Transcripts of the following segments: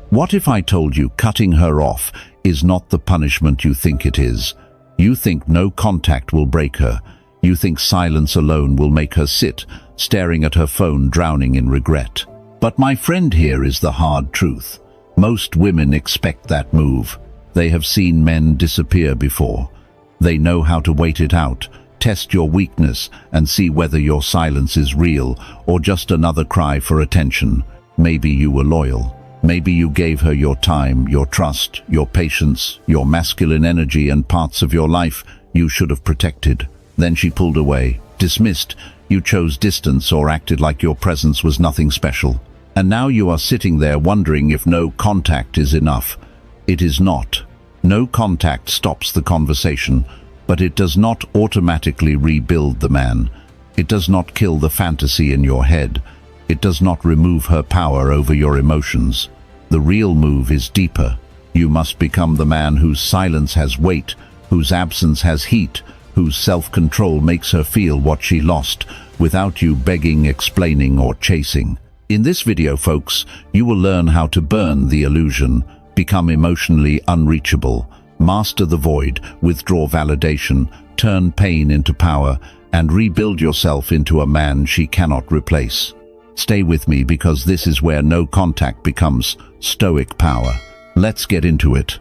What if I told you cutting her off is not the punishment you think it is? You think no contact will break her. You think silence alone will make her sit, staring at her phone, drowning in regret. But my friend, here is the hard truth. Most women expect that move. They have seen men disappear before. They know how to wait it out, test your weakness, and see whether your silence is real or just another cry for attention. Maybe you were loyal. Maybe you gave her your time, your trust, your patience, your masculine energy, and parts of your life you should have protected. Then she pulled away, dismissed. You chose distance or acted like your presence was nothing special. And now you are sitting there wondering if no contact is enough. It is not. No contact stops the conversation, but it does not automatically rebuild the man. It does not kill the fantasy in your head. It does not remove her power over your emotions. The real move is deeper. You must become the man whose silence has weight, whose absence has heat, whose self-control makes her feel what she lost, without you begging, explaining, or chasing. In this video, folks, you will learn how to burn the illusion, become emotionally unreachable, master the void, withdraw validation, turn pain into power, and rebuild yourself into a man she cannot replace. Stay with me, because this is where no contact becomes stoic power. Let's get into it.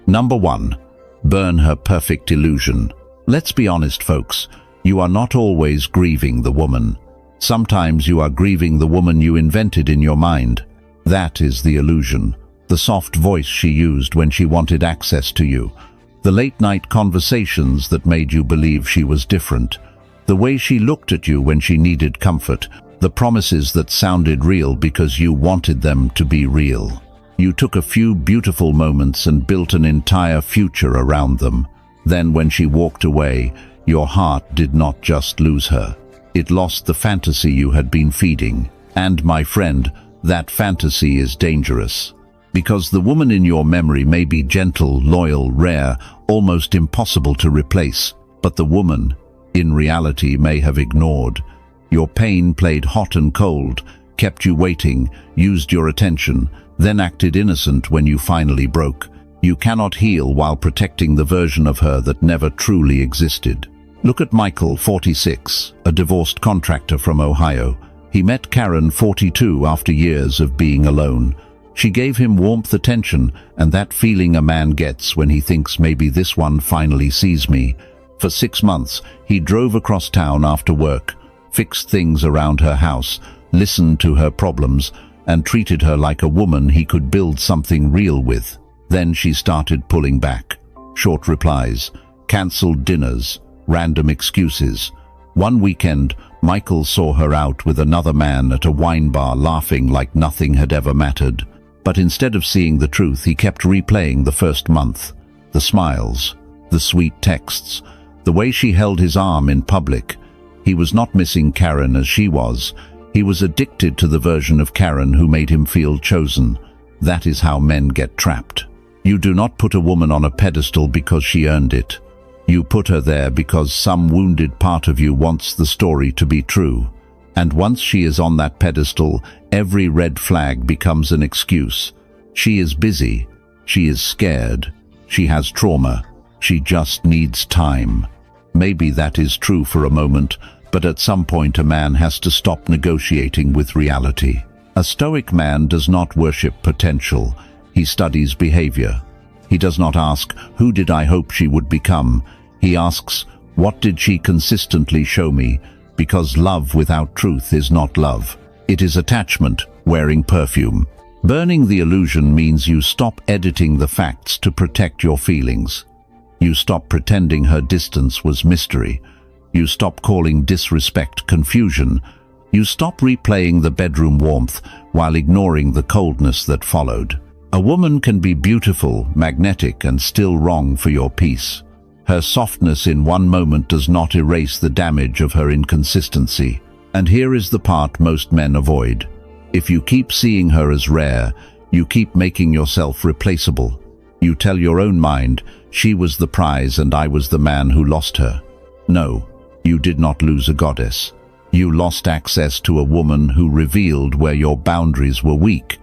Number 1. Burn her perfect illusion. Let's be honest, folks. You are not always grieving the woman. Sometimes you are grieving the woman you invented in your mind. That is the illusion. The soft voice she used when she wanted access to you. The late-night conversations that made you believe she was different. The way she looked at you when she needed comfort. The promises that sounded real because you wanted them to be real. You took a few beautiful moments and built an entire future around them. Then when she walked away, your heart did not just lose her. It lost the fantasy you had been feeding. And my friend, that fantasy is dangerous. Because the woman in your memory may be gentle, loyal, rare, almost impossible to replace. But the woman, in reality, may have ignored. Your pain played hot and cold, kept you waiting, used your attention, then acted innocent when you finally broke. You cannot heal while protecting the version of her that never truly existed. Look at Michael, 46, a divorced contractor from Ohio. He met Karen, 42, after years of being alone. She gave him warmth, attention, and that feeling a man gets when he thinks maybe this one finally sees me. For 6 months, he drove across town after work, fixed things around her house, listened to her problems, and treated her like a woman he could build something real with. Then she started pulling back. Short replies, cancelled dinners, random excuses. One weekend, Michael saw her out with another man at a wine bar, laughing like nothing had ever mattered. But instead of seeing the truth, he kept replaying the first month. The smiles, the sweet texts, the way she held his arm in public. He was not missing Karen as she was. He was addicted to the version of Karen who made him feel chosen. That is how men get trapped. You do not put a woman on a pedestal because she earned it. You put her there because some wounded part of you wants the story to be true. And once she is on that pedestal, every red flag becomes an excuse. She is busy. She is scared. She has trauma. She just needs time. Maybe that is true for a moment, but at some point a man has to stop negotiating with reality. A stoic man does not worship potential. He studies behavior. He does not ask, who did I hope she would become? He asks, what did she consistently show me? Because love without truth is not love. It is attachment, wearing perfume. Burning the illusion means you stop editing the facts to protect your feelings. You stop pretending her distance was mystery. You stop calling disrespect confusion. You stop replaying the bedroom warmth while ignoring the coldness that followed. A woman can be beautiful, magnetic, and still wrong for your peace. Her softness in one moment does not erase the damage of her inconsistency. And here is the part most men avoid. If you keep seeing her as rare, you keep making yourself replaceable. You tell your own mind, she was the prize and I was the man who lost her. No, you did not lose a goddess. You lost access to a woman who revealed where your boundaries were weak.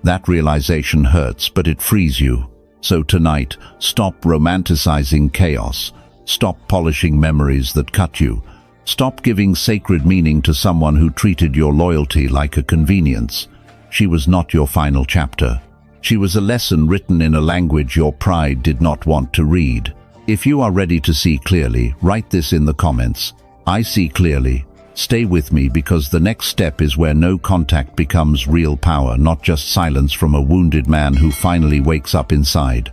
That realization hurts, but it frees you. So tonight, stop romanticizing chaos. Stop polishing memories that cut you. Stop giving sacred meaning to someone who treated your loyalty like a convenience. She was not your final chapter. She was a lesson written in a language your pride did not want to read. If you are ready to see clearly, write this in the comments. I see clearly. Stay with me, because the next step is where no contact becomes real power, not just silence from a wounded man who finally wakes up inside.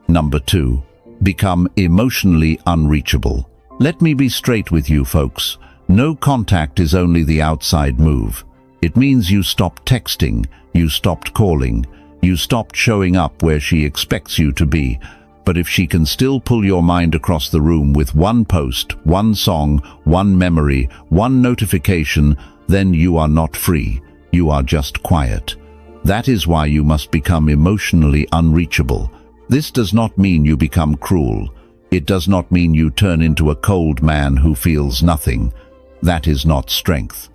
Number 2. Become emotionally unreachable. Let me be straight with you, folks. No contact is only the outside move. It means you stopped texting, you stopped calling, you stopped showing up where she expects you to be. But if she can still pull your mind across the room with one post, one song, one memory, one notification, then you are not free. You are just quiet. That is why you must become emotionally unreachable. This does not mean you become cruel. It does not mean you turn into a cold man who feels nothing. That is not strength.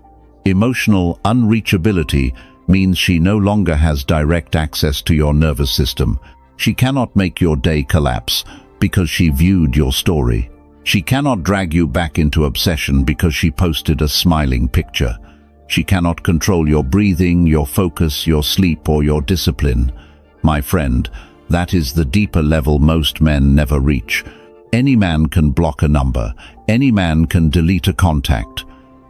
Emotional unreachability means she no longer has direct access to your nervous system. She cannot make your day collapse because she viewed your story. She cannot drag you back into obsession because she posted a smiling picture. She cannot control your breathing, your focus, your sleep, or your discipline. My friend, that is the deeper level most men never reach. Any man can block a number. Any man can delete a contact.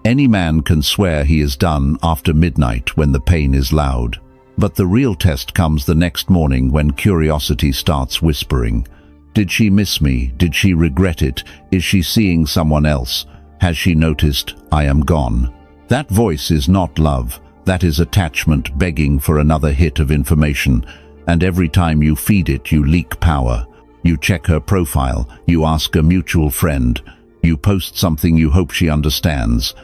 Any man can swear he is done after midnight when the pain is loud. But the real test comes the next morning when curiosity starts whispering. Did she miss me? Did she regret it? Is she seeing someone else? Has she noticed I am gone? That voice is not love. That is attachment begging for another hit of information. And every time you feed it, you leak power. You check her profile. You ask a mutual friend. You post something you hope she understands.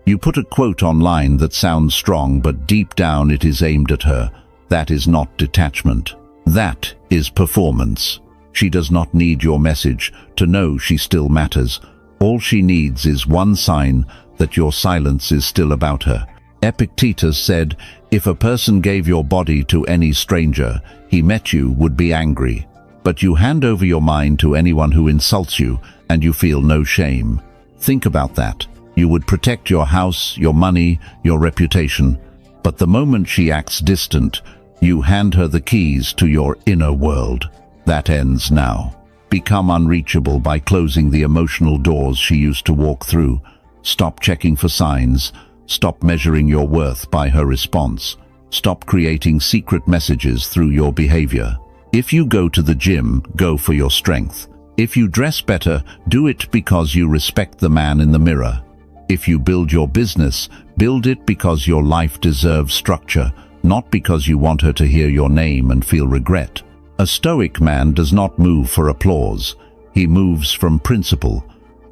You put a quote online that sounds strong, but deep down it is aimed at her. That is not detachment. That is performance. She does not need your message to know she still matters. All she needs is one sign that your silence is still about her. Epictetus said, if a person gave your body to any stranger, he met you would be angry. But you hand over your mind to anyone who insults you, and you feel no shame. Think about that. You would protect your house, your money, your reputation. But the moment she acts distant, you hand her the keys to your inner world. That ends now. Become unreachable by closing the emotional doors she used to walk through. Stop checking for signs. Stop measuring your worth by her response. Stop creating secret messages through your behavior. If you go to the gym, go for your strength. If you dress better, do it because you respect the man in the mirror. If you build your business, build it because your life deserves structure, not because you want her to hear your name and feel regret. A Stoic man does not move for applause. He moves from principle.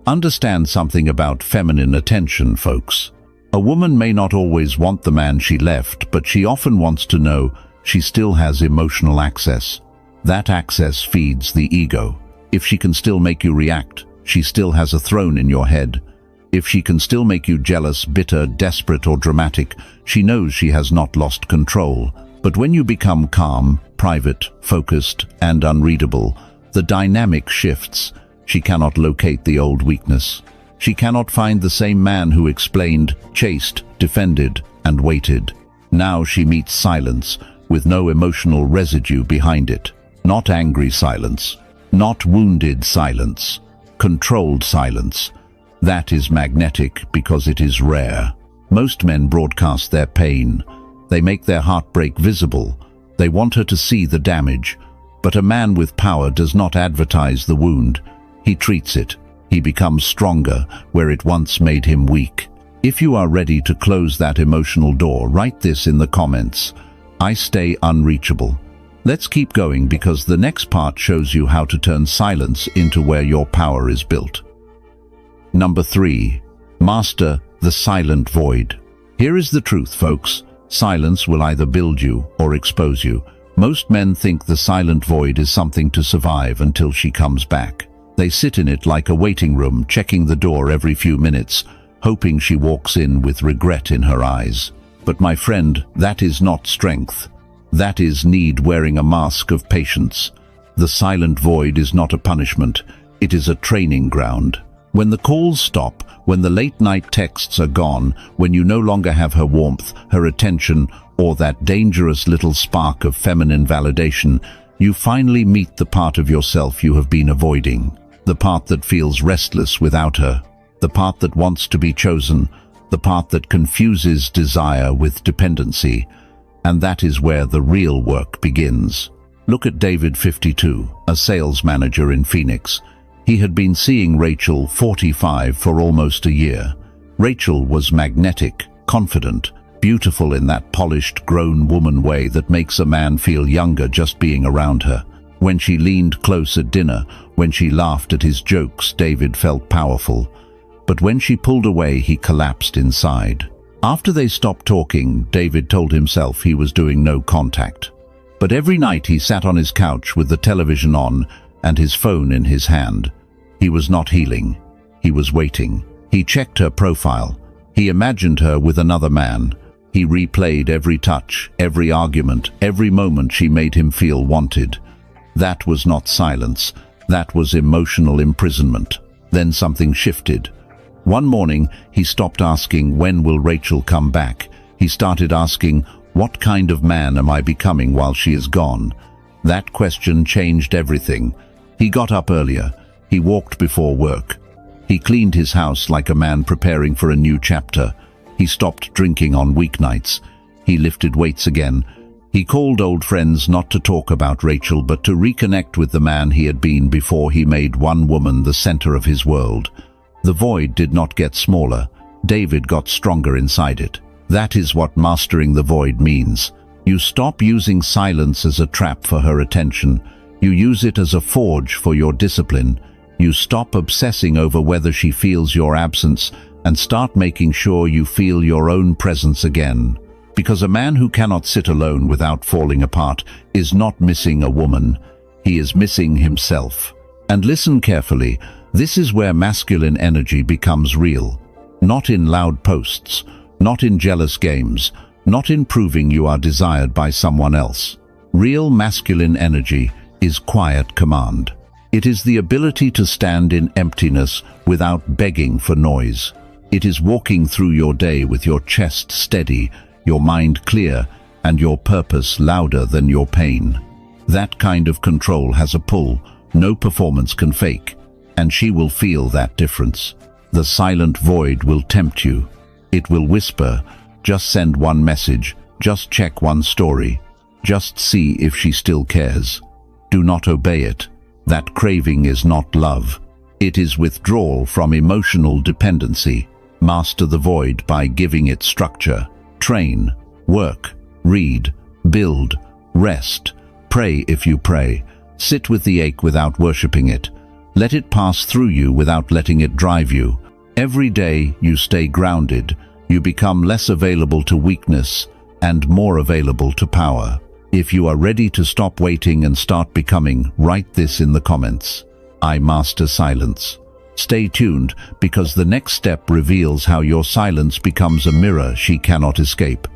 Understand something about feminine attention, folks. A woman may not always want the man she left, but she often wants to know she still has emotional access. That access feeds the ego. If she can still make you react, she still has a throne in your head. If she can still make you jealous, bitter, desperate, or dramatic, she knows she has not lost control. But when you become calm, private, focused, and unreadable, the dynamic shifts. She cannot locate the old weakness. She cannot find the same man who explained, chased, defended, and waited. Now she meets silence, with no emotional residue behind it. Not angry silence. Not wounded silence. Controlled silence. That is magnetic because it is rare. Most men broadcast their pain. They make their heartbreak visible. They want her to see the damage. But a man with power does not advertise the wound. He treats it. He becomes stronger where it once made him weak. If you are ready to close that emotional door, write this in the comments. I stay unreachable. Let's keep going, because the next part shows you how to turn silence into where your power is built. Number 3. Master the silent void. Here is the truth, folks. Silence will either build you or expose you. Most men think the silent void is something to survive until she comes back. They sit in it like a waiting room, checking the door every few minutes, hoping she walks in with regret in her eyes. But my friend, that is not strength. That is need wearing a mask of patience. The silent void is not a punishment, it is a training ground. When the calls stop, when the late-night texts are gone, when you no longer have her warmth, her attention, or that dangerous little spark of feminine validation, you finally meet the part of yourself you have been avoiding. The part that feels restless without her. The part that wants to be chosen. The part that confuses desire with dependency. And that is where the real work begins. Look at David, 52, a sales manager in Phoenix. He had been seeing Rachel, 45, for almost a year. Rachel was magnetic, confident, beautiful in that polished, grown woman way that makes a man feel younger just being around her. When she leaned close at dinner, when she laughed at his jokes, David felt powerful. But when she pulled away, he collapsed inside. After they stopped talking, David told himself he was doing no contact. But every night he sat on his couch with the television on and his phone in his hand. He was not healing. He was waiting. He checked her profile. He imagined her with another man. He replayed every touch, every argument, every moment she made him feel wanted. That was not silence. That was emotional imprisonment. Then something shifted. One morning, he stopped asking, when will Rachel come back? He started asking, what kind of man am I becoming while she is gone? That question changed everything. He got up earlier. He walked before work. He cleaned his house like a man preparing for a new chapter. He stopped drinking on weeknights. He lifted weights again. He called old friends not to talk about Rachel but to reconnect with the man he had been before he made one woman the center of his world. The void did not get smaller. David got stronger inside it. That is what mastering the void means. You stop using silence as a trap for her attention. You use it as a forge for your discipline. You stop obsessing over whether she feels your absence and start making sure you feel your own presence again. Because a man who cannot sit alone without falling apart is not missing a woman. He is missing himself. And listen carefully. This is where masculine energy becomes real. Not in loud posts, not in jealous games, not in proving you are desired by someone else. Real masculine energy is quiet command. It is the ability to stand in emptiness without begging for noise. It is walking through your day with your chest steady, your mind clear, and your purpose louder than your pain. That kind of control has a pull no performance can fake. And she will feel that difference. The silent void will tempt you. It will whisper, just send one message, just check one story, just see if she still cares. Do not obey it. That craving is not love. It is withdrawal from emotional dependency. Master the void by giving it structure. Train, work, read, build, rest, pray if you pray. Sit with the ache without worshipping it. Let it pass through you without letting it drive you. Every day you stay grounded, you become less available to weakness and more available to power. If you are ready to stop waiting and start becoming, write this in the comments. I master silence. Stay tuned because the next step reveals how your silence becomes a mirror she cannot escape.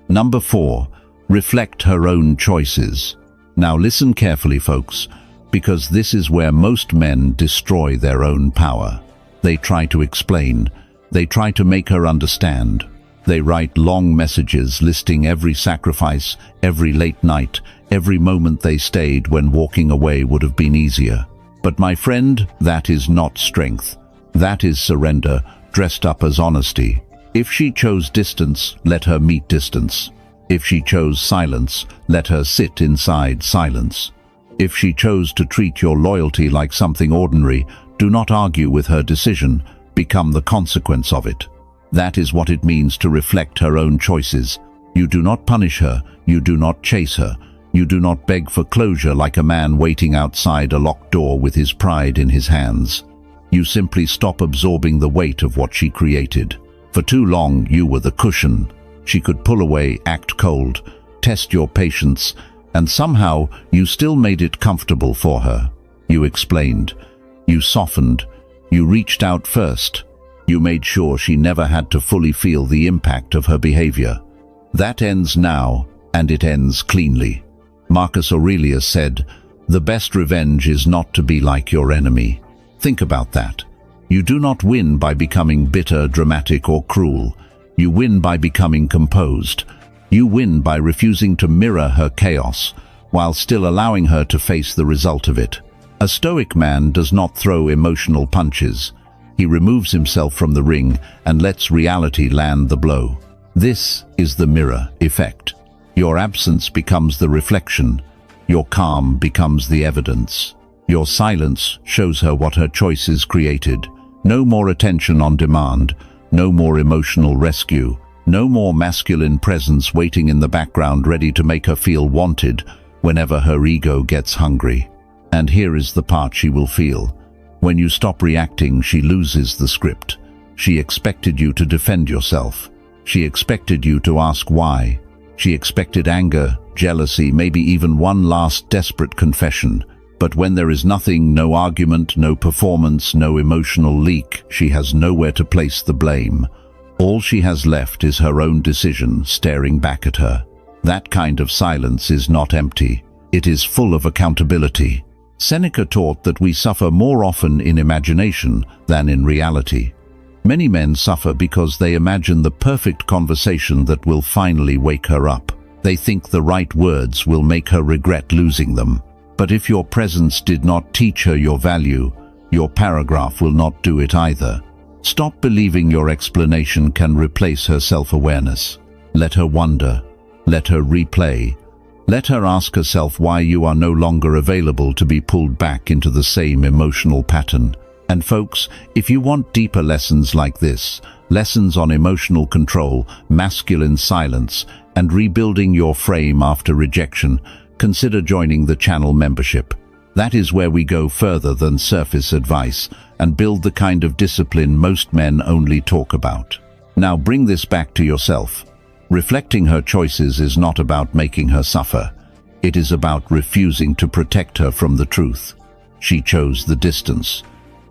Number 4. Reflect her own choices. Now listen carefully, folks. Because this is where most men destroy their own power. They try to explain. They try to make her understand. They write long messages listing every sacrifice, every late night, every moment they stayed when walking away would have been easier. But my friend, that is not strength. That is surrender, dressed up as honesty. If she chose distance, let her meet distance. If she chose silence, let her sit inside silence. If she chose to treat your loyalty like something ordinary, do not argue with her decision, become the consequence of it. That is what it means to reflect her own choices. You do not punish her, you do not chase her, you do not beg for closure like a man waiting outside a locked door with his pride in his hands. You simply stop absorbing the weight of what she created. For too long you were the cushion. She could pull away, act cold, test your patience, and somehow you still made it comfortable for her. You explained. You softened. You reached out first. You made sure she never had to fully feel the impact of her behavior. That ends now, and it ends cleanly. Marcus Aurelius said, "The best revenge is not to be like your enemy." Think about that. You do not win by becoming bitter, dramatic, or cruel. You win by becoming composed. You win by refusing to mirror her chaos, while still allowing her to face the result of it. A Stoic man does not throw emotional punches. He removes himself from the ring and lets reality land the blow. This is the mirror effect. Your absence becomes the reflection. Your calm becomes the evidence. Your silence shows her what her choices created. No more attention on demand. No more emotional rescue. No more masculine presence waiting in the background ready to make her feel wanted whenever her ego gets hungry. And here is the part she will feel. When you stop reacting, she loses the script. She expected you to defend yourself. She expected you to ask why. She expected anger, jealousy, maybe even one last desperate confession. But when there is nothing, no argument, no performance, no emotional leak, she has nowhere to place the blame. All she has left is her own decision staring back at her. That kind of silence is not empty. It is full of accountability. Seneca taught that we suffer more often in imagination than in reality. Many men suffer because they imagine the perfect conversation that will finally wake her up. They think the right words will make her regret losing them. But if your presence did not teach her your value, your paragraph will not do it either. Stop believing your explanation can replace her self-awareness. Let her wonder. Let her replay. Let her ask herself why you are no longer available to be pulled back into the same emotional pattern. And folks, if you want deeper lessons like this, lessons on emotional control, masculine silence, and rebuilding your frame after rejection, consider joining the channel membership. That is where we go further than surface advice and build the kind of discipline most men only talk about. Now bring this back to yourself. Reflecting her choices is not about making her suffer. It is about refusing to protect her from the truth. She chose the distance.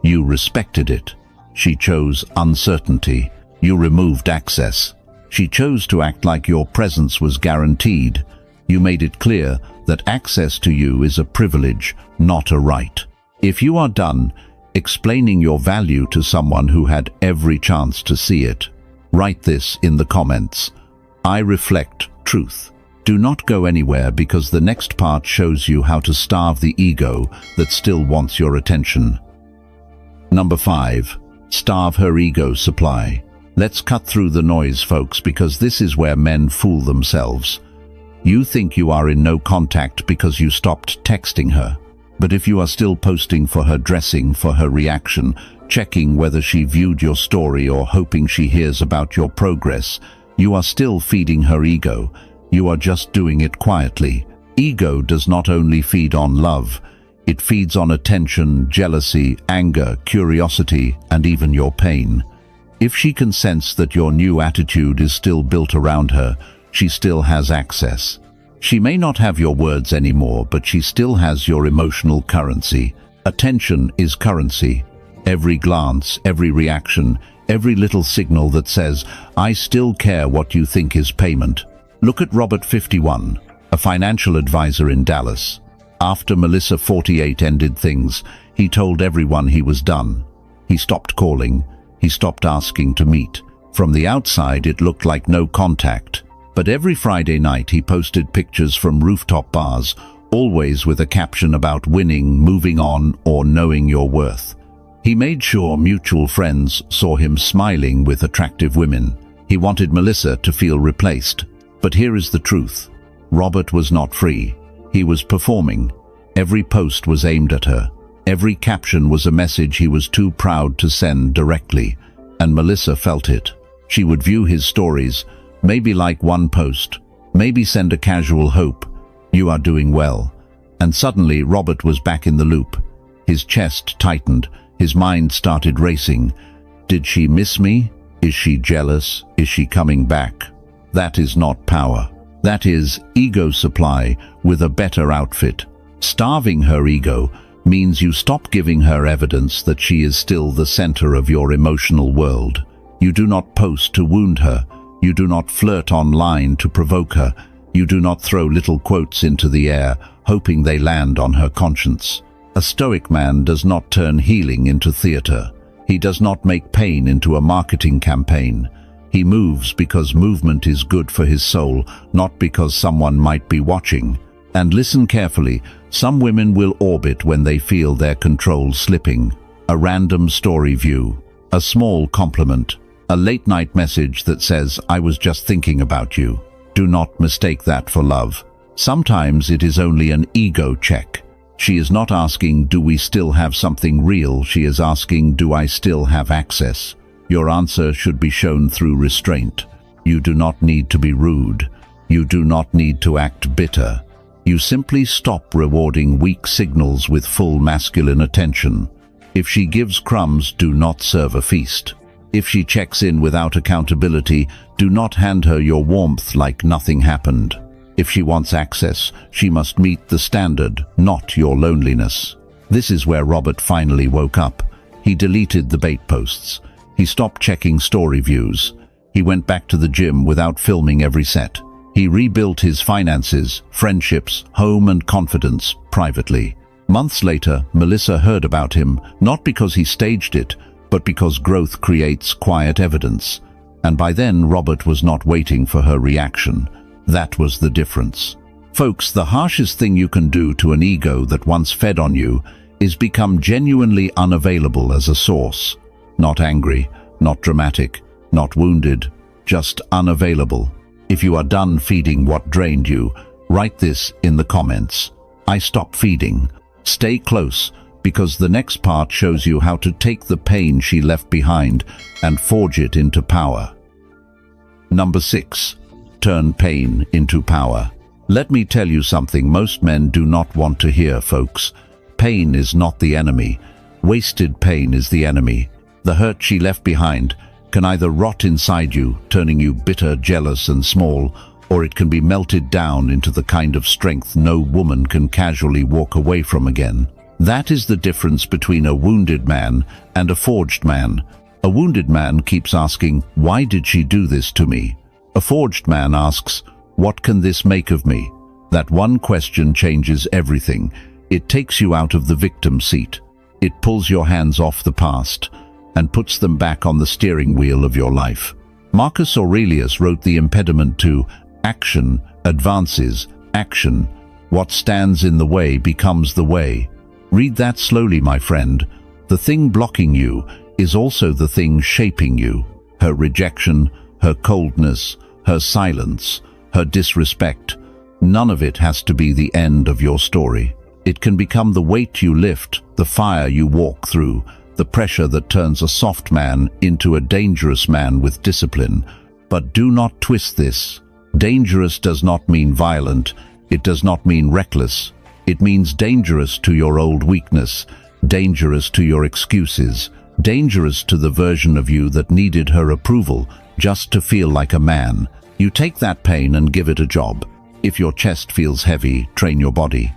You respected it. She chose uncertainty. You removed access. She chose to act like your presence was guaranteed. You made it clear that access to you is a privilege, not a right. If you are done explaining your value to someone who had every chance to see it, write this in the comments. I reflect truth. Do not go anywhere because the next part shows you how to starve the ego that still wants your attention. Number 5. Starve her ego supply. Let's cut through the noise, folks, because this is where men fool themselves. You think you are in no contact because you stopped texting her. But if you are still posting for her dressing, for her reaction, checking whether she viewed your story or hoping she hears about your progress, you are still feeding her ego. You are just doing it quietly. Ego does not only feed on love. It feeds on attention, jealousy, anger, curiosity, and even your pain. If she can sense that your new attitude is still built around her, she still has access. She may not have your words anymore, but she still has your emotional currency. Attention is currency. Every glance, every reaction, every little signal that says, "I still care what you think," is payment. Look at Robert, 51, a financial advisor in Dallas. After Melissa, 48, ended things, he told everyone he was done. He stopped calling. He stopped asking to meet. From the outside, it looked like no contact. But every Friday night he posted pictures from rooftop bars, always with a caption about winning, moving on, or knowing your worth. He made sure mutual friends saw him smiling with attractive women. He wanted Melissa to feel replaced. But here is the truth. Robert was not free. He was performing. Every post was aimed at her. Every caption was a message he was too proud to send directly. And Melissa felt it. She would view his stories, maybe like one post, maybe send a casual hope, "You are doing well." And suddenly Robert was back in the loop. His chest tightened. His mind started racing. Did she miss me? Is she jealous? Is she coming back? That is not power. That is ego supply with a better outfit. Starving her ego means you stop giving her evidence that she is still the center of your emotional world. You do not post to wound her. You do not flirt online to provoke her. You do not throw little quotes into the air, hoping they land on her conscience. A Stoic man does not turn healing into theater. He does not make pain into a marketing campaign. He moves because movement is good for his soul, not because someone might be watching. And listen carefully, some women will orbit when they feel their control slipping. A random story view, a small compliment, a late-night message that says, "I was just thinking about you." Do not mistake that for love. Sometimes it is only an ego check. She is not asking, "Do we still have something real?" She is asking, "Do I still have access?" Your answer should be shown through restraint. You do not need to be rude. You do not need to act bitter. You simply stop rewarding weak signals with full masculine attention. If she gives crumbs, do not serve a feast. If she checks in without accountability, do not hand her your warmth like nothing happened. If she wants access, she must meet the standard, not your loneliness. This is where Robert finally woke up. He deleted the bait posts. He stopped checking story views. He went back to the gym without filming every set. He rebuilt his finances, friendships, home and confidence privately. Months later, Melissa heard about him, not because he staged it, but because growth creates quiet evidence. And by then, Robert was not waiting for her reaction. That was the difference. Folks, the harshest thing you can do to an ego that once fed on you is become genuinely unavailable as a source. Not angry, not dramatic, not wounded, just unavailable. If you are done feeding what drained you, write this in the comments. I stop feeding. Stay close, because the next part shows you how to take the pain she left behind and forge it into power. Number 6. Turn pain into power. Let me tell you something most men do not want to hear, folks. Pain is not the enemy. Wasted pain is the enemy. The hurt she left behind can either rot inside you, turning you bitter, jealous, and small, or it can be melted down into the kind of strength no woman can casually walk away from again. That is the difference between a wounded man and a forged man. A wounded man keeps asking, "Why did she do this to me?" A forged man asks, "What can this make of me?" That one question changes everything. It takes you out of the victim seat. It pulls your hands off the past and puts them back on the steering wheel of your life. Marcus Aurelius wrote the impediment to action advances action. What stands in the way becomes the way. Read that slowly, my friend. The thing blocking you is also the thing shaping you. Her rejection, her coldness, her silence, her disrespect, none of it has to be the end of your story. It can become the weight you lift, the fire you walk through, the pressure that turns a soft man into a dangerous man with discipline. But do not twist this. Dangerous does not mean violent. It does not mean reckless. It means dangerous to your old weakness, dangerous to your excuses, dangerous to the version of you that needed her approval just to feel like a man. You take that pain and give it a job. If your chest feels heavy, train your body.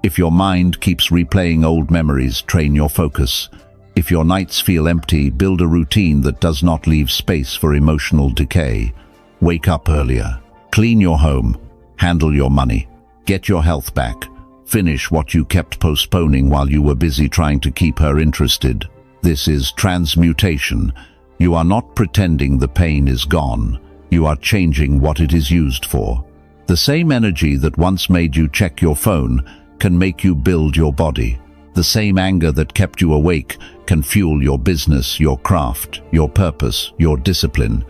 If your mind keeps replaying old memories, train your focus. If your nights feel empty, build a routine that does not leave space for emotional decay. Wake up earlier. Clean your home. Handle your money. Get your health back. Finish what you kept postponing while you were busy trying to keep her interested. This is transmutation. You are not pretending the pain is gone. You are changing what it is used for. The same energy that once made you check your phone can make you build your body. The same anger that kept you awake can fuel your business, your craft, your purpose, your discipline.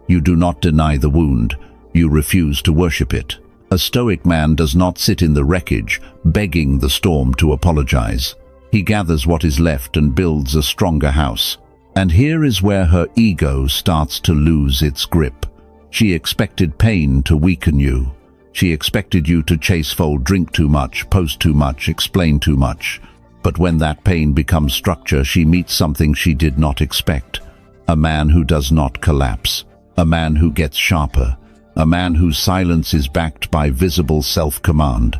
You do not deny the wound. You refuse to worship it. A Stoic man does not sit in the wreckage, begging the storm to apologize. He gathers what is left and builds a stronger house. And here is where her ego starts to lose its grip. She expected pain to weaken you. She expected you to chase fold, drink too much, post too much, explain too much. But when that pain becomes structure, she meets something she did not expect. A man who does not collapse. A man who gets sharper. A man whose silence is backed by visible self-command.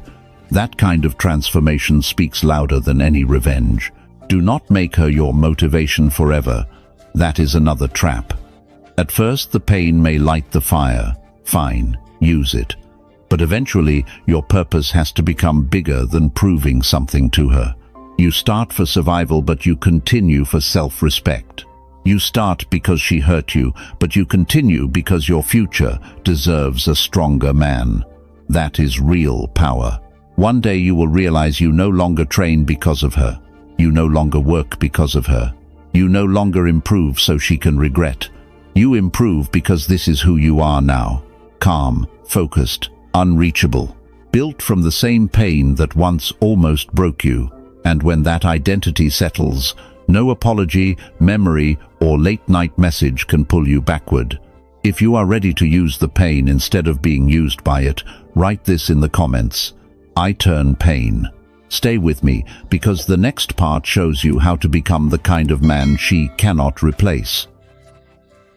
That kind of transformation speaks louder than any revenge. Do not make her your motivation forever. That is another trap. At first, the pain may light the fire. Fine, use it. But eventually, your purpose has to become bigger than proving something to her. You start for survival, but you continue for self-respect. You start because she hurt you, but you continue because your future deserves a stronger man. That is real power. One day you will realize you no longer train because of her. You no longer work because of her. You no longer improve so she can regret. You improve because this is who you are now. Calm, focused, unreachable. Built from the same pain that once almost broke you. And when that identity settles, no apology, memory, or late-night message can pull you backward. If you are ready to use the pain instead of being used by it, write this in the comments. I turn pain. Stay with me, because the next part shows you how to become the kind of man she cannot replace.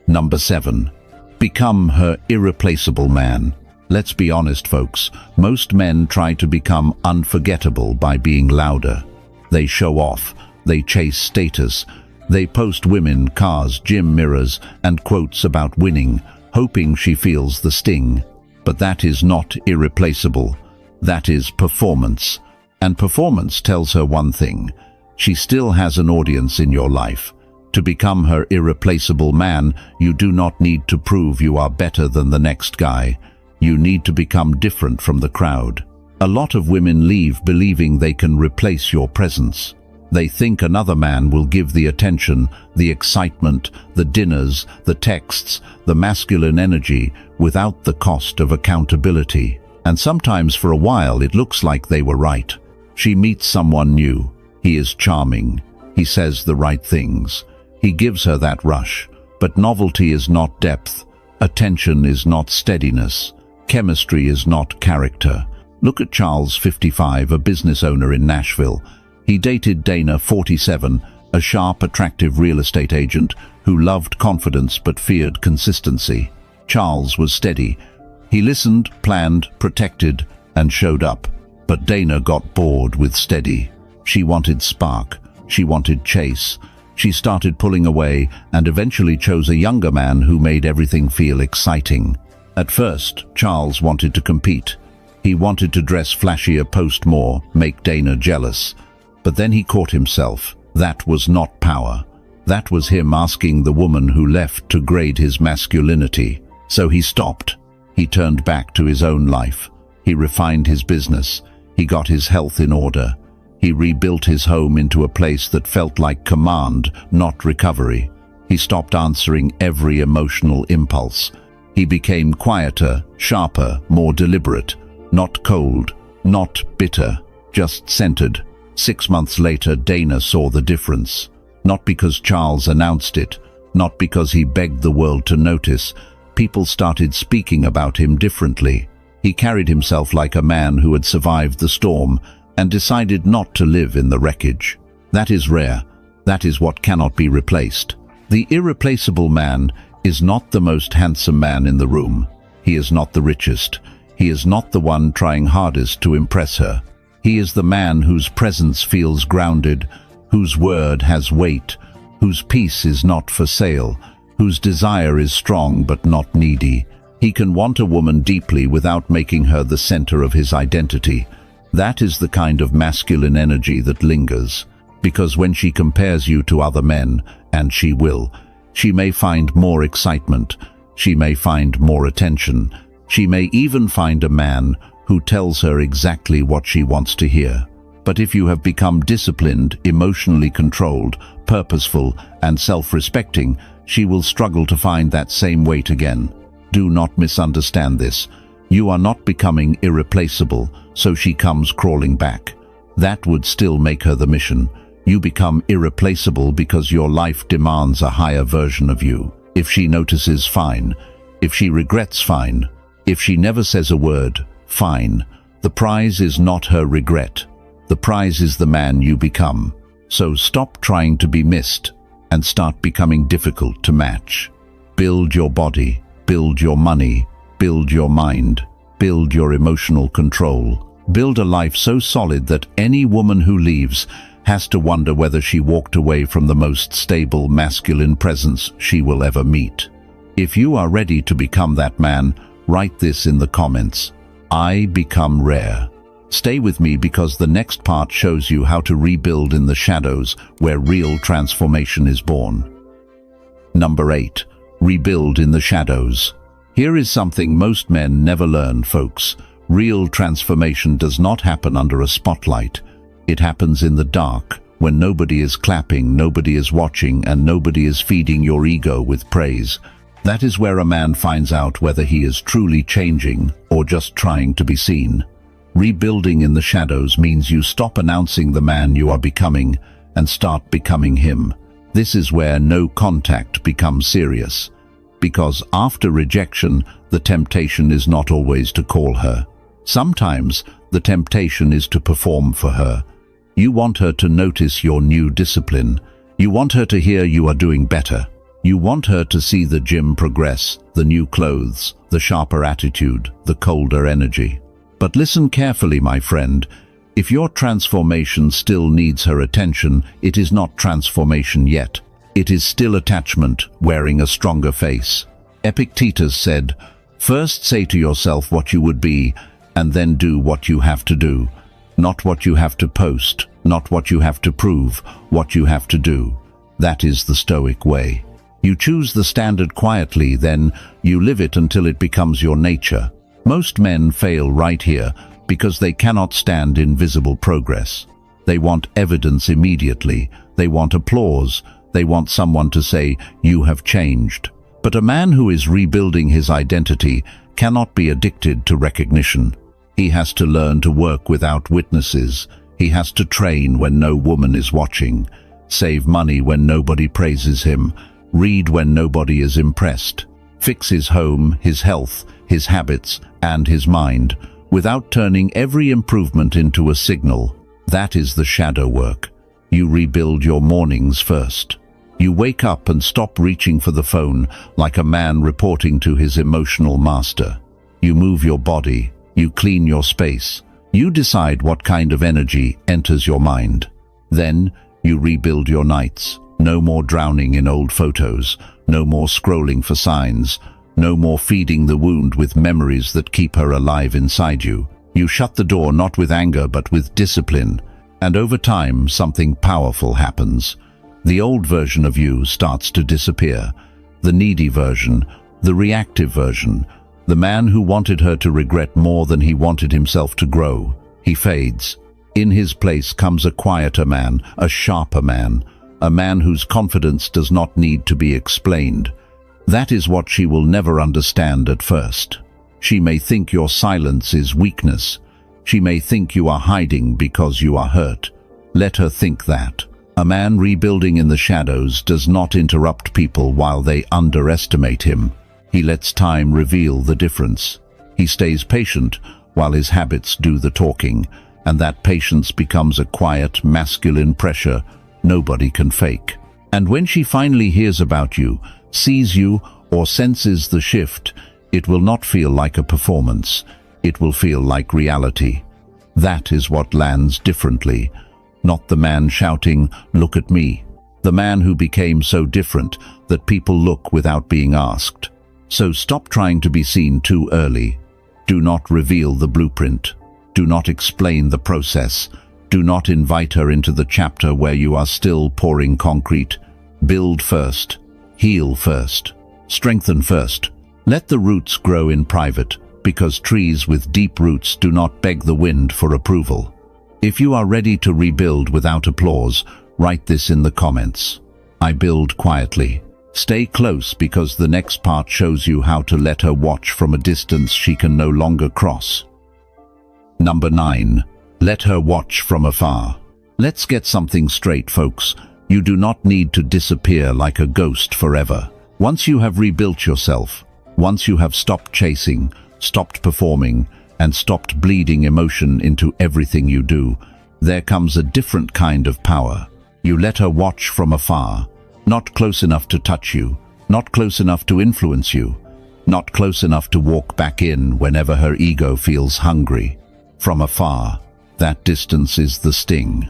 Number 7. Become her irreplaceable man. Let's be honest, folks. Most men try to become unforgettable by being louder. They show off. They chase status. They post women, cars, gym mirrors, and quotes about winning, hoping she feels the sting. But that is not irreplaceable. That is performance. And performance tells her one thing. She still has an audience in your life. To become her irreplaceable man, you do not need to prove you are better than the next guy. You need to become different from the crowd. A lot of women leave believing they can replace your presence. They think another man will give the attention, the excitement, the dinners, the texts, the masculine energy, without the cost of accountability. And sometimes for a while it looks like they were right. She meets someone new. He is charming. He says the right things. He gives her that rush. But novelty is not depth. Attention is not steadiness. Chemistry is not character. Look at Charles, 55, a business owner in Nashville. He dated Dana, 47, a sharp, attractive real estate agent who loved confidence but feared consistency. Charles was steady. He listened, planned, protected, and showed up. But Dana got bored with steady. She wanted spark. She wanted chase. She started pulling away and eventually chose a younger man who made everything feel exciting. At first, Charles wanted to compete. He wanted to dress flashier, post more, make Dana jealous. But then he caught himself. That was not power. That was him asking the woman who left to grade his masculinity. So he stopped. He turned back to his own life. He refined his business. He got his health in order. He rebuilt his home into a place that felt like command, not recovery. He stopped answering every emotional impulse. He became quieter, sharper, more deliberate. Not cold, not bitter, just centered. 6 months later, Dana saw the difference. Not because Charles announced it, not because he begged the world to notice. People started speaking about him differently. He carried himself like a man who had survived the storm and decided not to live in the wreckage. That is rare. That is what cannot be replaced. The irreplaceable man is not the most handsome man in the room. He is not the richest. He is not the one trying hardest to impress her. He is the man whose presence feels grounded, whose word has weight, whose peace is not for sale, whose desire is strong but not needy. He can want a woman deeply without making her the center of his identity. That is the kind of masculine energy that lingers. Because when she compares you to other men, and she will, she may find more excitement, she may find more attention, she may even find a man who tells her exactly what she wants to hear. But if you have become disciplined, emotionally controlled, purposeful, and self-respecting, she will struggle to find that same weight again. Do not misunderstand this. You are not becoming irreplaceable, so she comes crawling back. That would still make her the mission. You become irreplaceable because your life demands a higher version of you. If she notices, fine. If she regrets, fine. If she never says a word, fine. The prize is not her regret. The prize is the man you become. So stop trying to be missed and start becoming difficult to match. Build your body, build your money, build your mind, build your emotional control. Build a life so solid that any woman who leaves has to wonder whether she walked away from the most stable masculine presence she will ever meet. If you are ready to become that man, write this in the comments. I become rare. Stay with me because the next part shows you how to rebuild in the shadows where real transformation is born. Number 8. Rebuild in the shadows. Here is something most men never learn, folks. Real transformation does not happen under a spotlight. It happens in the dark, when nobody is clapping, nobody is watching, and nobody is feeding your ego with praise. That is where a man finds out whether he is truly changing or just trying to be seen. Rebuilding in the shadows means you stop announcing the man you are becoming and start becoming him. This is where no contact becomes serious. Because after rejection, the temptation is not always to call her. Sometimes the temptation is to perform for her. You want her to notice your new discipline. You want her to hear you are doing better. You want her to see the gym progress, the new clothes, the sharper attitude, the colder energy. But listen carefully, my friend. If your transformation still needs her attention, it is not transformation yet. It is still attachment, wearing a stronger face. Epictetus said, "First say to yourself what you would be, and then do what you have to do. Not what you have to post, not what you have to prove, what you have to do." That is the Stoic way. You choose the standard quietly, then you live it until it becomes your nature. Most men fail right here because they cannot stand invisible progress. They want evidence immediately. They want applause. They want someone to say, "You have changed." But a man who is rebuilding his identity cannot be addicted to recognition. He has to learn to work without witnesses. He has to train when no woman is watching, save money when nobody praises him, read when nobody is impressed, fix his home, his health, his habits, and his mind, without turning every improvement into a signal. That is the shadow work. You rebuild your mornings first. You wake up and stop reaching for the phone like a man reporting to his emotional master. You move your body. You clean your space. You decide what kind of energy enters your mind. Then you rebuild your nights. No more drowning in old photos. No more scrolling for signs. No more feeding the wound with memories that keep her alive inside you. You shut the door not with anger but with discipline. And over time, something powerful happens. The old version of you starts to disappear. The needy version, the reactive version, the man who wanted her to regret more than he wanted himself to grow. He fades. In his place comes a quieter man, a sharper man, a man whose confidence does not need to be explained. That is what she will never understand at first. She may think your silence is weakness. She may think you are hiding because you are hurt. Let her think that. A man rebuilding in the shadows does not interrupt people while they underestimate him. He lets time reveal the difference. He stays patient while his habits do the talking, and that patience becomes a quiet, masculine pressure nobody can fake. And when she finally hears about you, sees you, or senses the shift, it will not feel like a performance. It will feel like reality. That is what lands differently. Not the man shouting, "Look at me." The man who became so different that people look without being asked. So stop trying to be seen too early. Do not reveal the blueprint. Do not explain the process. Do not invite her into the chapter where you are still pouring concrete. Build first. Heal first. Strengthen first. Let the roots grow in private, because trees with deep roots do not beg the wind for approval. If you are ready to rebuild without applause, write this in the comments. I build quietly. Stay close because the next part shows you how to let her watch from a distance she can no longer cross. Number 9. Let her watch from afar. Let's get something straight, folks. You do not need to disappear like a ghost forever. Once you have rebuilt yourself, once you have stopped chasing, stopped performing, and stopped bleeding emotion into everything you do, there comes a different kind of power. You let her watch from afar, not close enough to touch you, not close enough to influence you, not close enough to walk back in whenever her ego feels hungry. From afar, that distance is the sting.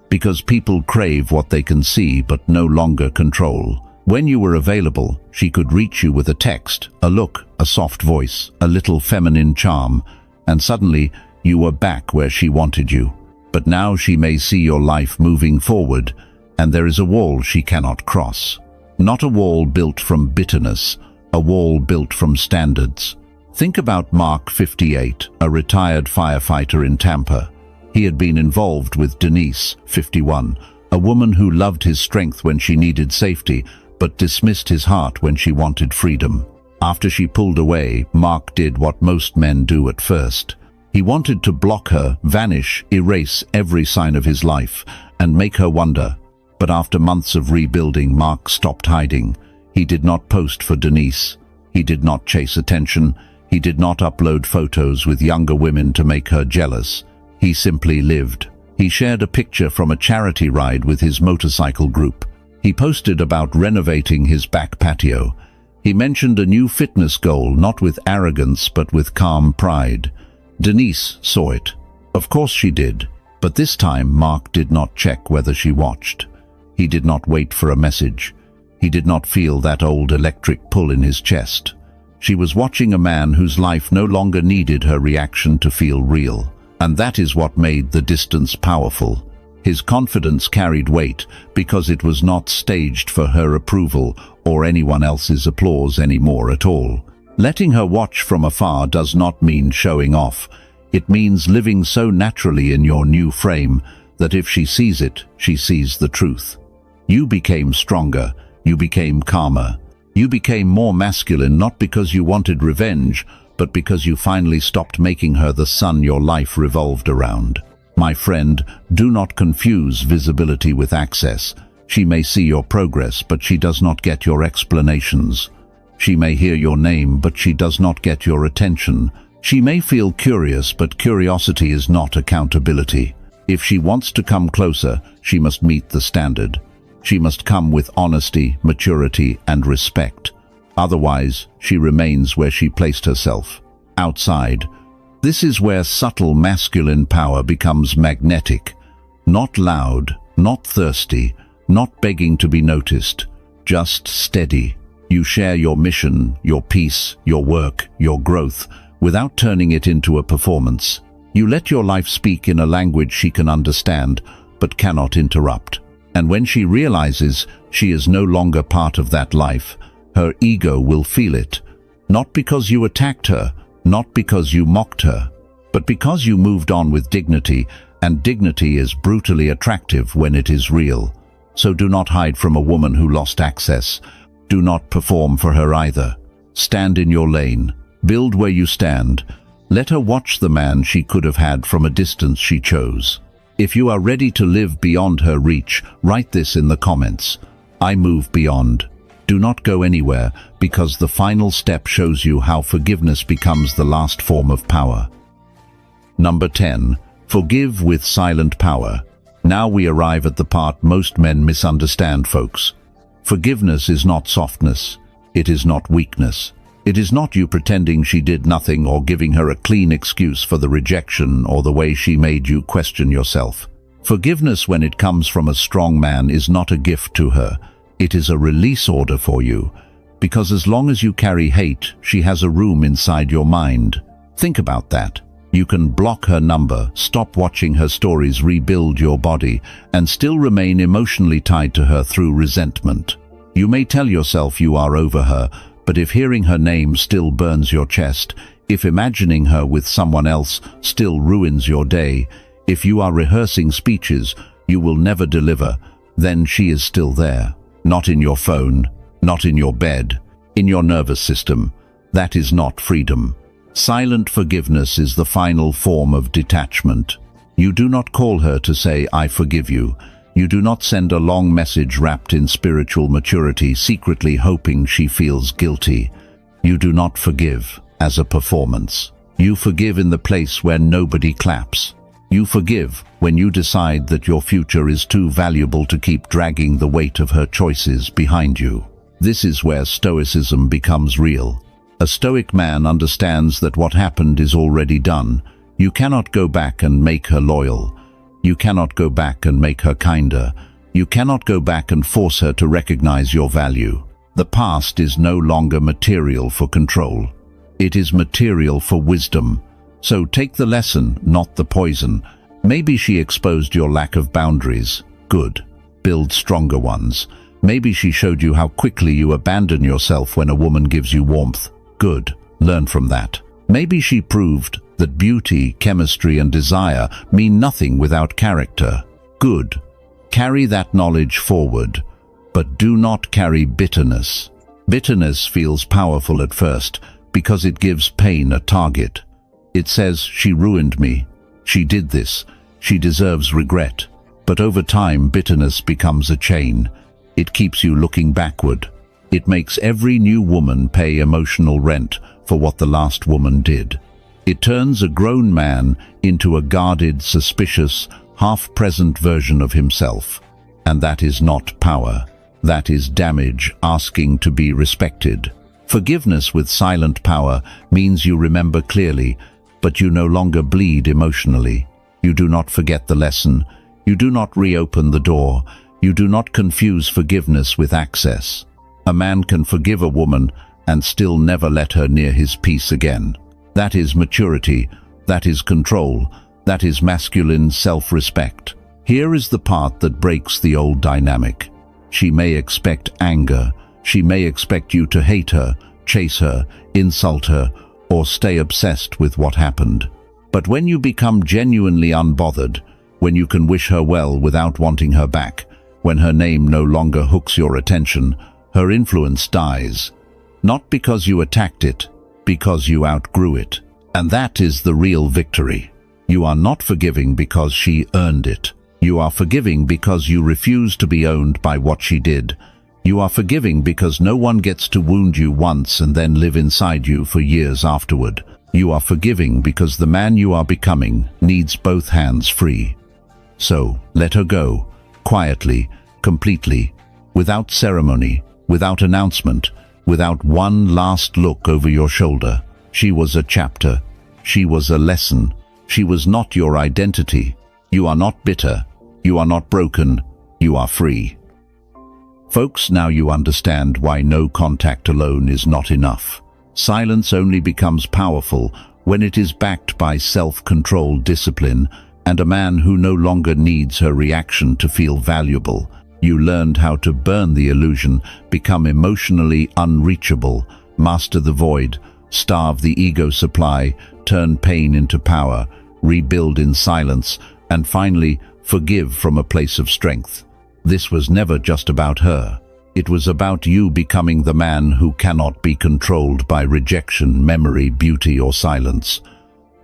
Because people crave what they can see but no longer control. When you were available, she could reach you with a text, a look, a soft voice, a little feminine charm. and suddenly you were back where she wanted you. But now she may see your life moving forward, and there is a wall she cannot cross. Not a wall built from bitterness, a wall built from standards. Think about Mark, 58, a retired firefighter in Tampa. He had been involved with Denise, 51, a woman who loved his strength when she needed safety, but dismissed his heart when she wanted freedom. After she pulled away, Mark did what most men do at first. He wanted to block her, vanish, erase every sign of his life, and make her wonder. But after months of rebuilding, Mark stopped hiding. He did not post for Denise. He did not chase attention. He did not upload photos with younger women to make her jealous. He simply lived. He shared a picture from a charity ride with his motorcycle group. He posted about renovating his back patio. He mentioned a new fitness goal, not with arrogance but with calm pride. Denise saw it. Of course she did. But this time Mark did not check whether she watched. He did not wait for a message. He did not feel that old electric pull in his chest. She was watching a man whose life no longer needed her reaction to feel real. And that is what made the distance powerful. His confidence carried weight because it was not staged for her approval or anyone else's applause anymore at all. Letting her watch from afar does not mean showing off. It means living so naturally in your new frame that if she sees it, she sees the truth. You became stronger. You became calmer. You became more masculine, not because you wanted revenge, but because you finally stopped making her the sun your life revolved around. My friend, do not confuse visibility with access. She may see your progress, but she does not get your explanations. She may hear your name, but she does not get your attention. She may feel curious, but curiosity is not accountability. If she wants to come closer, she must meet the standard. She must come with honesty, maturity, and respect. Otherwise, she remains where she placed herself, outside. This is where subtle masculine power becomes magnetic. Not loud, not thirsty, not begging to be noticed, just steady. You share your mission, your peace, your work, your growth, without turning it into a performance. You let your life speak in a language she can understand, but cannot interrupt. And when she realizes she is no longer part of that life, her ego will feel it. Not because you attacked her, not because you mocked her, but because you moved on with dignity, and dignity is brutally attractive when it is real. So do not hide from a woman who lost access. Do not perform for her either. Stand in your lane. Build where you stand. Let her watch the man she could have had from a distance she chose. If you are ready to live beyond her reach, write this in the comments. I move beyond. Do not go anywhere, because the final step shows you how forgiveness becomes the last form of power. Number 10. Forgive with silent power. Now we arrive at the part most men misunderstand, folks. Forgiveness is not softness. It is not weakness. It is not you pretending she did nothing or giving her a clean excuse for the rejection or the way she made you question yourself. Forgiveness, when it comes from a strong man, is not a gift to her. It is a release order for you. Because as long as you carry hate, she has a room inside your mind. Think about that. You can block her number, stop watching her stories, rebuild your body, and still remain emotionally tied to her through resentment. You may tell yourself you are over her, but if hearing her name still burns your chest, if imagining her with someone else still ruins your day, if you are rehearsing speeches you will never deliver, then she is still there. Not in your phone, not in your bed, in your nervous system. That is not freedom. Silent forgiveness is the final form of detachment. You do not call her to say, "I forgive you." You do not send a long message wrapped in spiritual maturity, secretly hoping she feels guilty. You do not forgive as a performance. You forgive in the place where nobody claps. You forgive when you decide that your future is too valuable to keep dragging the weight of her choices behind you. This is where Stoicism becomes real. A Stoic man understands that what happened is already done. You cannot go back and make her loyal. You cannot go back and make her kinder. You cannot go back and force her to recognize your value. The past is no longer material for control. It is material for wisdom. So take the lesson, not the poison. Maybe she exposed your lack of boundaries. Good. Build stronger ones. Maybe she showed you how quickly you abandon yourself when a woman gives you warmth. Good. Learn from that. Maybe she proved that beauty, chemistry, and desire mean nothing without character. Good. Carry that knowledge forward, but do not carry bitterness. Bitterness feels powerful at first because it gives pain a target. It says, she ruined me. She did this. She deserves regret. But over time, bitterness becomes a chain. It keeps you looking backward. It makes every new woman pay emotional rent for what the last woman did. It turns a grown man into a guarded, suspicious, half-present version of himself. And that is not power. That is damage asking to be respected. Forgiveness with silent power means you remember clearly, but you no longer bleed emotionally. You do not forget the lesson. You do not reopen the door. You do not confuse forgiveness with access. A man can forgive a woman and still never let her near his peace again. That is maturity. That is control. That is masculine self-respect. Here is the part that breaks the old dynamic. She may expect anger. She may expect you to hate her, chase her, insult her, or stay obsessed with what happened. But when you become genuinely unbothered, when you can wish her well without wanting her back, when her name no longer hooks your attention, her influence dies. Not because you attacked it, because you outgrew it. And that is the real victory. You are not forgiving because she earned it. You are forgiving because you refuse to be owned by what she did. You are forgiving because no one gets to wound you once and then live inside you for years afterward. You are forgiving because the man you are becoming needs both hands free. So, let her go, quietly, completely, without ceremony, without announcement, without one last look over your shoulder. She was a chapter. She was a lesson. She was not your identity. You are not bitter. You are not broken. You are free. Folks, now you understand why no contact alone is not enough. Silence only becomes powerful when it is backed by self-controlled discipline and a man who no longer needs her reaction to feel valuable. You learned how to burn the illusion, become emotionally unreachable, master the void, starve the ego supply, turn pain into power, rebuild in silence, and finally forgive from a place of strength. This was never just about her. It was about you becoming the man who cannot be controlled by rejection, memory, beauty, or silence.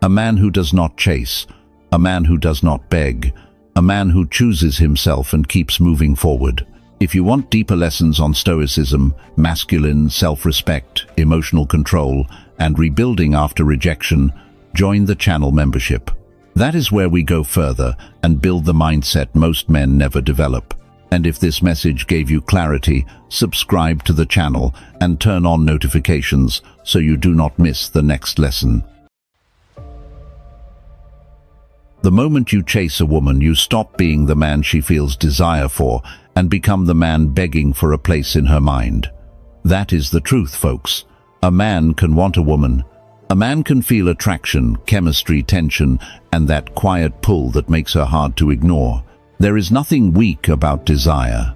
A man who does not chase, a man who does not beg, a man who chooses himself and keeps moving forward. If you want deeper lessons on Stoicism, masculine self-respect, emotional control, and rebuilding after rejection, join the channel membership. That is where we go further and build the mindset most men never develop. And if this message gave you clarity, subscribe to the channel and turn on notifications so you do not miss the next lesson. The moment you chase a woman, you stop being the man she feels desire for and become the man begging for a place in her mind. That is the truth, folks. A man can want a woman. A man can feel attraction, chemistry, tension, and that quiet pull that makes her hard to ignore. There is nothing weak about desire.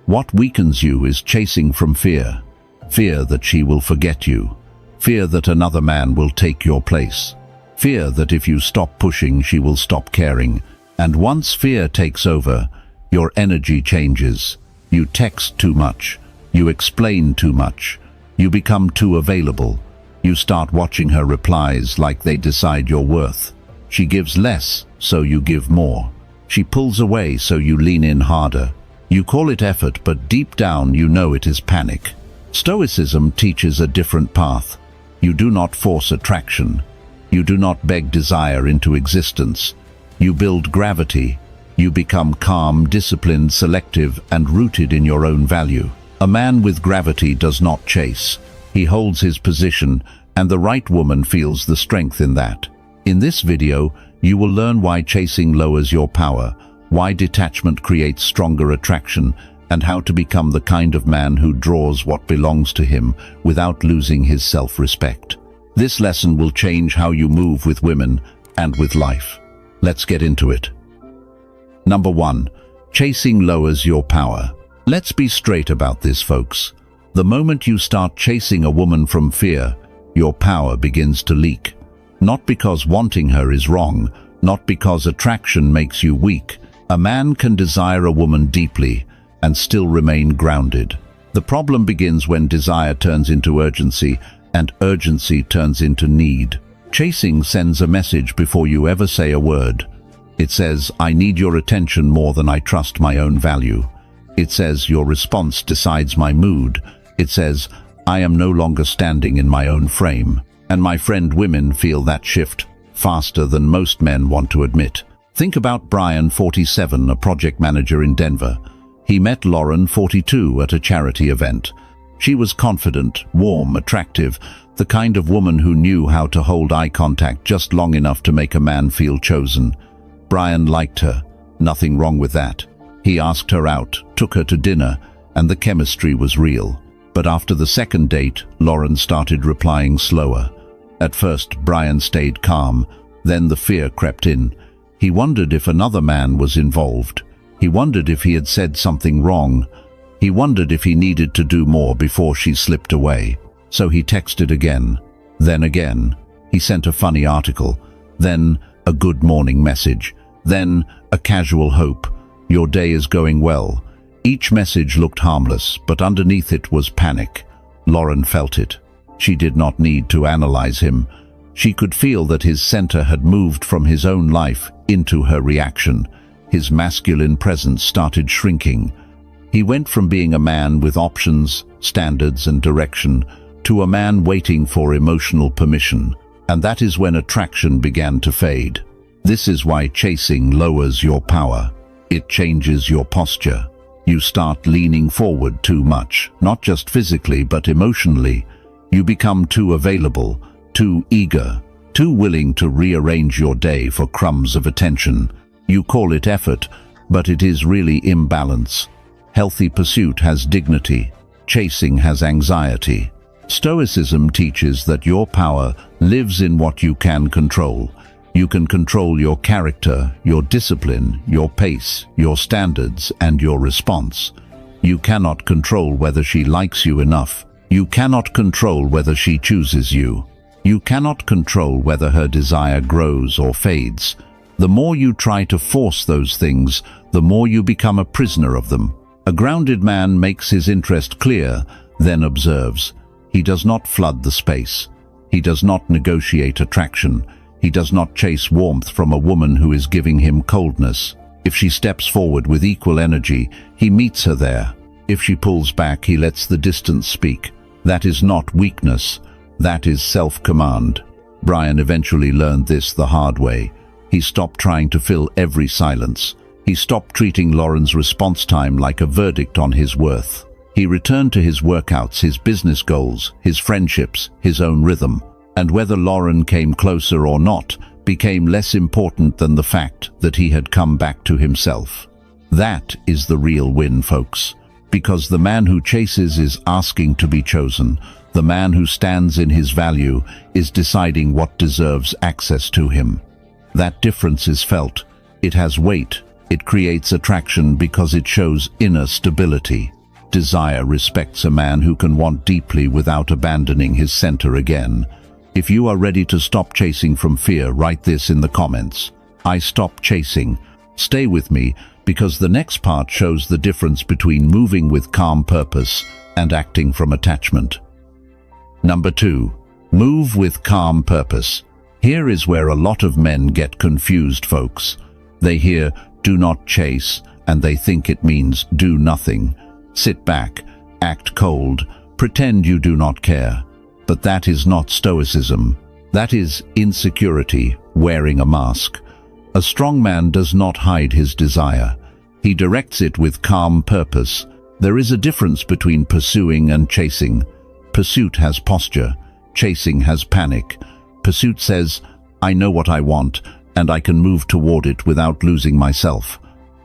What weakens you is chasing from fear. Fear that she will forget you. Fear that another man will take your place. Fear that if you stop pushing, she will stop caring. And once fear takes over, your energy changes. You text too much. You explain too much. You become too available. You start watching her replies like they decide your worth. She gives less, so you give more. She pulls away, so you lean in harder. You call it effort, but deep down you know it is panic. Stoicism teaches a different path. You do not force attraction. You do not beg desire into existence. You build gravity. You become calm, disciplined, selective, and rooted in your own value. A man with gravity does not chase. He holds his position, and the right woman feels the strength in that. In this video, you will learn why chasing lowers your power, why detachment creates stronger attraction, and how to become the kind of man who draws what belongs to him without losing his self-respect. This lesson will change how you move with women and with life. Let's get into it. Number 1. Chasing lowers your power. Let's be straight about this, folks. The moment you start chasing a woman from fear, your power begins to leak. Not because wanting her is wrong, not because attraction makes you weak. A man can desire a woman deeply and still remain grounded. The problem begins when desire turns into urgency and urgency turns into need. Chasing sends a message before you ever say a word. It says, I need your attention more than I trust my own value. It says, your response decides my mood. It says, I am no longer standing in my own frame. And my friend, women feel that shift faster than most men want to admit. Think about Brian, 47, a project manager in Denver. He met Lauren, 42, at a charity event. She was confident, warm, attractive, the kind of woman who knew how to hold eye contact just long enough to make a man feel chosen. Brian liked her. Nothing wrong with that. He asked her out, took her to dinner, and the chemistry was real. But after the second date, Lauren started replying slower. At first, Brian stayed calm. Then the fear crept in. He wondered if another man was involved. He wondered if he had said something wrong. He wondered if he needed to do more before she slipped away. So he texted again. Then again. He sent a funny article. Then a good morning message. Then a casual hope. Your day is going well. Each message looked harmless, but underneath it was panic. Lauren felt it. She did not need to analyze him. She could feel that his center had moved from his own life into her reaction. His masculine presence started shrinking. He went from being a man with options, standards, and direction to a man waiting for emotional permission. And that is when attraction began to fade. This is why chasing lowers your power. It changes your posture. You start leaning forward too much, not just physically but emotionally. You become too available, too eager, too willing to rearrange your day for crumbs of attention. You call it effort, but it is really imbalance. Healthy pursuit has dignity. Chasing has anxiety. Stoicism teaches that your power lives in what you can control. You can control your character, your discipline, your pace, your standards, and your response. You cannot control whether she likes you enough. You cannot control whether she chooses you. You cannot control whether her desire grows or fades. The more you try to force those things, the more you become a prisoner of them. A grounded man makes his interest clear, then observes. He does not flood the space. He does not negotiate attraction. He does not chase warmth from a woman who is giving him coldness. If she steps forward with equal energy, he meets her there. If she pulls back, he lets the distance speak. That is not weakness. That is self-command. Brian eventually learned this the hard way. He stopped trying to fill every silence. He stopped treating Lauren's response time like a verdict on his worth. He returned to his workouts, his business goals, his friendships, his own rhythm. And whether Lauren came closer or not became less important than the fact that he had come back to himself. That is the real win, folks. Because the man who chases is asking to be chosen. The man who stands in his value is deciding what deserves access to him. That difference is felt. It has weight. It creates attraction because it shows inner stability. Desire respects a man who can want deeply without abandoning his center again. If you are ready to stop chasing from fear, write this in the comments. I stop chasing. Stay with me, because the next part shows the difference between moving with calm purpose and acting from attachment. Number 2. Move with calm purpose. Here is where a lot of men get confused, folks. They hear, do not chase, and they think it means do nothing. Sit back, act cold, pretend you do not care. But that is not Stoicism. That is insecurity, wearing a mask. A strong man does not hide his desire. He directs it with calm purpose. There is a difference between pursuing and chasing. Pursuit has posture. Chasing has panic. Pursuit says, I know what I want, and I can move toward it without losing myself.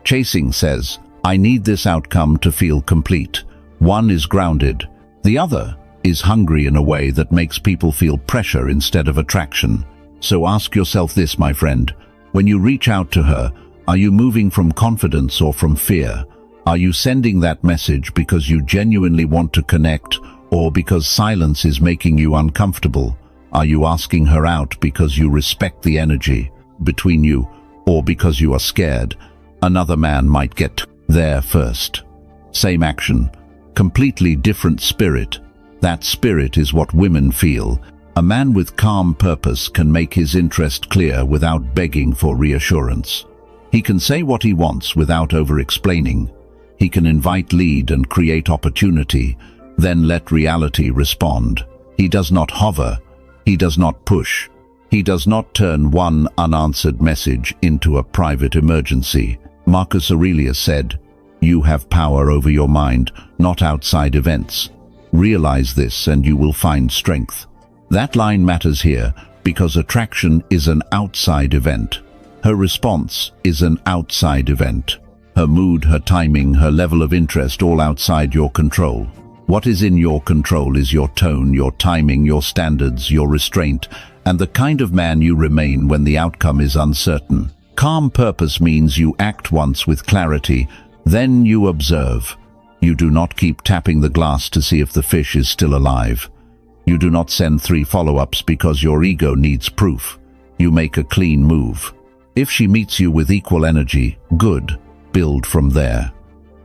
Chasing says, I need this outcome to feel complete. One is grounded. The other is hungry in a way that makes people feel pressure instead of attraction. So ask yourself this, my friend. When you reach out to her, are you moving from confidence or from fear? Are you sending that message because you genuinely want to connect, or because silence is making you uncomfortable? Are you asking her out because you respect the energy between you, or because you are scared another man might get there first? Same action, completely different spirit. That spirit is what women feel. A man with calm purpose can make his interest clear without begging for reassurance. He can say what he wants without over-explaining. He can invite, lead, and create opportunity, then let reality respond. He does not hover. He does not push. He does not turn one unanswered message into a private emergency. Marcus Aurelius said, "You have power over your mind, not outside events. Realize this and you will find strength." That line matters here because attraction is an outside event. Her response is an outside event. Her mood, her timing, her level of interest, all outside your control. What is in your control is your tone, your timing, your standards, your restraint, and the kind of man you remain when the outcome is uncertain. Calm purpose means you act once with clarity, then you observe. You do not keep tapping the glass to see if the fish is still alive. You do not send 3 follow-ups because your ego needs proof. You make a clean move. If she meets you with equal energy, good, build from there.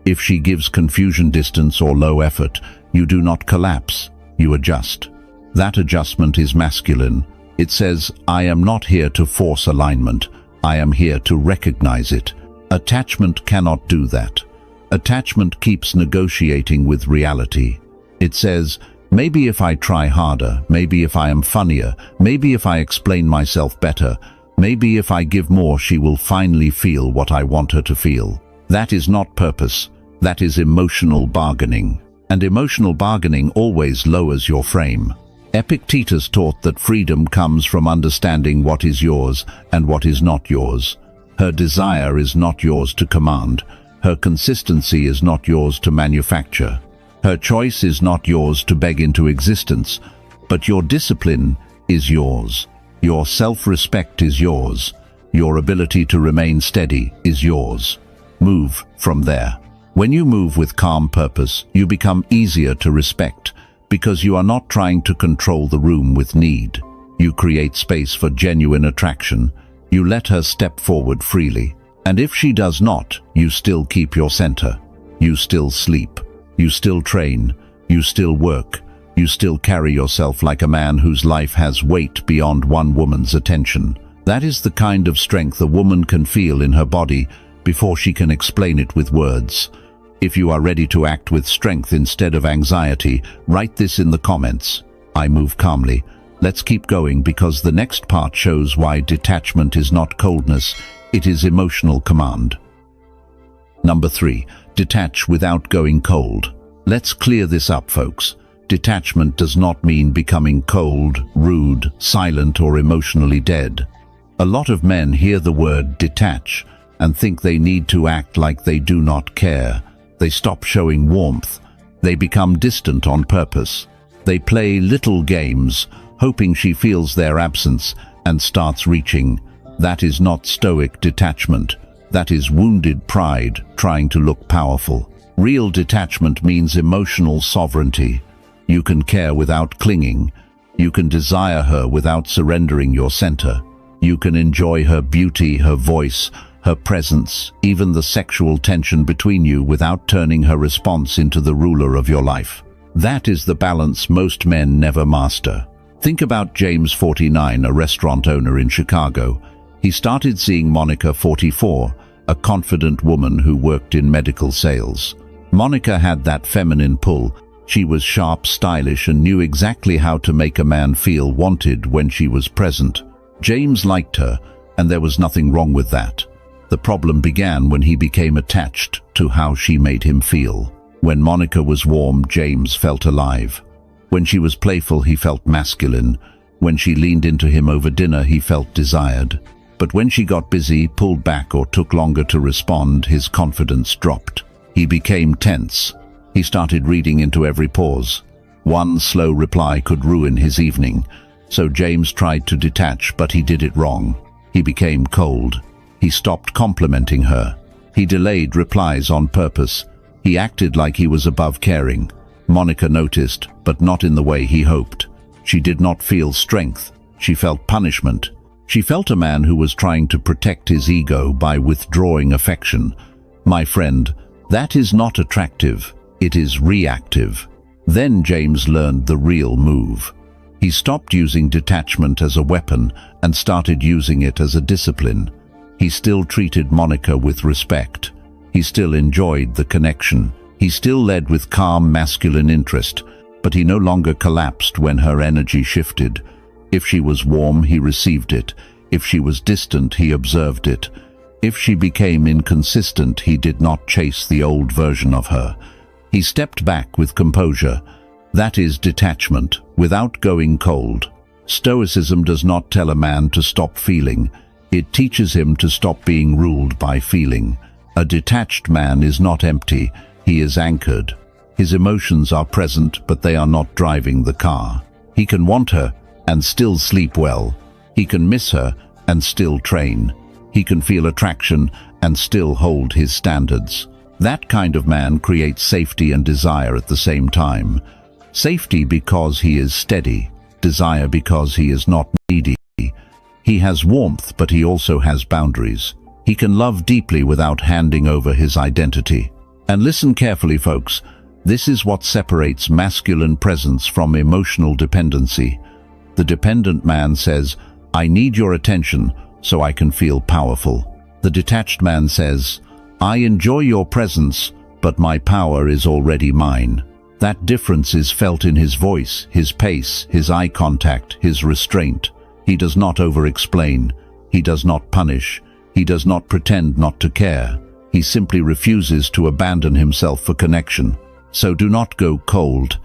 If she gives confusion, distance, or low effort, you do not collapse, you adjust. That adjustment is masculine. It says, "I am not here to force alignment. I am here to recognize it." Attachment cannot do that. Attachment keeps negotiating with reality. It says, maybe if I try harder, maybe if I am funnier, maybe if I explain myself better, maybe if I give more, she will finally feel what I want her to feel. That is not purpose. That is emotional bargaining. And emotional bargaining always lowers your frame. Epictetus taught that freedom comes from understanding what is yours and what is not yours. Her desire is not yours to command. Her consistency is not yours to manufacture. Her choice is not yours to beg into existence, but your discipline is yours. Your self-respect is yours. Your ability to remain steady is yours. Move from there. When you move with calm purpose, you become easier to respect because you are not trying to control the room with need. You create space for genuine attraction. You let her step forward freely. And if she does not, you still keep your center. You still sleep. You still train, you still work, you still carry yourself like a man whose life has weight beyond one woman's attention. That is the kind of strength a woman can feel in her body before she can explain it with words. If you are ready to act with strength instead of anxiety, write this in the comments. I move calmly. Let's keep going because the next part shows why detachment is not coldness, it is emotional command. Number 3. Detach without going cold. Let's clear this up, folks. Detachment does not mean becoming cold, rude, silent, or emotionally dead. A lot of men hear the word detach and think they need to act like they do not care. They stop showing warmth. They become distant on purpose. They play little games, hoping she feels their absence and starts reaching. That is not Stoic detachment. That is wounded pride trying to look powerful. Real detachment means emotional sovereignty. You can care without clinging. You can desire her without surrendering your center. You can enjoy her beauty, her voice, her presence, even the sexual tension between you without turning her response into the ruler of your life. That is the balance most men never master. Think about James, 49, a restaurant owner in Chicago. He started seeing Monica, 44, a confident woman who worked in medical sales. Monica had that feminine pull. She was sharp, stylish, and knew exactly how to make a man feel wanted when she was present. James liked her, and there was nothing wrong with that. The problem began when he became attached to how she made him feel. When Monica was warm, James felt alive. When she was playful, he felt masculine. When she leaned into him over dinner, he felt desired. But when she got busy, pulled back, or took longer to respond, his confidence dropped. He became tense. He started reading into every pause. One slow reply could ruin his evening. So James tried to detach, but he did it wrong. He became cold. He stopped complimenting her. He delayed replies on purpose. He acted like he was above caring. Monica noticed, but not in the way he hoped. She did not feel strength. She felt punishment. She felt a man who was trying to protect his ego by withdrawing affection. My friend, that is not attractive. It is reactive. Then James learned the real move. He stopped using detachment as a weapon and started using it as a discipline. He still treated Monica with respect. He still enjoyed the connection. He still led with calm masculine interest, but he no longer collapsed when her energy shifted. If she was warm, he received it. If she was distant, he observed it. If she became inconsistent, he did not chase the old version of her. He stepped back with composure. That is detachment, without going cold. Stoicism does not tell a man to stop feeling. It teaches him to stop being ruled by feeling. A detached man is not empty, he is anchored. His emotions are present, but they are not driving the car. He can want her and still sleep well. He can miss her and still train. He can feel attraction and still hold his standards. That kind of man creates safety and desire at the same time. Safety because he is steady, desire because he is not needy. He has warmth, but he also has boundaries. He can love deeply without handing over his identity. And listen carefully, folks. This is what separates masculine presence from emotional dependency. The dependent man says, I need your attention so I can feel powerful. The detached man says, I enjoy your presence, but my power is already mine. That difference is felt in his voice, his pace, his eye contact, his restraint. He does not over-explain. He does not punish. He does not pretend not to care. He simply refuses to abandon himself for connection. So do not go cold.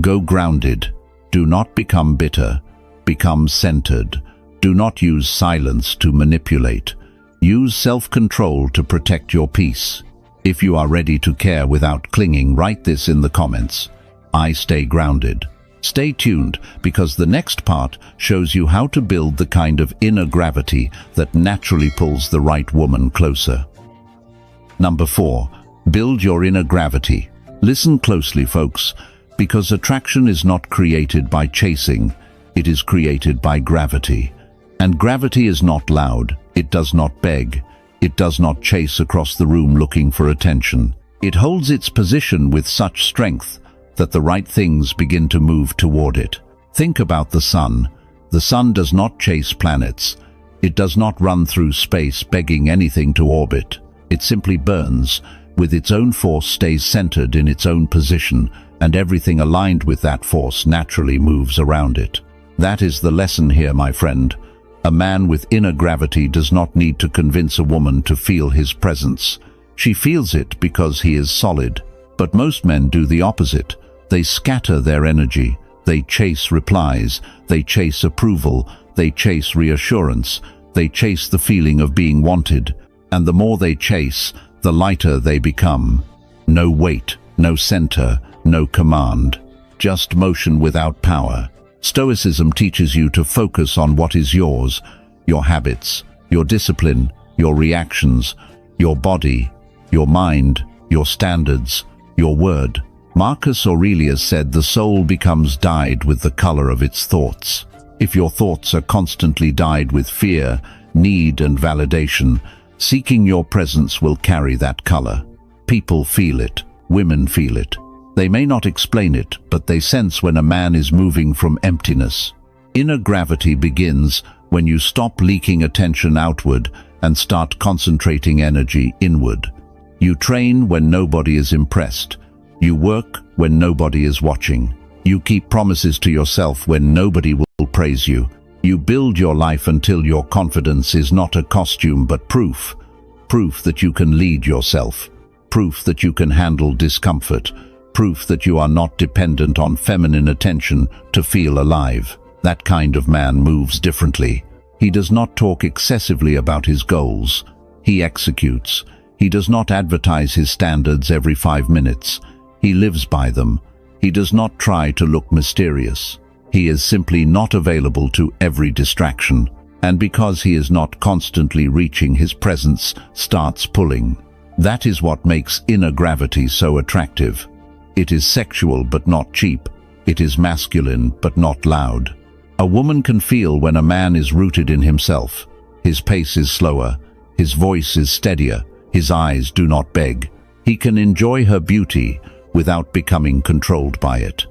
Go grounded. Do not become bitter. Become centered. Do not use silence to manipulate. Use self-control to protect your peace. If you are ready to care without clinging, write this in the comments. I stay grounded. Stay tuned, because the next part shows you how to build the kind of inner gravity that naturally pulls the right woman closer. Number 4. Build your inner gravity. Listen closely, folks, because attraction is not created by chasing, it is created by gravity. And gravity is not loud, it does not beg, it does not chase across the room looking for attention. It holds its position with such strength that the right things begin to move toward it. Think about the sun. The sun does not chase planets. It does not run through space begging anything to orbit. It simply burns, with its own force stays centered in its own position, and everything aligned with that force naturally moves around it. That is the lesson here, my friend. A man with inner gravity does not need to convince a woman to feel his presence. She feels it because he is solid. But most men do the opposite. They scatter their energy. They chase replies. They chase approval. They chase reassurance. They chase the feeling of being wanted. And the more they chase, the lighter they become. No weight, no center, no command. Just motion without power. Stoicism teaches you to focus on what is yours, your habits, your discipline, your reactions, your body, your mind, your standards, your word. Marcus Aurelius said the soul becomes dyed with the color of its thoughts. If your thoughts are constantly dyed with fear, need and validation, seeking your presence will carry that color. People feel it. Women feel it. They may not explain it, but they sense when a man is moving from emptiness. Inner gravity begins when you stop leaking attention outward and start concentrating energy inward. You train when nobody is impressed. You work when nobody is watching. You keep promises to yourself when nobody will praise you. You build your life until your confidence is not a costume but proof. Proof that you can lead yourself. Proof that you can handle discomfort. Proof that you are not dependent on feminine attention to feel alive. That kind of man moves differently. He does not talk excessively about his goals. He executes. He does not advertise his standards every 5 minutes. He lives by them. He does not try to look mysterious. He is simply not available to every distraction, and because he is not constantly reaching, his presence starts pulling. That is what makes inner gravity so attractive. It is sexual but not cheap. It is masculine but not loud. A woman can feel when a man is rooted in himself. His pace is slower, his voice is steadier, his eyes do not beg. He can enjoy her beauty without becoming controlled by it.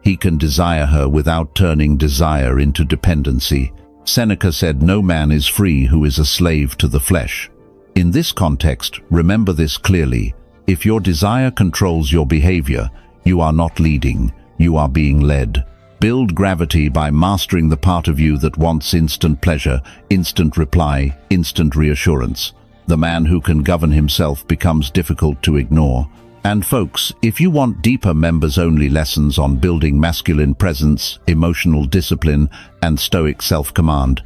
He can desire her without turning desire into dependency. Seneca said, "No man is free who is a slave to the flesh." In this context, remember this clearly. If your desire controls your behavior, you are not leading, you are being led. Build gravity by mastering the part of you that wants instant pleasure, instant reply, instant reassurance. The man who can govern himself becomes difficult to ignore. And folks, if you want deeper members-only lessons on building masculine presence, emotional discipline, and Stoic self-command,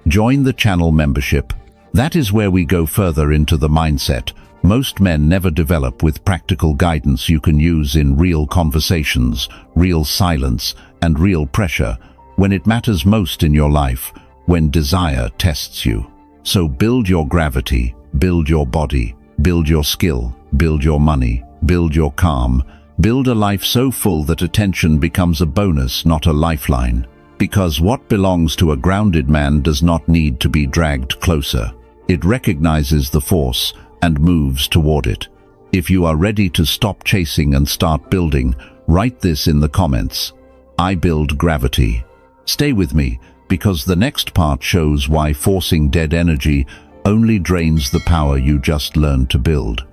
join the channel membership. That is where we go further into the mindset most men never develop, with practical guidance you can use in real conversations, real silence, and real pressure, when it matters most in your life, when desire tests you. So build your gravity, build your body, build your skill, build your money, build your calm, build a life so full that attention becomes a bonus, not a lifeline. Because what belongs to a grounded man does not need to be dragged closer. It recognizes the force and moves toward it. If you are ready to stop chasing and start building, write this in the comments. I build gravity. Stay with me, because the next part shows why forcing dead energy only drains the power you just learned to build.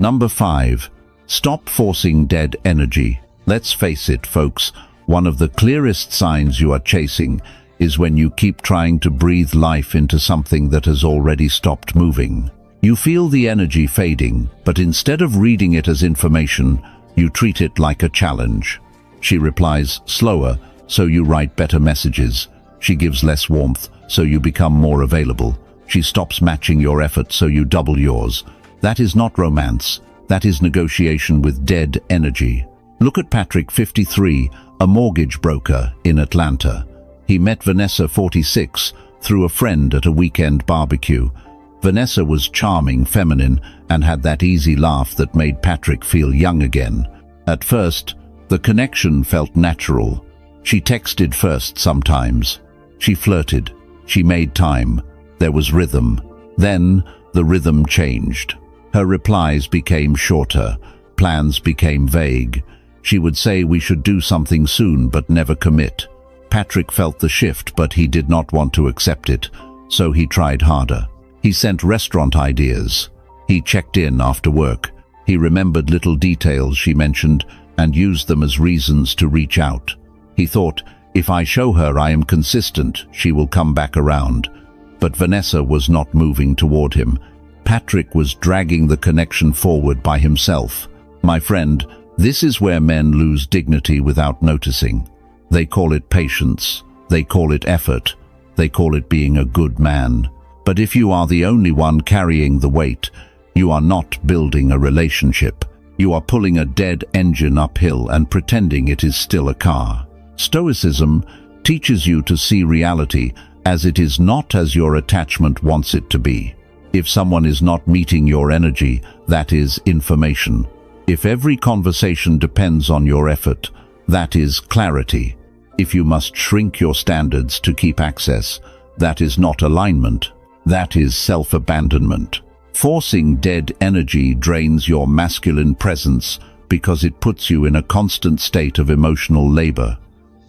Number 5. Stop forcing dead energy. Let's face it, folks, one of the clearest signs you are chasing is when you keep trying to breathe life into something that has already stopped moving. You feel the energy fading, but instead of reading it as information, you treat it like a challenge. She replies slower, so you write better messages. She gives less warmth, so you become more available. She stops matching your effort, so you double yours. That is not romance. That is negotiation with dead energy. Look at Patrick, 53, a mortgage broker in Atlanta. He met Vanessa, 46, through a friend at a weekend barbecue. Vanessa was charming, feminine, and had that easy laugh that made Patrick feel young again. At first, the connection felt natural. She texted first sometimes. She flirted. She made time. There was rhythm. Then, the rhythm changed. Her replies became shorter. Plans became vague. She would say we should do something soon, but never commit. Patrick felt the shift, but he did not want to accept it, so he tried harder. He sent restaurant ideas. He checked in after work. He remembered little details she mentioned and used them as reasons to reach out. He thought, if I show her I am consistent, she will come back around. But Vanessa was not moving toward him. Patrick was dragging the connection forward by himself. My friend, this is where men lose dignity without noticing. They call it patience. They call it effort. They call it being a good man. But if you are the only one carrying the weight, you are not building a relationship. You are pulling a dead engine uphill and pretending it is still a car. Stoicism teaches you to see reality as it is, not as your attachment wants it to be. If someone is not meeting your energy, that is information. If every conversation depends on your effort, that is clarity. If you must shrink your standards to keep access, that is not alignment. That is self-abandonment. Forcing dead energy drains your masculine presence because it puts you in a constant state of emotional labor.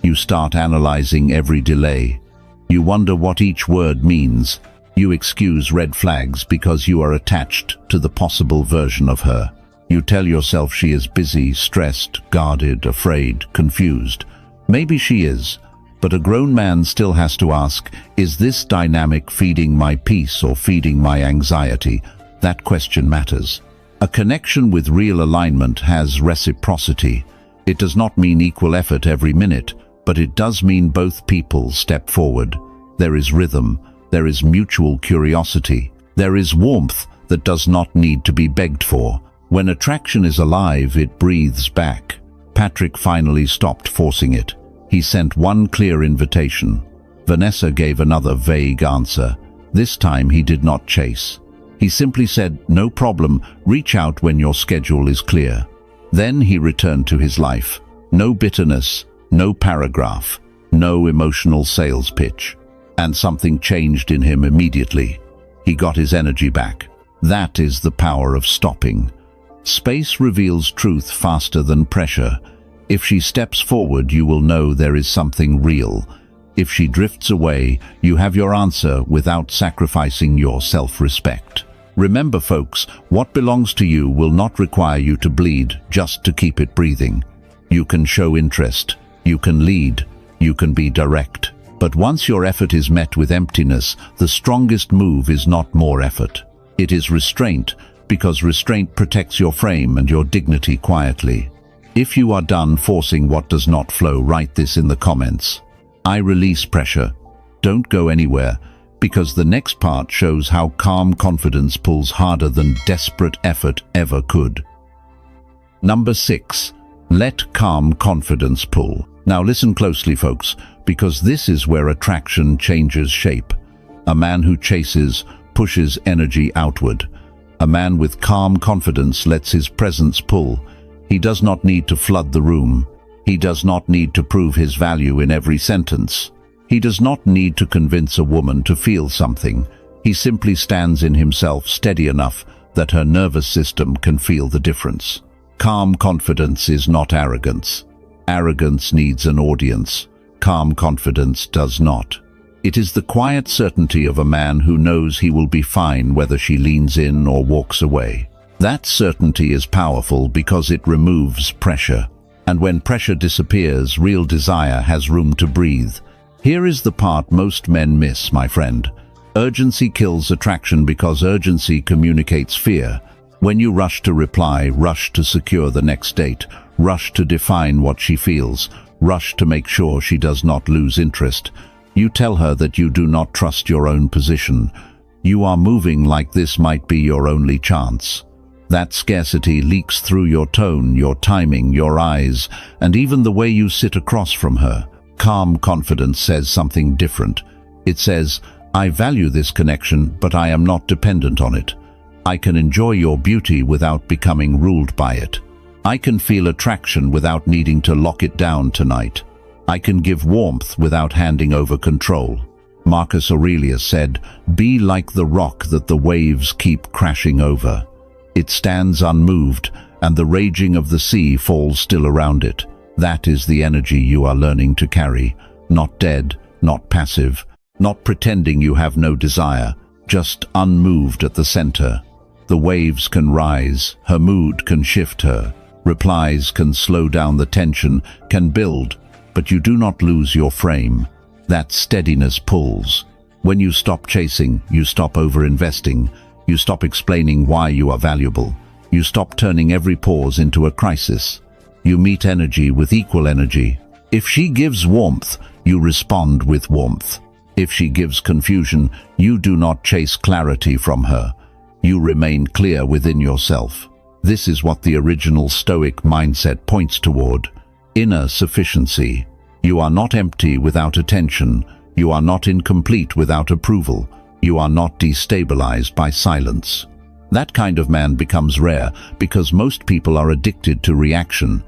You start analyzing every delay. You wonder what each word means. You excuse red flags because you are attached to the possible version of her. You tell yourself she is busy, stressed, guarded, afraid, confused. Maybe she is. But a grown man still has to ask, is this dynamic feeding my peace or feeding my anxiety? That question matters. A connection with real alignment has reciprocity. It does not mean equal effort every minute, but it does mean both people step forward. There is rhythm. There is mutual curiosity. There is warmth that does not need to be begged for. When attraction is alive, it breathes back. Patrick finally stopped forcing it. He sent one clear invitation. Vanessa gave another vague answer. This time he did not chase. He simply said, "No problem, reach out when your schedule is clear." Then he returned to his life. No bitterness, no paragraph, no emotional sales pitch. And something changed in him immediately. He got his energy back. That is the power of stopping. Space reveals truth faster than pressure. If she steps forward, you will know there is something real. If she drifts away, you have your answer without sacrificing your self-respect. Remember, folks, what belongs to you will not require you to bleed just to keep it breathing. You can show interest, you can lead, you can be direct. But once your effort is met with emptiness, the strongest move is not more effort. It is restraint, because restraint protects your frame and your dignity quietly. If you are done forcing what does not flow, write this in the comments. I release pressure. Don't go anywhere, because the next part shows how calm confidence pulls harder than desperate effort ever could. Number 6. Let calm confidence pull. Now listen closely, folks, because this is where attraction changes shape. A man who chases pushes energy outward. A man with calm confidence lets his presence pull. He does not need to flood the room. He does not need to prove his value in every sentence. He does not need to convince a woman to feel something. He simply stands in himself steady enough that her nervous system can feel the difference. Calm confidence is not arrogance. Arrogance needs an audience. Calm confidence does not. It is the quiet certainty of a man who knows he will be fine whether she leans in or walks away. That certainty is powerful because it removes pressure. And when pressure disappears, real desire has room to breathe. Here is the part most men miss, my friend. Urgency kills attraction because urgency communicates fear. When you rush to reply, rush to secure the next date, rush to define what she feels, rush to make sure she does not lose interest, you tell her that you do not trust your own position. You are moving like this might be your only chance. That scarcity leaks through your tone, your timing, your eyes, and even the way you sit across from her. Calm confidence says something different. It says, "I value this connection, but I am not dependent on it. I can enjoy your beauty without becoming ruled by it. I can feel attraction without needing to lock it down tonight. I can give warmth without handing over control." Marcus Aurelius said, "Be like the rock that the waves keep crashing over. It stands unmoved, and the raging of the sea falls still around it." That is the energy you are learning to carry. Not dead, not passive, not pretending you have no desire, just unmoved at the center. The waves can rise, her mood can shift her, replies can slow down the tension, can build, but you do not lose your frame. That steadiness pulls. When you stop chasing, you stop over-investing. You stop explaining why you are valuable. You stop turning every pause into a crisis. You meet energy with equal energy. If she gives warmth, you respond with warmth. If she gives confusion, you do not chase clarity from her. You remain clear within yourself. This is what the original Stoic mindset points toward. Inner sufficiency. You are not empty without attention. You are not incomplete without approval. You are not destabilized by silence. That kind of man becomes rare because most people are addicted to reaction.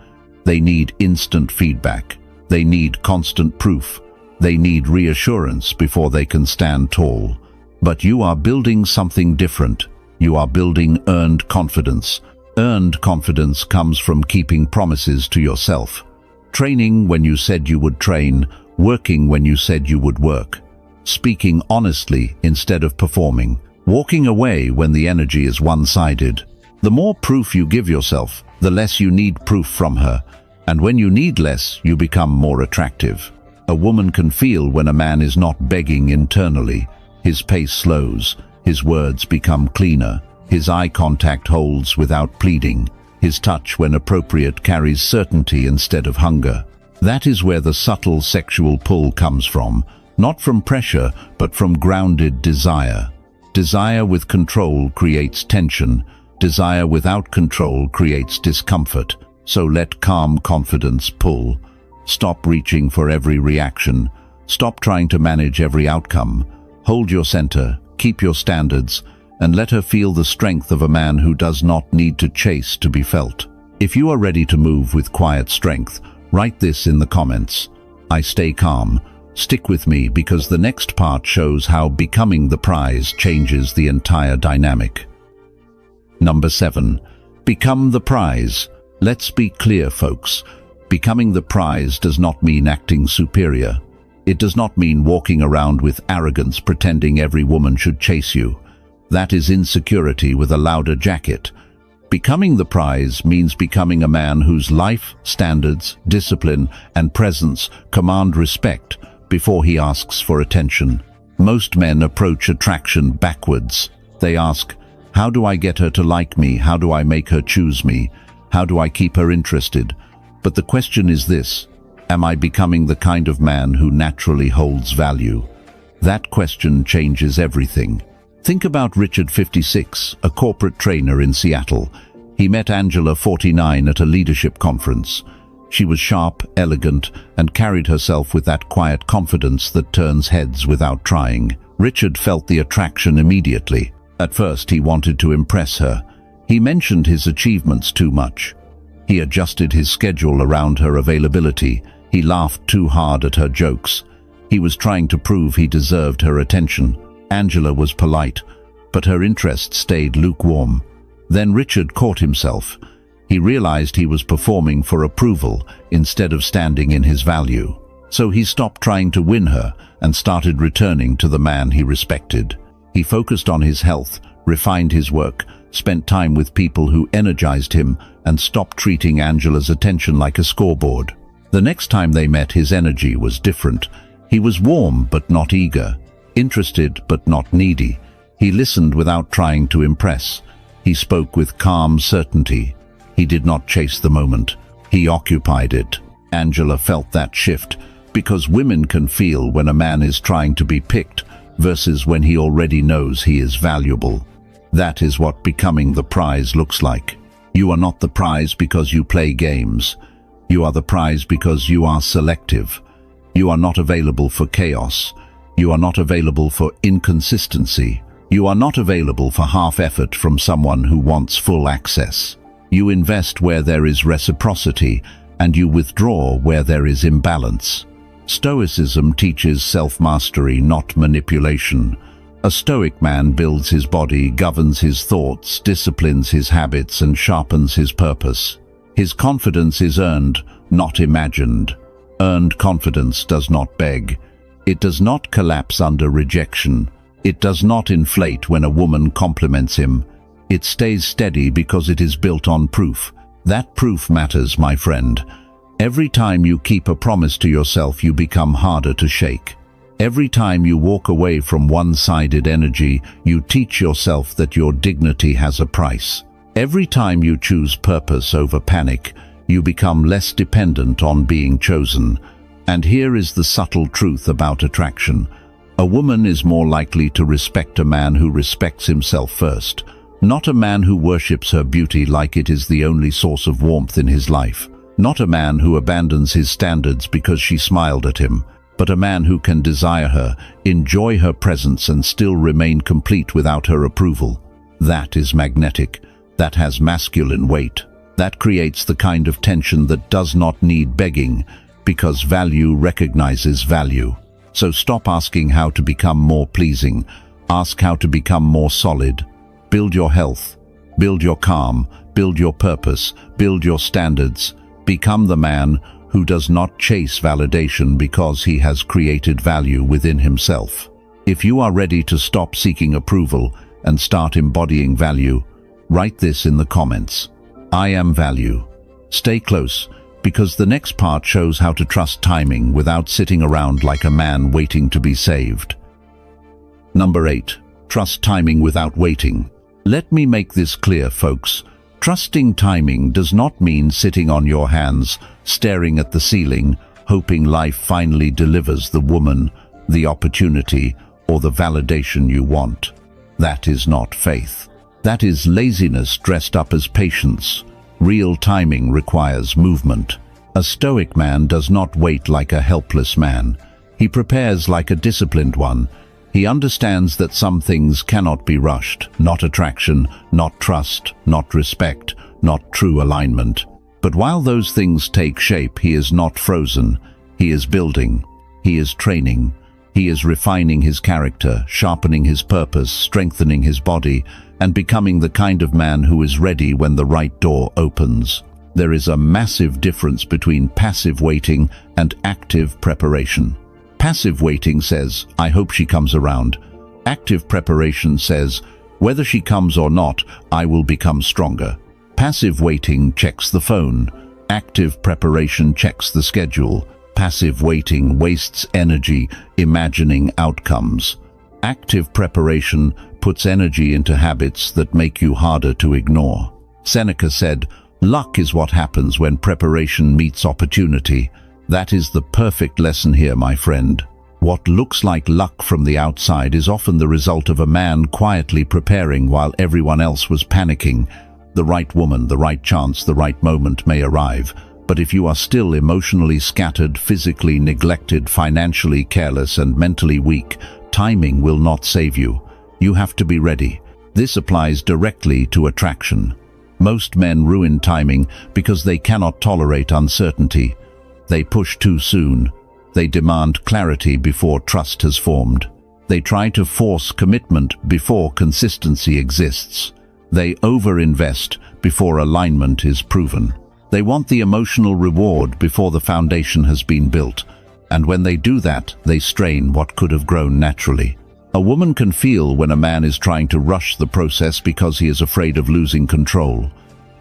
They need instant feedback. They need constant proof. They need reassurance before they can stand tall. But you are building something different. You are building earned confidence. Earned confidence comes from keeping promises to yourself. Training when you said you would train. Working when you said you would work. Speaking honestly instead of performing, walking away when the energy is one-sided. The more proof you give yourself, the less you need proof from her, and when you need less, you become more attractive. A woman can feel when a man is not begging internally. His pace slows, his words become cleaner, his eye contact holds without pleading, his touch when appropriate carries certainty instead of hunger. That is where the subtle sexual pull comes from. Not from pressure, but from grounded desire. Desire with control creates tension. Desire without control creates discomfort. So let calm confidence pull. Stop reaching for every reaction. Stop trying to manage every outcome. Hold your center, keep your standards, and let her feel the strength of a man who does not need to chase to be felt. If you are ready to move with quiet strength, write this in the comments. I stay calm. Stick with me because the next part shows how becoming the prize changes the entire dynamic. Number 7. Become the prize. Let's be clear, folks. Becoming the prize does not mean acting superior. It does not mean walking around with arrogance pretending every woman should chase you. That is insecurity with a louder jacket. Becoming the prize means becoming a man whose life, standards, discipline, and presence command respect before he asks for attention. Most men approach attraction backwards. They ask, how do I get her to like me? How do I make her choose me? How do I keep her interested? But the question is this: am I becoming the kind of man who naturally holds value? That question changes everything. Think about Richard, 56, a corporate trainer in Seattle. He met Angela, 49, at a leadership conference. She was sharp, elegant, and carried herself with that quiet confidence that turns heads without trying. Richard felt the attraction immediately. At first, he wanted to impress her. He mentioned his achievements too much. He adjusted his schedule around her availability. He laughed too hard at her jokes. He was trying to prove he deserved her attention. Angela was polite, but her interest stayed lukewarm. Then Richard caught himself. He realized he was performing for approval instead of standing in his value. So he stopped trying to win her and started returning to the man he respected. He focused on his health, refined his work, spent time with people who energized him, and stopped treating Angela's attention like a scoreboard. The next time they met, his energy was different. He was warm but not eager, interested but not needy. He listened without trying to impress. He spoke with calm certainty. He did not chase the moment. He occupied it. Angela felt that shift, because women can feel when a man is trying to be picked versus when he already knows he is valuable. That is what becoming the prize looks like. You are not the prize because you play games. You are the prize because you are selective. You are not available for chaos. You are not available for inconsistency. You are not available for half effort from someone who wants full access. You invest where there is reciprocity, and you withdraw where there is imbalance. Stoicism teaches self-mastery, not manipulation. A Stoic man builds his body, governs his thoughts, disciplines his habits, and sharpens his purpose. His confidence is earned, not imagined. Earned confidence does not beg. It does not collapse under rejection. It does not inflate when a woman compliments him. It stays steady because it is built on proof. That proof matters, my friend. Every time you keep a promise to yourself, you become harder to shake. Every time you walk away from one-sided energy, you teach yourself that your dignity has a price. Every time you choose purpose over panic, you become less dependent on being chosen. And here is the subtle truth about attraction. A woman is more likely to respect a man who respects himself first, not a man who worships her beauty like it is the only source of warmth in his life, not a man who abandons his standards because she smiled at him, but a man who can desire her, enjoy her presence, and still remain complete without her approval. That is magnetic. That has masculine weight. That creates the kind of tension that does not need begging, because value recognizes value. So stop asking how to become more pleasing. Ask how to become more solid. Build your health. Build your calm. Build your purpose. Build your standards. Become the man who does not chase validation because he has created value within himself. If you are ready to stop seeking approval and start embodying value, write this in the comments. I am value. Stay close, because the next part shows how to trust timing without sitting around like a man waiting to be saved. Number 8. Trust timing without waiting. Let me make this clear, folks. Trusting timing does not mean sitting on your hands, staring at the ceiling, hoping life finally delivers the woman, the opportunity, or the validation you want. That is not faith. That is laziness dressed up as patience. Real timing requires movement. A Stoic man does not wait like a helpless man. He prepares like a disciplined one. He understands that some things cannot be rushed, not attraction, not trust, not respect, not true alignment. But while those things take shape, he is not frozen. He is building. He is training. He is refining his character, sharpening his purpose, strengthening his body, and becoming the kind of man who is ready when the right door opens. There is a massive difference between passive waiting and active preparation. Passive waiting says, "I hope she comes around." Active preparation says, "Whether she comes or not, I will become stronger." Passive waiting checks the phone. Active preparation checks the schedule. Passive waiting wastes energy imagining outcomes. Active preparation puts energy into habits that make you harder to ignore. Seneca said, "Luck is what happens when preparation meets opportunity." That is the perfect lesson here, my friend. What looks like luck from the outside is often the result of a man quietly preparing while everyone else was panicking. The right woman, the right chance, the right moment may arrive. But if you are still emotionally scattered, physically neglected, financially careless, and mentally weak, timing will not save you. You have to be ready. This applies directly to attraction. Most men ruin timing because they cannot tolerate uncertainty. They push too soon. They demand clarity before trust has formed. They try to force commitment before consistency exists. They overinvest before alignment is proven. They want the emotional reward before the foundation has been built. And when they do that, they strain what could have grown naturally. A woman can feel when a man is trying to rush the process because he is afraid of losing control.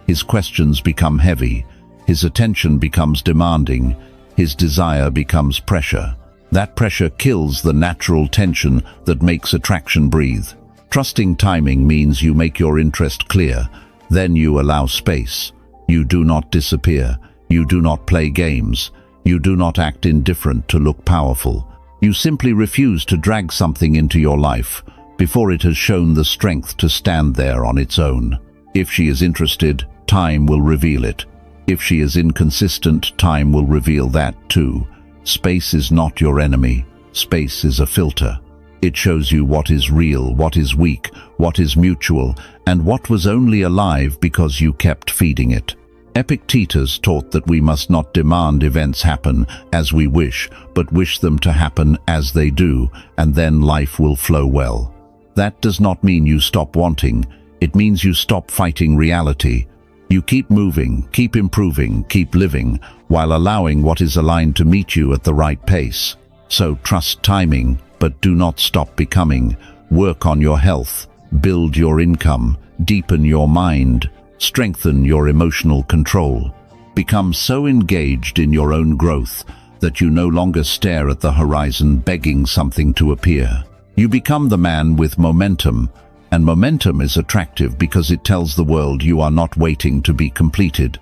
His questions become heavy. His attention becomes demanding. His desire becomes pressure. That pressure kills the natural tension that makes attraction breathe. Trusting timing means you make your interest clear. Then you allow space. You do not disappear. You do not play games. You do not act indifferent to look powerful. You simply refuse to drag something into your life before it has shown the strength to stand there on its own. If she is interested, time will reveal it. If she is inconsistent, time will reveal that too. Space is not your enemy. Space is a filter. It shows you what is real, what is weak, what is mutual, and what was only alive because you kept feeding it. Epictetus taught that we must not demand events happen as we wish, but wish them to happen as they do, and then life will flow well. That does not mean you stop wanting. It means you stop fighting reality. You keep moving, keep improving, keep living, while allowing what is aligned to meet you at the right pace. So trust timing, but do not stop becoming. Work on your health, build your income, deepen your mind, strengthen your emotional control. Become so engaged in your own growth that you no longer stare at the horizon begging something to appear. You become the man with momentum, and momentum is attractive because it tells the world you are not waiting to be completed.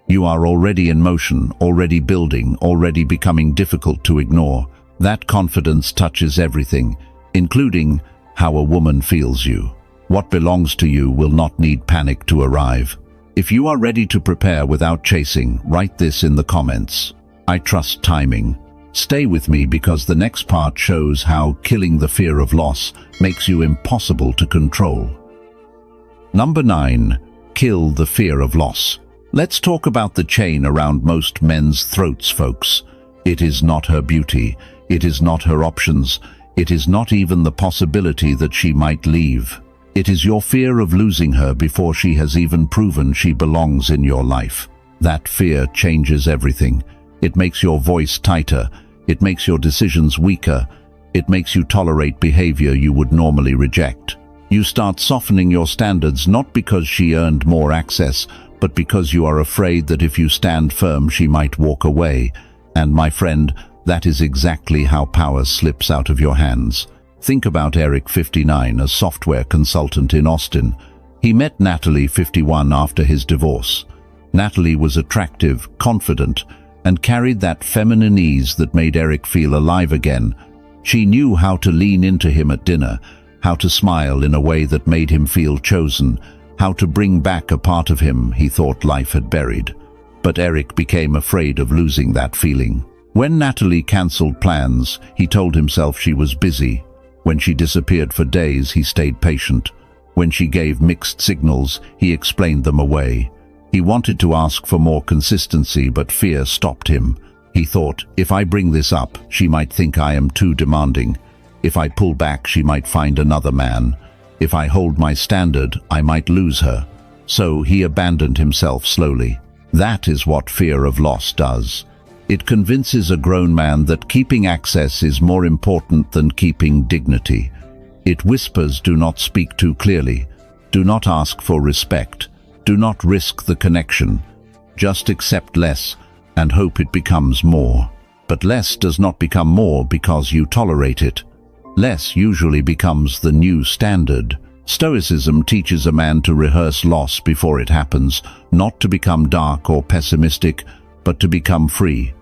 You are already in motion, already building, already becoming difficult to ignore. That confidence touches everything, including how a woman feels you. What belongs to you will not need panic to arrive. If you are ready to prepare without chasing, write this in the comments. I trust timing. Stay with me because the next part shows how killing the fear of loss makes you impossible to control. Number 9. Kill the fear of loss. Let's talk about the chain around most men's throats, folks. It is not her beauty. It is not her options. It is not even the possibility that she might leave. It is your fear of losing her before she has even proven she belongs in your life. That fear changes everything. It makes your voice tighter. It makes your decisions weaker. It makes you tolerate behavior you would normally reject. You start softening your standards not because she earned more access, but because you are afraid that if you stand firm, she might walk away. And my friend, that is exactly how power slips out of your hands. Think about Eric, 59, a software consultant in Austin. He met Natalie, 51, after his divorce. Natalie was attractive, confident, and carried that feminine ease that made Eric feel alive again. She knew how to lean into him at dinner, how to smile in a way that made him feel chosen, how to bring back a part of him he thought life had buried. But Eric became afraid of losing that feeling. When Natalie cancelled plans, he told himself she was busy. When she disappeared for days, he stayed patient. When she gave mixed signals, he explained them away. He wanted to ask for more consistency, but fear stopped him. He thought, if I bring this up, she might think I am too demanding. If I pull back, she might find another man. If I hold my standard, I might lose her. So he abandoned himself slowly. That is what fear of loss does. It convinces a grown man that keeping access is more important than keeping dignity. It whispers, do not speak too clearly. Do not ask for respect. Do not risk the connection. Just accept less and hope it becomes more. But less does not become more because you tolerate it. Less usually becomes the new standard. Stoicism teaches a man to rehearse loss before it happens, not to become dark or pessimistic, but to become free.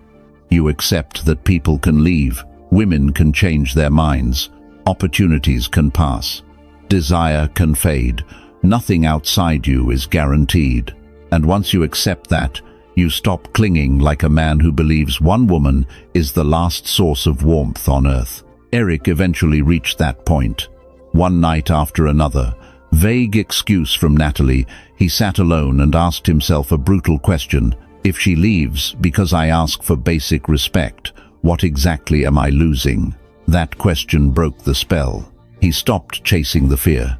You accept that people can leave, women can change their minds, opportunities can pass, desire can fade, nothing outside you is guaranteed. And once you accept that, you stop clinging like a man who believes one woman is the last source of warmth on earth. Eric eventually reached that point. One night after another, vague excuse from Natalie, he sat alone and asked himself a brutal question. If she leaves because I ask for basic respect, what exactly am I losing? That question broke the spell. He stopped chasing the fear.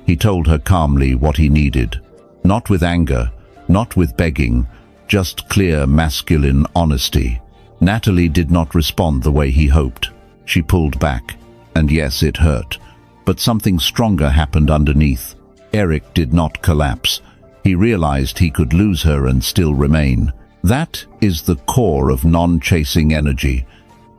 He told her calmly what he needed. Not with anger, not with begging, just clear masculine honesty. Natalie did not respond the way he hoped. She pulled back, and yes, it hurt. But something stronger happened underneath. Eric did not collapse. He realized he could lose her and still remain. That is the core of non-chasing energy.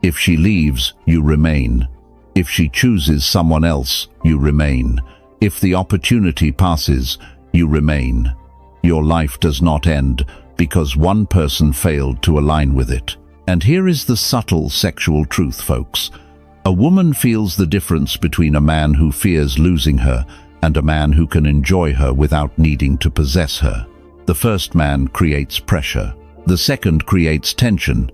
If she leaves, you remain. If she chooses someone else, you remain. If the opportunity passes, you remain. Your life does not end because one person failed to align with it. And here is the subtle sexual truth, folks. A woman feels the difference between a man who fears losing her and a man who can enjoy her without needing to possess her. The first man creates pressure. The second creates tension.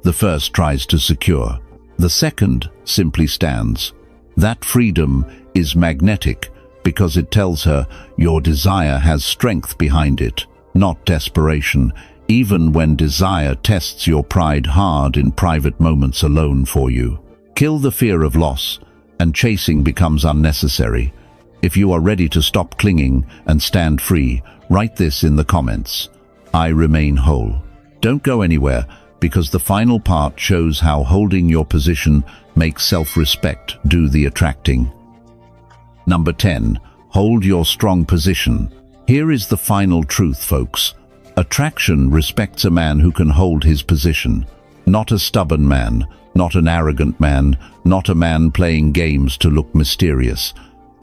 The first tries to secure. The second simply stands. That freedom is magnetic because it tells her your desire has strength behind it, not desperation, even when desire tests your pride hard in private moments alone for you. Kill the fear of loss, and chasing becomes unnecessary. If you are ready to stop clinging and stand free, write this in the comments. I remain whole. Don't go anywhere, because the final part shows how holding your position makes self-respect do the attracting. Number 10. Hold your strong position. Here is the final truth, folks. Attraction respects a man who can hold his position. Not a stubborn man, not an arrogant man, not a man playing games to look mysterious.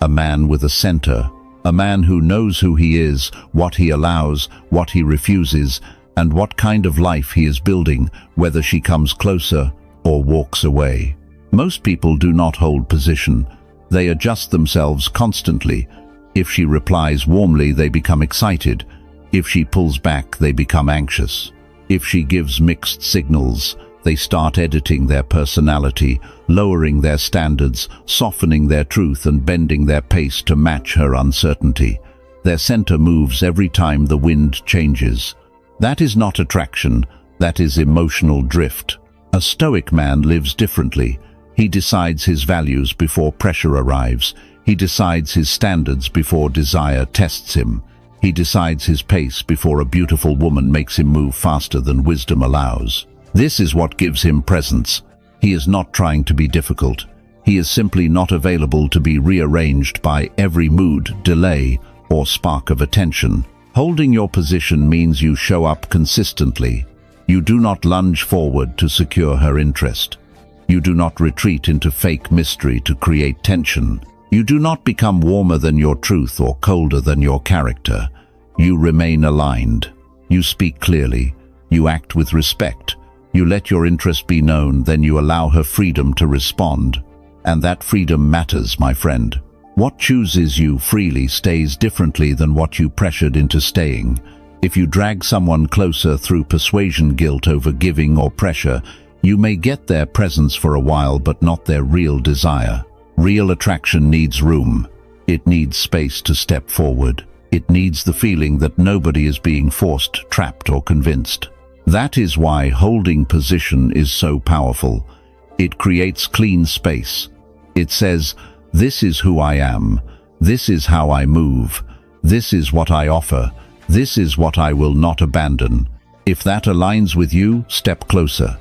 A man with a center. A man who knows who he is, what he allows, what he refuses, and what kind of life he is building, whether she comes closer or walks away. Most people do not hold position. They adjust themselves constantly. If she replies warmly, they become excited. If she pulls back, they become anxious. If she gives mixed signals, they start editing their personality, lowering their standards, softening their truth and bending their pace to match her uncertainty. Their center moves every time the wind changes. That is not attraction, that is emotional drift. A Stoic man lives differently. He decides his values before pressure arrives. He decides his standards before desire tests him. He decides his pace before a beautiful woman makes him move faster than wisdom allows. This is what gives him presence. He is not trying to be difficult. He is simply not available to be rearranged by every mood, delay, or spark of attention. Holding your position means you show up consistently. You do not lunge forward to secure her interest. You do not retreat into fake mystery to create tension. You do not become warmer than your truth or colder than your character. You remain aligned. You speak clearly. You act with respect. You let your interest be known, then you allow her freedom to respond. And that freedom matters, my friend. What chooses you freely stays differently than what you pressured into staying. If you drag someone closer through persuasion, guilt over giving, or pressure, you may get their presence for a while but not their real desire. Real attraction needs room. It needs space to step forward. It needs the feeling that nobody is being forced, trapped, or convinced. That is why holding position is so powerful. It creates clean space. It says, "This is who I am. This is how I move. This is what I offer. This is what I will not abandon. If that aligns with you, step closer.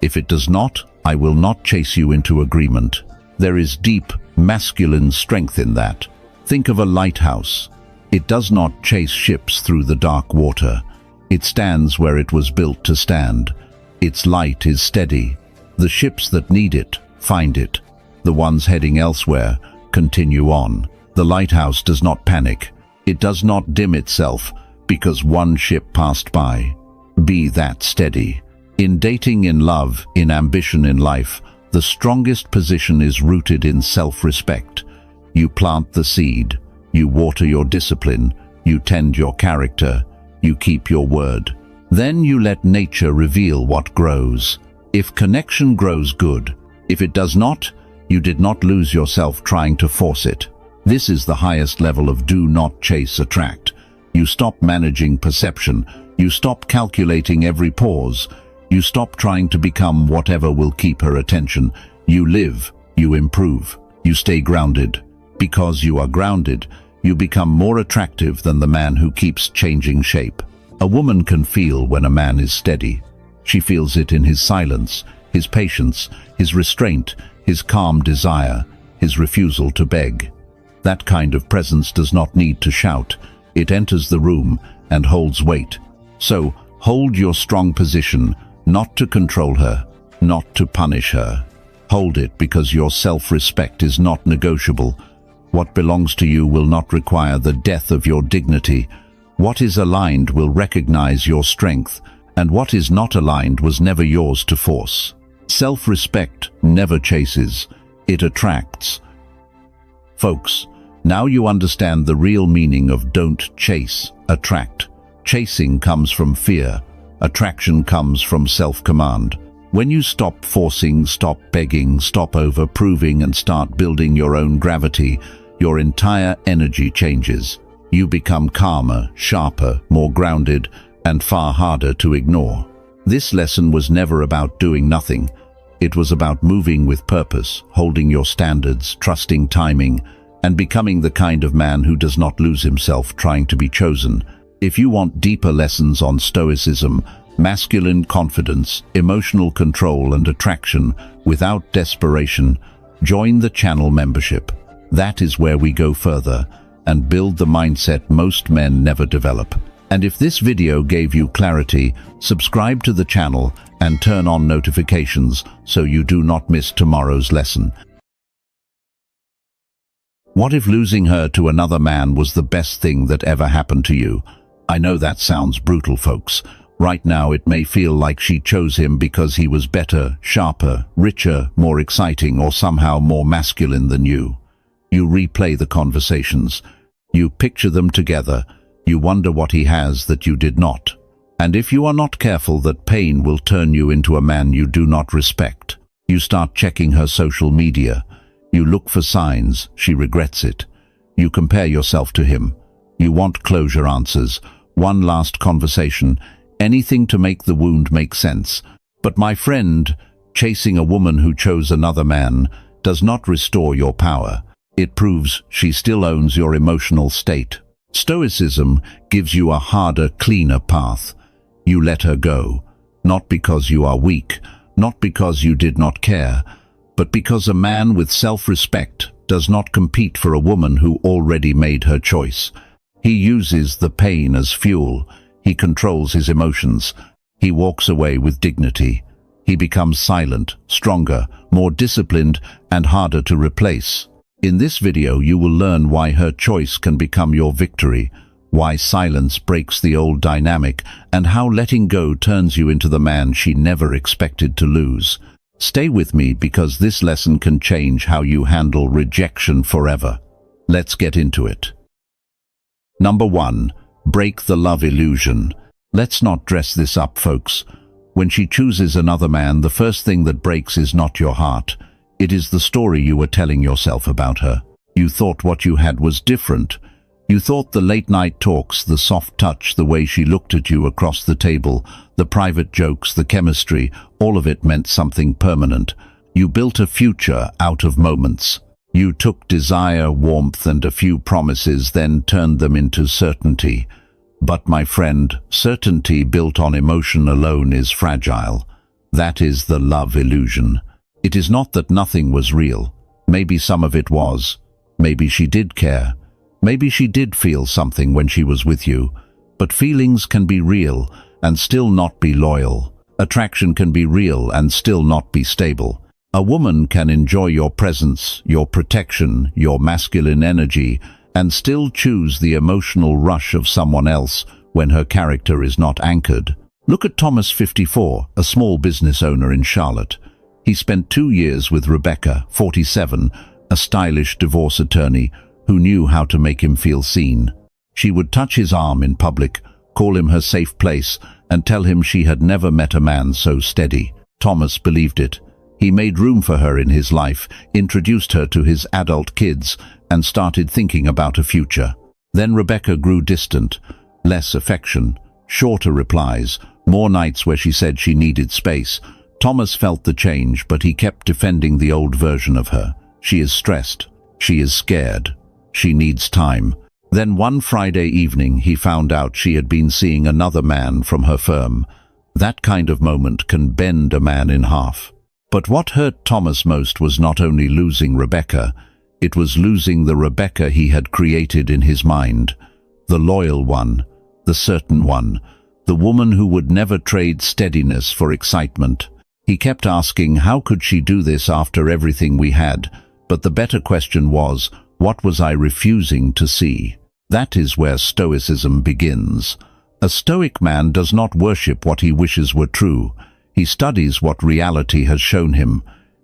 If it does not, I will not chase you into agreement." There is deep, masculine strength in that. Think of a lighthouse. It does not chase ships through the dark water. It stands where it was built to stand. Its light is steady. The ships that need it find it. The ones heading elsewhere continue on. The lighthouse does not panic. It does not dim itself because one ship passed by. Be that steady. In dating, in love, in ambition, in life, the strongest position is rooted in self-respect. You plant the seed. You water your discipline. You tend your character. You keep your word. Then you let nature reveal what grows. If connection grows, good. If it does not, you did not lose yourself trying to force it. This is the highest level of do not chase, attract. You stop managing perception. You stop calculating every pause. You stop trying to become whatever will keep her attention. You live. You improve. You stay grounded. Because you are grounded, you become more attractive than the man who keeps changing shape. A woman can feel when a man is steady. She feels it in his silence, his patience, his restraint, his calm desire, his refusal to beg. That kind of presence does not need to shout. It enters the room and holds weight. So, hold your strong position, not to control her, not to punish her. Hold it because your self-respect is not negotiable. What belongs to you will not require the death of your dignity. What is aligned will recognize your strength, and what is not aligned was never yours to force. Self-respect never chases, it attracts. Folks, now you understand the real meaning of don't chase, attract. Chasing comes from fear. Attraction comes from self-command. When you stop forcing, stop begging, stop over-proving, and start building your own gravity, your entire energy changes. You become calmer, sharper, more grounded, and far harder to ignore. This lesson was never about doing nothing. It was about moving with purpose, holding your standards, trusting timing, and becoming the kind of man who does not lose himself trying to be chosen. If you want deeper lessons on Stoicism, masculine confidence, emotional control, and attraction without desperation, join the channel membership. That is where we go further and build the mindset most men never develop. And if this video gave you clarity, subscribe to the channel and turn on notifications so you do not miss tomorrow's lesson. What if losing her to another man was the best thing that ever happened to you? I know that sounds brutal, folks. Right now it may feel like she chose him because he was better, sharper, richer, more exciting, or somehow more masculine than you. You replay the conversations. You picture them together. You wonder what he has that you did not. And if you are not careful, that pain will turn you into a man you do not respect. You start checking her social media. You look for signs she regrets it. You compare yourself to him. You want closure, answers, one last conversation, anything to make the wound make sense. But my friend, chasing a woman who chose another man does not restore your power. It proves she still owns your emotional state. Stoicism gives you a harder, cleaner path. You let her go, not because you are weak, not because you did not care, but because a man with self-respect does not compete for a woman who already made her choice. He uses the pain as fuel. He controls his emotions. He walks away with dignity. He becomes silent, stronger, more disciplined, and harder to replace. In this video, you will learn why her choice can become your victory, why silence breaks the old dynamic, and how letting go turns you into the man she never expected to lose. Stay with me because this lesson can change how you handle rejection forever. Let's get into it. Number 1. Break the love illusion. Let's not dress this up, folks. When she chooses another man, the first thing that breaks is not your heart. It is the story you were telling yourself about her. You thought what you had was different. You thought the late-night talks, the soft touch, the way she looked at you across the table, the private jokes, the chemistry, all of it meant something permanent. You built a future out of moments. You took desire, warmth, and a few promises, then turned them into certainty. But my friend, certainty built on emotion alone is fragile. That is the love illusion. It is not that nothing was real. Maybe some of it was. Maybe she did care. Maybe she did feel something when she was with you. But feelings can be real and still not be loyal. Attraction can be real and still not be stable. A woman can enjoy your presence, your protection, your masculine energy, and still choose the emotional rush of someone else when her character is not anchored. Look at Thomas, 54, a small business owner in Charlotte. He spent 2 years with Rebecca, 47, a stylish divorce attorney who knew how to make him feel seen. She would touch his arm in public, call him her safe place, and tell him she had never met a man so steady. Thomas believed it. He made room for her in his life, introduced her to his adult kids, and started thinking about a future. Then Rebecca grew distant, less affection, shorter replies, more nights where she said she needed space. Thomas felt the change, but he kept defending the old version of her. She is stressed. She is scared. She needs time. Then one Friday evening, he found out she had been seeing another man from her firm. That kind of moment can bend a man in half. But what hurt Thomas most was not only losing Rebecca, it was losing the Rebecca he had created in his mind. The loyal one, the certain one, the woman who would never trade steadiness for excitement. He kept asking, how could she do this after everything we had? But the better question was, what was I refusing to see? That is where Stoicism begins. A Stoic man does not worship what he wishes were true. He studies what reality has shown him.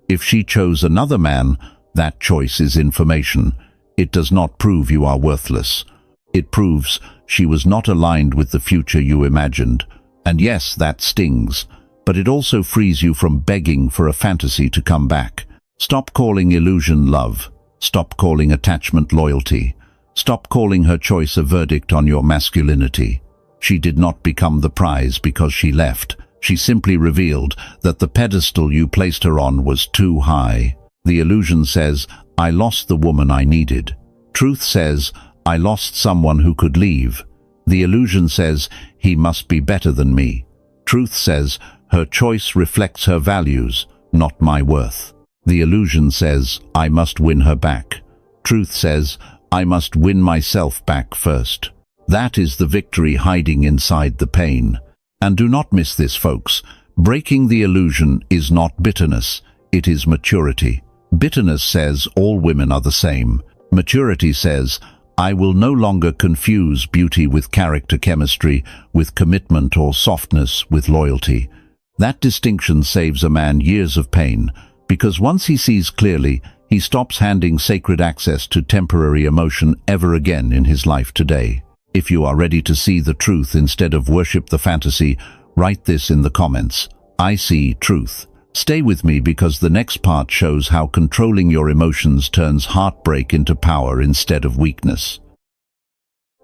If she chose another man, that choice is information. It does not prove you are worthless. It proves she was not aligned with the future you imagined. And yes, that stings, but it also frees you from begging for a fantasy to come back. Stop calling illusion love. Stop calling attachment loyalty. Stop calling her choice a verdict on your masculinity. She did not become the prize because she left. She simply revealed that the pedestal you placed her on was too high. The illusion says, I lost the woman I needed. Truth says, I lost someone who could leave. The illusion says, he must be better than me. Truth says, her choice reflects her values, not my worth. The illusion says, I must win her back. Truth says, I must win myself back first. That is the victory hiding inside the pain. And do not miss this, folks. Breaking the illusion is not bitterness, it is maturity. Bitterness says all women are the same. Maturity says, I will no longer confuse beauty with character chemistry, with commitment or softness with loyalty. That distinction saves a man years of pain, because once he sees clearly, he stops handing sacred access to temporary emotion ever again in his life today. If you are ready to see the truth instead of worship the fantasy, write this in the comments. I see truth. Stay with me because the next part shows how controlling your emotions turns heartbreak into power instead of weakness.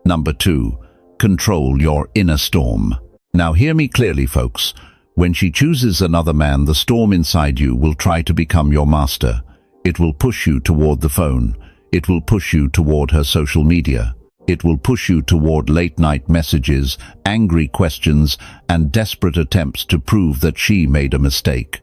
Number 2. Control your inner storm. Now hear me clearly, folks. When she chooses another man, the storm inside you will try to become your master. It will push you toward the phone. It will push you toward her social media. It will push you toward late-night messages, angry questions, and desperate attempts to prove that she made a mistake.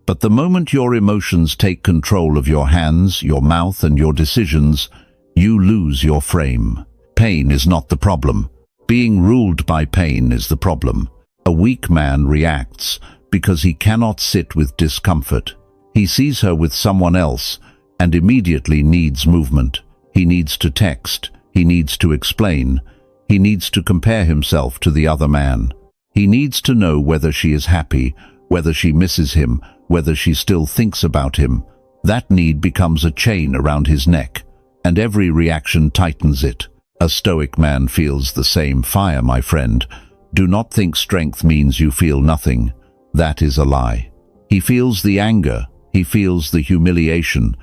But the moment your emotions take control of your hands, your mouth, and your decisions, you lose your frame. Pain is not the problem. Being ruled by pain is the problem. A weak man reacts because he cannot sit with discomfort. He sees her with someone else and immediately needs movement. He needs to text. He needs to explain. He needs to compare himself to the other man. He needs to know whether she is happy, whether she misses him, whether she still thinks about him. That need becomes a chain around his neck. and every reaction tightens it. A Stoic man feels the same fire, my friend. Do not think strength means you feel nothing. That is a lie. He feels the anger. He feels the humiliation.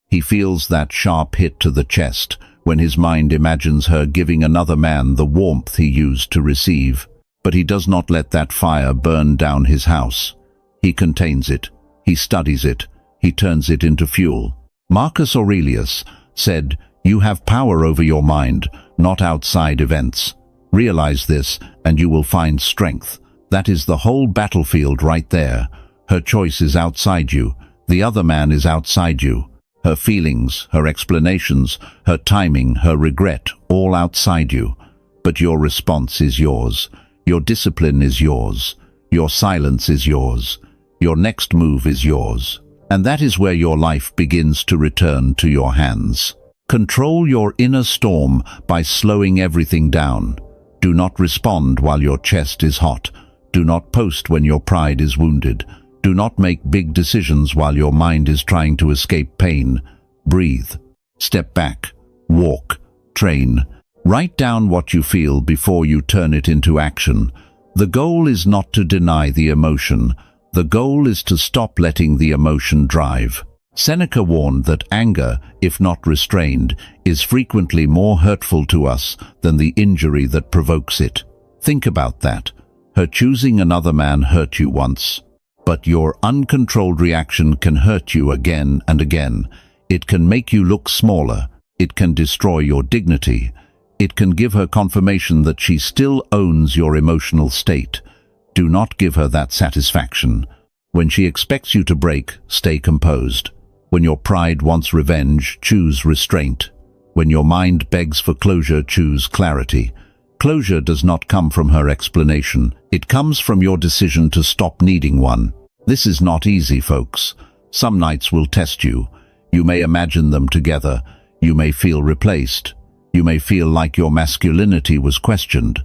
He feels that sharp hit to the chest when his mind imagines her giving another man the warmth he used to receive. But he does not let that fire burn down his house. He contains it. He studies it. He turns it into fuel. Marcus Aurelius said, "You have power over your mind, not outside events. Realize this, and you will find strength." That is the whole battlefield right there. Her choice is outside you. The other man is outside you. Her feelings, her explanations, her timing, her regret, all outside you. But your response is yours. Your discipline is yours. Your silence is yours. Your next move is yours. And that is where your life begins to return to your hands. Control your inner storm by slowing everything down. Do not respond while your chest is hot. Do not post when your pride is wounded. Do not make big decisions while your mind is trying to escape pain. Breathe. Step back. Walk. Train. Write down what you feel before you turn it into action. The goal is not to deny the emotion. The goal is to stop letting the emotion drive. Seneca warned that anger, if not restrained, is frequently more hurtful to us than the injury that provokes it. Think about that. Her choosing another man hurt you once. But your uncontrolled reaction can hurt you again and again. It can make you look smaller. It can destroy your dignity. It can give her confirmation that she still owns your emotional state. Do not give her that satisfaction. When she expects you to break, stay composed. When your pride wants revenge, choose restraint. When your mind begs for closure, choose clarity. Closure does not come from her explanation. It comes from your decision to stop needing one. This is not easy, folks. Some nights will test you. You may imagine them together. You may feel replaced. You may feel like your masculinity was questioned.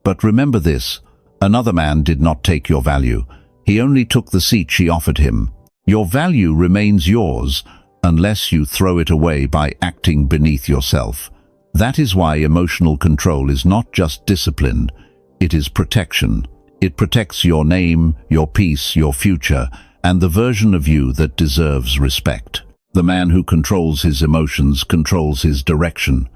But remember this, another man did not take your value. He only took the seat she offered him. Your value remains yours unless you throw it away by acting beneath yourself. That is why emotional control is not just discipline, it is protection. It protects your name, your peace, your future, and the version of you that deserves respect. The man who controls his emotions controls his direction.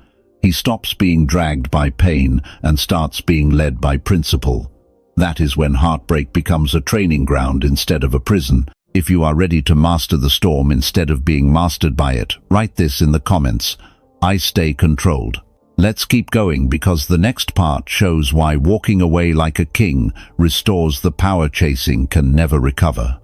He stops being dragged by pain and starts being led by principle. That is when heartbreak becomes a training ground instead of a prison. If you are ready to master the storm instead of being mastered by it, write this in the comments. I stay controlled. Let's keep going because the next part shows why walking away like a king restores the power chasing can never recover.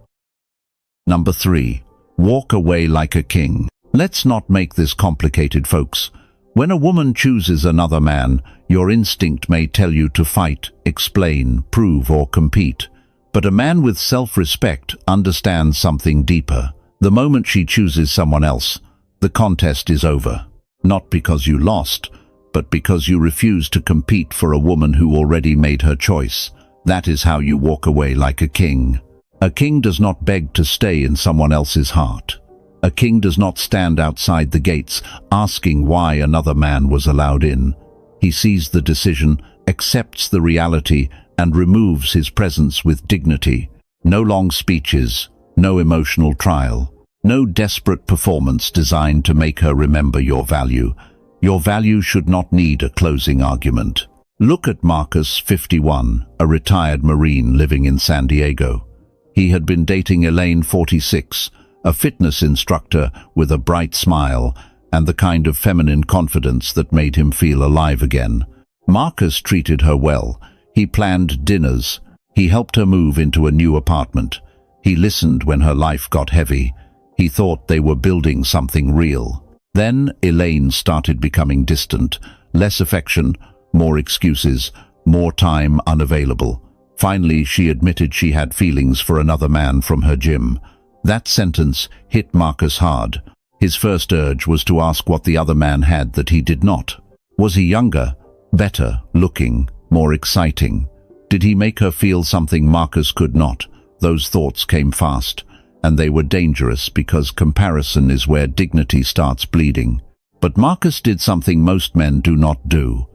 Number 3. Walk away like a king. Let's not make this complicated, folks. When a woman chooses another man, your instinct may tell you to fight, explain, prove, or compete. But a man with self-respect understands something deeper. The moment she chooses someone else, the contest is over. Not because you lost, but because you refuse to compete for a woman who already made her choice. That is how you walk away like a king. A king does not beg to stay in someone else's heart. A king does not stand outside the gates asking why another man was allowed in. He sees the decision, accepts the reality, and removes his presence with dignity. No long speeches, no emotional trial, no desperate performance designed to make her remember your value. Your value should not need a closing argument. Look at Marcus, 51, a retired Marine living in San Diego. He had been dating Elaine, 46, a fitness instructor with a bright smile and the kind of feminine confidence that made him feel alive again. Marcus treated her well. He planned dinners. He helped her move into a new apartment. He listened when her life got heavy. He thought they were building something real. Then Elaine started becoming distant. Less affection, more excuses, more time unavailable. Finally, she admitted she had feelings for another man from her gym. That sentence hit Marcus hard. His first urge was to ask what the other man had that he did not. Was he younger, better looking, more exciting? Did he make her feel something Marcus could not? Those thoughts came fast, and they were dangerous because comparison is where dignity starts bleeding. But Marcus did something most men do not do.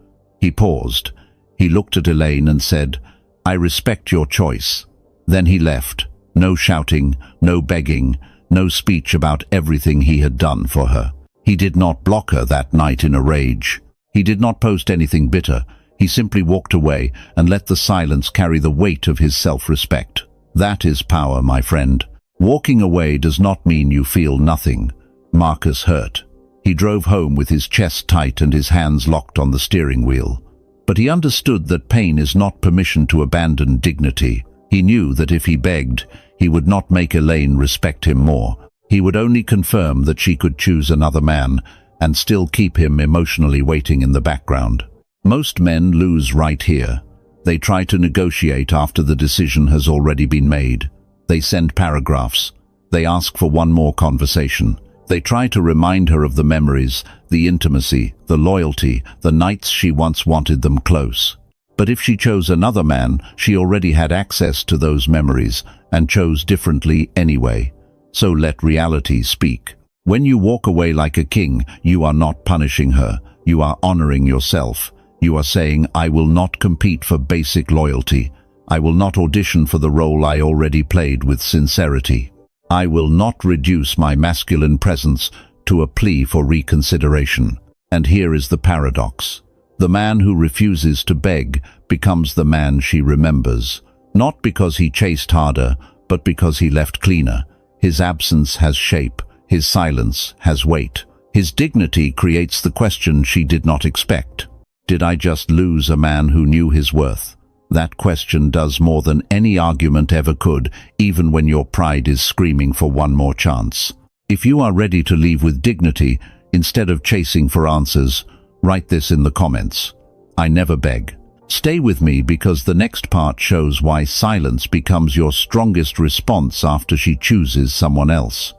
He paused. He looked at Elaine and said, "I respect your choice." Then he left. No shouting, no begging, no speech about everything he had done for her. He did not block her that night in a rage. He did not post anything bitter. He simply walked away and let the silence carry the weight of his self-respect. That is power, my friend. Walking away does not mean you feel nothing. Marcus hurt. He drove home with his chest tight and his hands locked on the steering wheel. But he understood that pain is not permission to abandon dignity. He knew that if he begged, he would not make Elaine respect him more. He would only confirm that she could choose another man and still keep him emotionally waiting in the background. Most men lose right here. They try to negotiate after the decision has already been made. They send paragraphs. They ask for one more conversation. They try to remind her of the memories, the intimacy, the loyalty, the nights she once wanted them close. But if she chose another man, she already had access to those memories and chose differently anyway. So let reality speak. When you walk away like a king, you are not punishing her. You are honoring yourself. You are saying, "I will not compete for basic loyalty. I will not audition for the role I already played with sincerity. I will not reduce my masculine presence to a plea for reconsideration." And here is the paradox. The man who refuses to beg becomes the man she remembers, not because he chased harder, but because he left cleaner. His absence has shape. His silence has weight. His dignity creates the question she did not expect. Did I just lose a man who knew his worth? That question does more than any argument ever could, even when your pride is screaming for one more chance. If you are ready to leave with dignity, instead of chasing for answers, write this in the comments. I never beg. Stay with me because the next part shows why silence becomes your strongest response after she chooses someone else.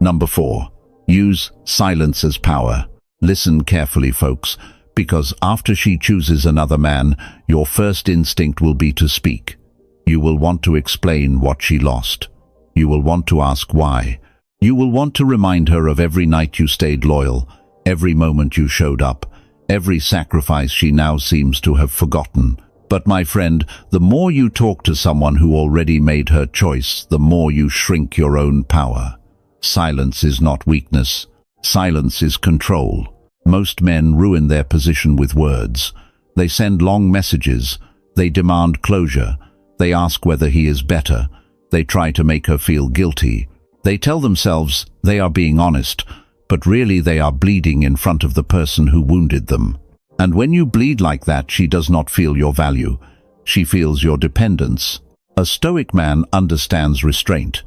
Number 4. Use silence as power. Listen carefully, folks, because after she chooses another man, your first instinct will be to speak. You will want to explain what she lost. You will want to ask why. You will want to remind her of every night you stayed loyal, every moment you showed up, every sacrifice she now seems to have forgotten. But my friend, the more you talk to someone who already made her choice, the more you shrink your own power. Silence is not weakness. Silence is control. Most men ruin their position with words. They send long messages. They demand closure. They ask whether he is better. They try to make her feel guilty. They tell themselves they are being honest, but really they are bleeding in front of the person who wounded them. And when you bleed like that, she does not feel your value. She feels your dependence. A Stoic man understands restraint.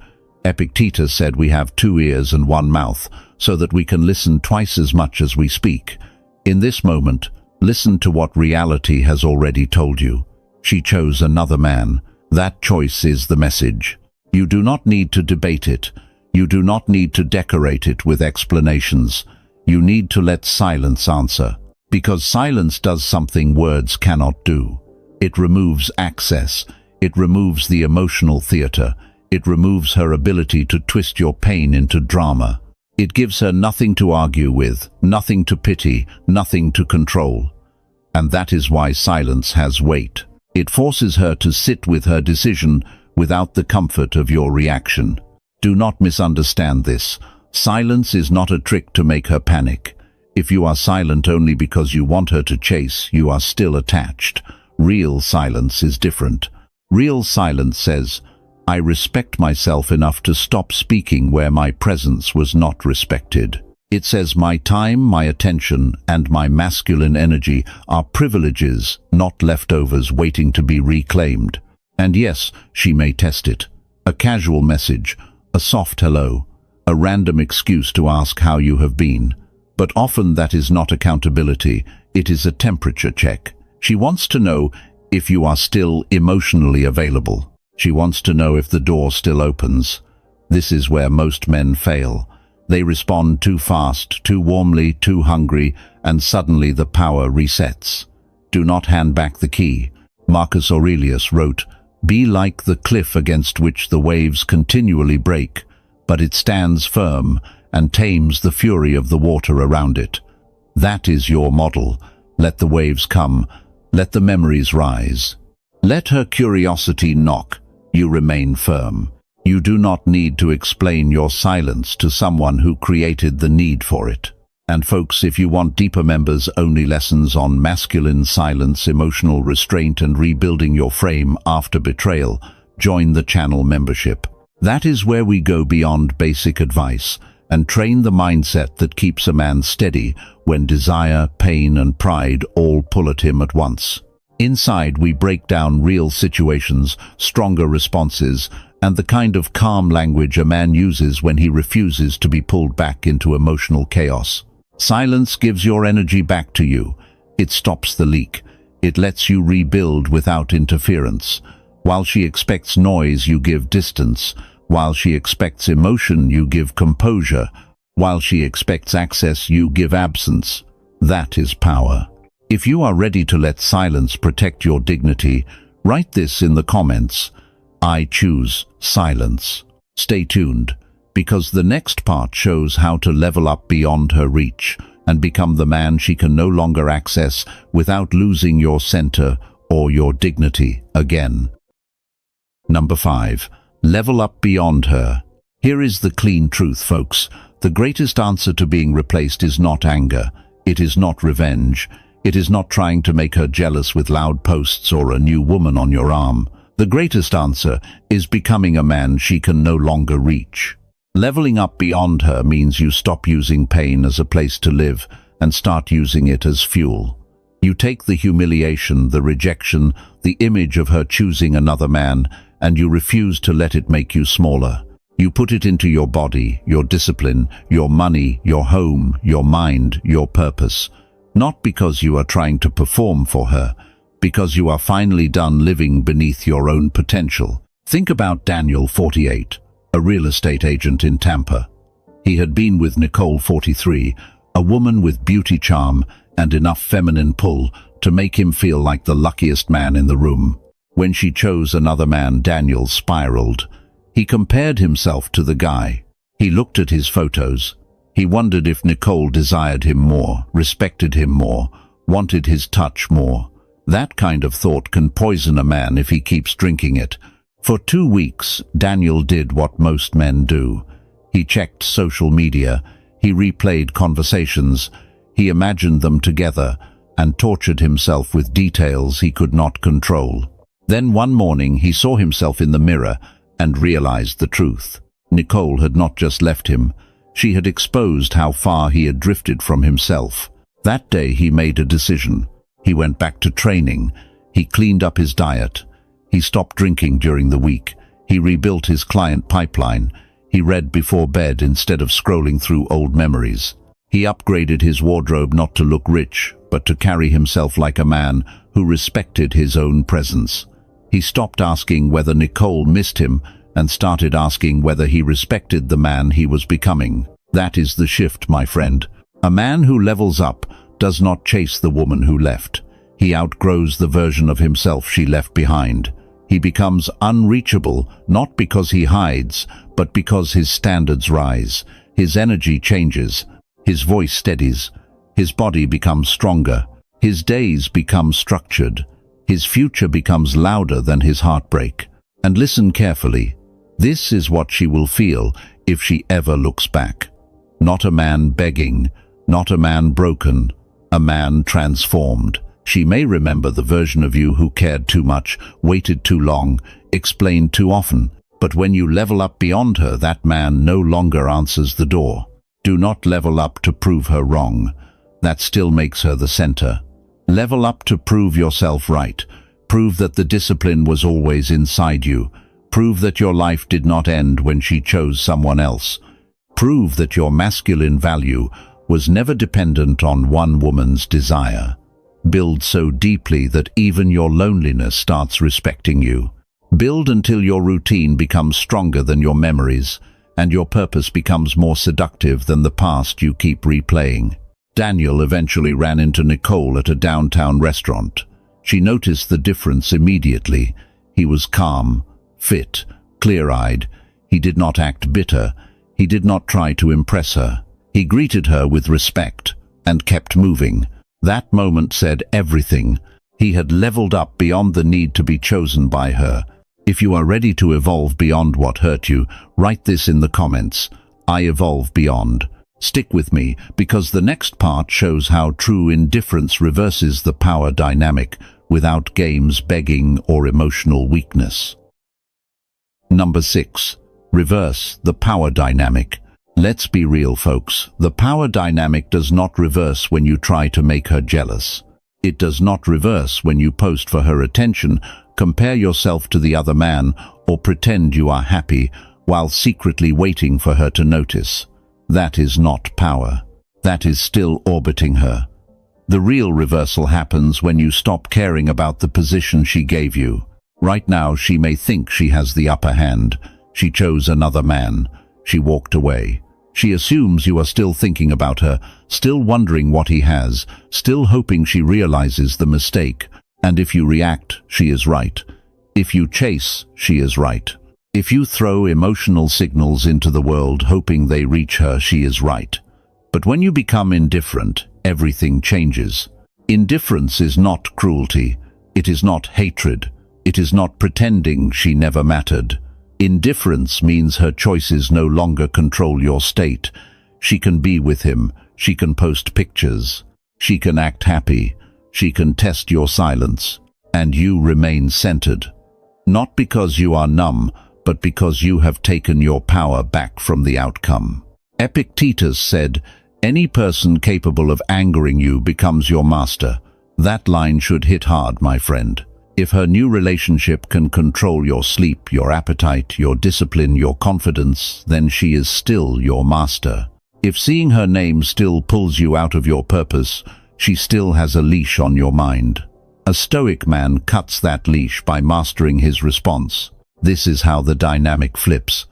Epictetus said we have 2 ears and 1 mouth, so that we can listen twice as much as we speak. In this moment, listen to what reality has already told you. She chose another man. That choice is the message. You do not need to debate it. You do not need to decorate it with explanations. You need to let silence answer. Because silence does something words cannot do. It removes access. It removes the emotional theater. It removes her ability to twist your pain into drama. It gives her nothing to argue with, nothing to pity, nothing to control. And that is why silence has weight. It forces her to sit with her decision without the comfort of your reaction. Do not misunderstand this. Silence is not a trick to make her panic. If you are silent only because you want her to chase, you are still attached. Real silence is different. Real silence says, I respect myself enough to stop speaking where my presence was not respected. It says my time, my attention, and my masculine energy are privileges, not leftovers waiting to be reclaimed. And yes, she may test it. A casual message, a soft hello, a random excuse to ask how you have been. But often that is not accountability, it is a temperature check. She wants to know if you are still emotionally available. She wants to know if the door still opens. This is where most men fail. They respond too fast, too warmly, too hungry, and suddenly the power resets. Do not hand back the key. Marcus Aurelius wrote, "Be like the cliff against which the waves continually break, but it stands firm, and tames the fury of the water around it. That is your model. Let the waves come. Let the memories rise. Let her curiosity knock. You remain firm. You do not need to explain your silence to someone who created the need for it. And folks, if you want deeper members-only lessons on masculine silence, emotional restraint, and rebuilding your frame after betrayal, join the channel membership. That is where we go beyond basic advice and train the mindset that keeps a man steady when desire, pain, and pride all pull at him at once. Inside, we break down real situations, stronger responses, and the kind of calm language a man uses when he refuses to be pulled back into emotional chaos. Silence gives your energy back to you. It stops the leak. It lets you rebuild without interference. While she expects noise, you give distance. While she expects emotion, you give composure. While she expects access, you give absence. That is power. If you are ready to let silence protect your dignity, write this in the comments. I choose silence. Stay tuned, because the next part shows how to level up beyond her reach and become the man she can no longer access without losing your center or your dignity again. Number 5. Level up beyond her. Here is the clean truth, folks. The greatest answer to being replaced is not anger. It is not revenge. It is not trying to make her jealous with loud posts or a new woman on your arm. The greatest answer is becoming a man she can no longer reach. Leveling up beyond her means you stop using pain as a place to live and start using it as fuel. You take the humiliation, the rejection, the image of her choosing another man, and you refuse to let it make you smaller. You put it into your body, your discipline, your money, your home, your mind, your purpose. Not because you are trying to perform for her, because you are finally done living beneath your own potential. Think about Daniel, 48, a real estate agent in Tampa. He had been with Nicole, 43, a woman with beauty charm and enough feminine pull to make him feel like the luckiest man in the room. When she chose another man, Daniel spiraled. He compared himself to the guy. He looked at his photos. He wondered if Nicole desired him more, respected him more, wanted his touch more. That kind of thought can poison a man if he keeps drinking it. For 2 weeks, Daniel did what most men do. He checked social media, he replayed conversations, he imagined them together, and tortured himself with details he could not control. Then one morning he saw himself in the mirror and realized the truth. Nicole had not just left him, she had exposed how far he had drifted from himself. That day he made a decision. He went back to training. He cleaned up his diet. He stopped drinking during the week. He rebuilt his client pipeline. He read before bed instead of scrolling through old memories. He upgraded his wardrobe not to look rich, but to carry himself like a man who respected his own presence. He stopped asking whether Nicole missed him and started asking whether he respected the man he was becoming. That is the shift, my friend. A man who levels up does not chase the woman who left. He outgrows the version of himself she left behind. He becomes unreachable, not because he hides, but because his standards rise. His energy changes. His voice steadies. His body becomes stronger. His days become structured. His future becomes louder than his heartbreak. And listen carefully. This is what she will feel if she ever looks back. Not a man begging, not a man broken, a man transformed. She may remember the version of you who cared too much, waited too long, explained too often. But when you level up beyond her, that man no longer answers the door. Do not level up to prove her wrong. That still makes her the center. Level up to prove yourself right. Prove that the discipline was always inside you. Prove that your life did not end when she chose someone else. Prove that your masculine value was never dependent on one woman's desire. Build so deeply that even your loneliness starts respecting you. Build until your routine becomes stronger than your memories, and your purpose becomes more seductive than the past you keep replaying. Daniel eventually ran into Nicole at a downtown restaurant. She noticed the difference immediately. He was calm, fit, clear-eyed. He did not act bitter. He did not try to impress her. He greeted her with respect and kept moving. That moment said everything. He had leveled up beyond the need to be chosen by her. If you are ready to evolve beyond what hurt you, write this in the comments. I evolve beyond. Stick with me, because the next part shows how true indifference reverses the power dynamic without games, begging, or emotional weakness. Number 6. Reverse the power dynamic. Let's be real, folks. The power dynamic does not reverse when you try to make her jealous. It does not reverse when you post for her attention, compare yourself to the other man, or pretend you are happy while secretly waiting for her to notice. That is not power. That is still orbiting her. The real reversal happens when you stop caring about the position she gave you. Right now, she may think she has the upper hand. She chose another man. She walked away. She assumes you are still thinking about her, still wondering what he has, still hoping she realizes the mistake. And if you react, she is right. If you chase, she is right. If you throw emotional signals into the world hoping they reach her, she is right. But when you become indifferent, everything changes. Indifference is not cruelty. It is not hatred. It is not pretending she never mattered. Indifference means her choices no longer control your state. She can be with him. She can post pictures. She can act happy. She can test your silence. And you remain centered. Not because you are numb, but because you have taken your power back from the outcome. Epictetus said, "Any person capable of angering you becomes your master." That line should hit hard, my friend. If her new relationship can control your sleep, your appetite, your discipline, your confidence, then she is still your master. If seeing her name still pulls you out of your purpose, she still has a leash on your mind. A Stoic man cuts that leash by mastering his response. This is how the dynamic flips.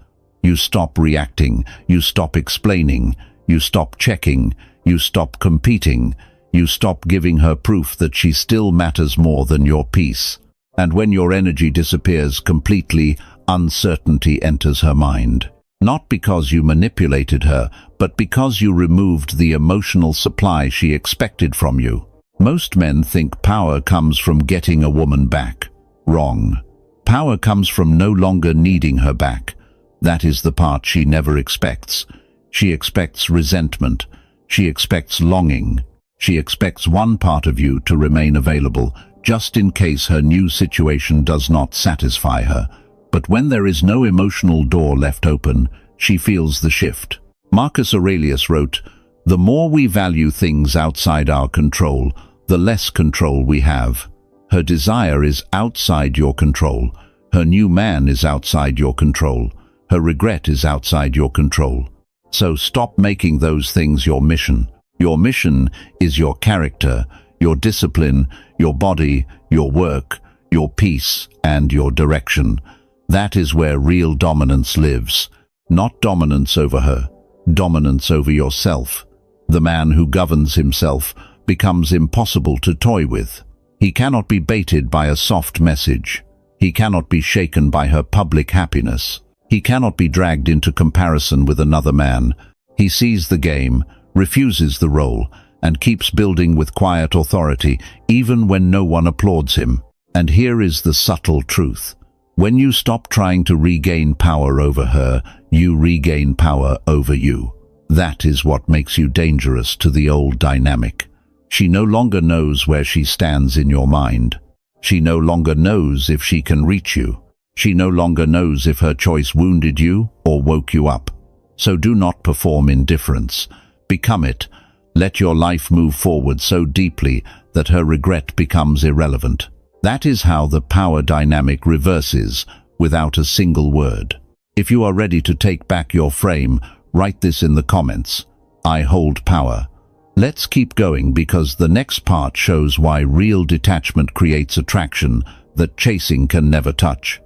You stop reacting, you stop explaining, you stop checking, you stop competing, you stop giving her proof that she still matters more than your peace. And when your energy disappears completely, uncertainty enters her mind. Not because you manipulated her, but because you removed the emotional supply she expected from you. Most men think power comes from getting a woman back. Wrong. Power comes from no longer needing her back. That is the part she never expects. She expects resentment. She expects longing. She expects one part of you to remain available, just in case her new situation does not satisfy her. But when there is no emotional door left open, she feels the shift. Marcus Aurelius wrote, "The more we value things outside our control, the less control we have." Her desire is outside your control. Her new man is outside your control. Her regret is outside your control. So stop making those things your mission. Your mission is your character, your discipline, your body, your work, your peace, and your direction. That is where real dominance lives. Not dominance over her, dominance over yourself. The man who governs himself becomes impossible to toy with. He cannot be baited by a soft message. He cannot be shaken by her public happiness. He cannot be dragged into comparison with another man. He sees the game, refuses the role, and keeps building with quiet authority, even when no one applauds him. And here is the subtle truth. When you stop trying to regain power over her, you regain power over you. That is what makes you dangerous to the old dynamic. She no longer knows where she stands in your mind. She no longer knows if she can reach you. She no longer knows if her choice wounded you or woke you up. So do not perform indifference. Become it. Let your life move forward so deeply that her regret becomes irrelevant. That is how the power dynamic reverses without a single word. If you are ready to take back your frame, write this in the comments. I hold power. Let's keep going, because the next part shows why real detachment creates attraction that chasing can never touch.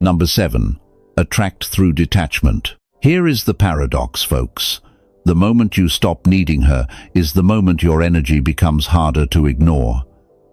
Number 7. Attract through detachment. Here is the paradox, folks. The moment you stop needing her is the moment your energy becomes harder to ignore.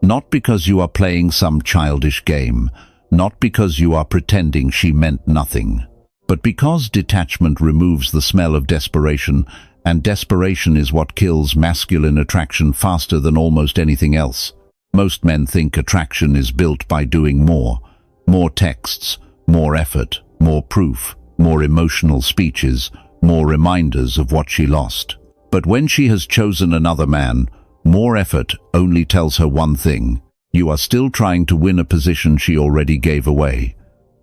Not because you are playing some childish game, not because you are pretending she meant nothing, But because detachment removes the smell of desperation, and desperation is what kills masculine attraction faster than almost anything else. Most men think attraction is built by doing more. More texts, more effort, more proof, more emotional speeches, more reminders of what she lost. But when she has chosen another man, more effort only tells her one thing: you are still trying to win a position she already gave away.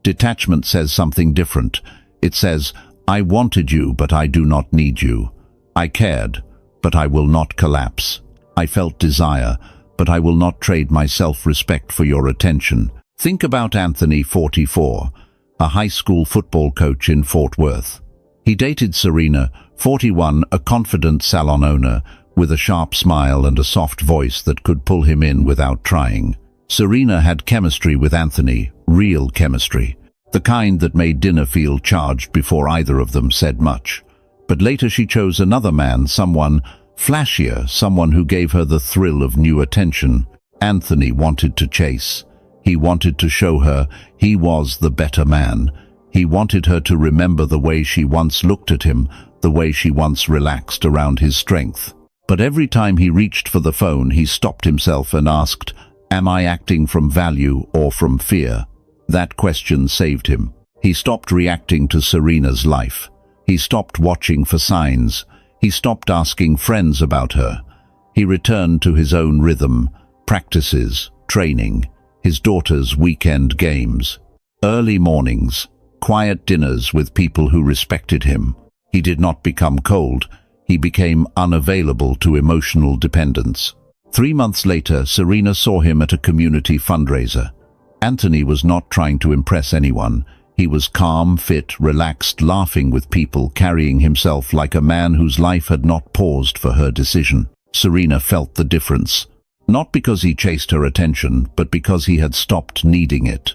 Detachment says something different. It says, I wanted you, but I do not need you. I cared, but I will not collapse. I felt desire, but I will not trade my self-respect for your attention. Think about Anthony, 44, a high school football coach in Fort Worth. He dated Serena, 41, a confident salon owner, with a sharp smile and a soft voice that could pull him in without trying. Serena had chemistry with Anthony, real chemistry, the kind that made dinner feel charged before either of them said much. But later she chose another man, someone flashier, someone who gave her the thrill of new attention. Anthony wanted to chase. He wanted to show her he was the better man. He wanted her to remember the way she once looked at him, the way she once relaxed around his strength. But every time he reached for the phone, he stopped himself and asked, am I acting from value or from fear? That question saved him. He stopped reacting to Serena's life. He stopped watching for signs. He stopped asking friends about her. He returned to his own rhythm, practices, training, his daughter's weekend games, early mornings, quiet dinners with people who respected him. He did not become cold. He became unavailable to emotional dependence. 3 months later, Serena saw him at a community fundraiser. Anthony was not trying to impress anyone. He was calm, fit, relaxed, laughing with people, carrying himself like a man whose life had not paused for her decision. Serena felt the difference, not because he chased her attention, but because he had stopped needing it.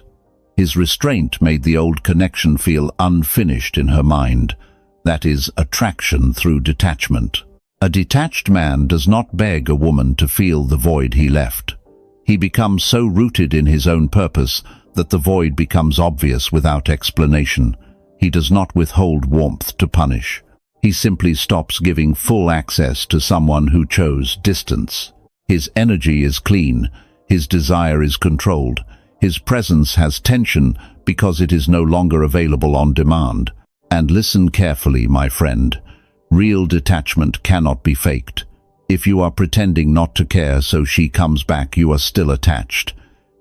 His restraint made the old connection feel unfinished in her mind. That is, attraction through detachment. A detached man does not beg a woman to feel the void he left. He becomes so rooted in his own purpose that the void becomes obvious without explanation. He does not withhold warmth to punish. He simply stops giving full access to someone who chose distance. His energy is clean. His desire is controlled. His presence has tension because it is no longer available on demand. And listen carefully, my friend. Real detachment cannot be faked. If you are pretending not to care so she comes back, you are still attached.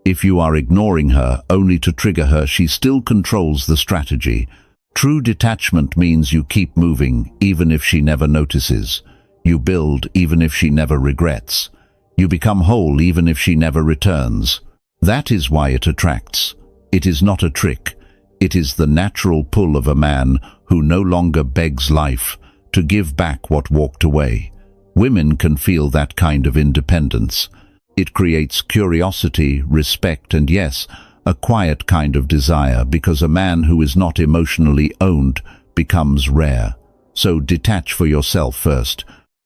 If you are ignoring her only to trigger her, she still controls the strategy. True detachment means you keep moving even if she never notices. You build even if she never regrets. You become whole even if she never returns. That is why it attracts. It is not a trick. It is the natural pull of a man who no longer begs life to give back what walked away. Women can feel that kind of independence. It creates curiosity, respect, and yes, a quiet kind of desire, because a man who is not emotionally owned becomes rare. So detach for yourself first.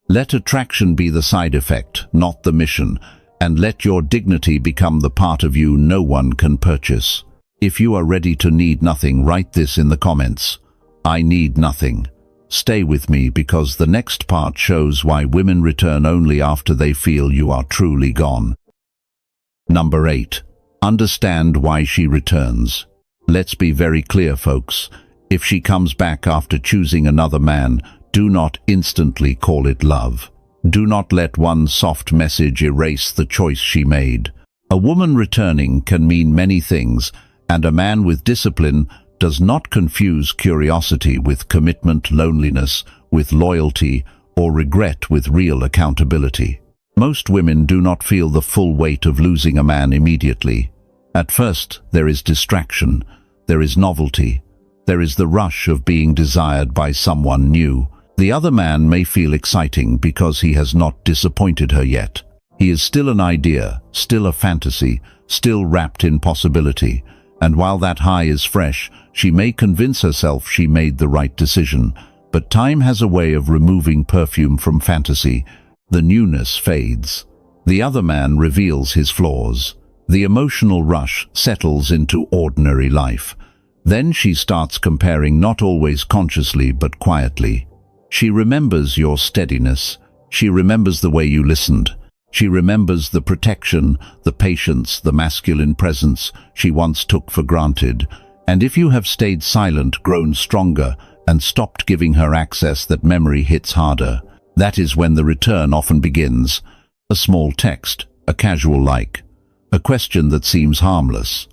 Let attraction be the side effect, not the mission, and let your dignity become the part of you no one can purchase. If you are ready to need nothing, write this in the comments. I need nothing. Stay with me, because the next part shows why women return only after they feel you are truly gone. Number 8. Understand why she returns. Let's be very clear, folks. If she comes back after choosing another man, do not instantly call it love. Do not let one soft message erase the choice she made. A woman returning can mean many things, and a man with discipline does not confuse curiosity with commitment, loneliness with loyalty, or regret with real accountability. Most women do not feel the full weight of losing a man immediately. At first, there is distraction, there is novelty, there is the rush of being desired by someone new. The other man may feel exciting because he has not disappointed her yet. He is still an idea, still a fantasy, still wrapped in possibility. And while that high is fresh, she may convince herself she made the right decision. But time has a way of removing perfume from fantasy. The newness fades. The other man reveals his flaws. The emotional rush settles into ordinary life. Then she starts comparing, not always consciously but quietly. She remembers your steadiness. She remembers the way you listened. She remembers the protection, the patience, the masculine presence she once took for granted. And if you have stayed silent, grown stronger, and stopped giving her access, that memory hits harder. That is when the return often begins. A small text, a casual like, a question that seems harmless.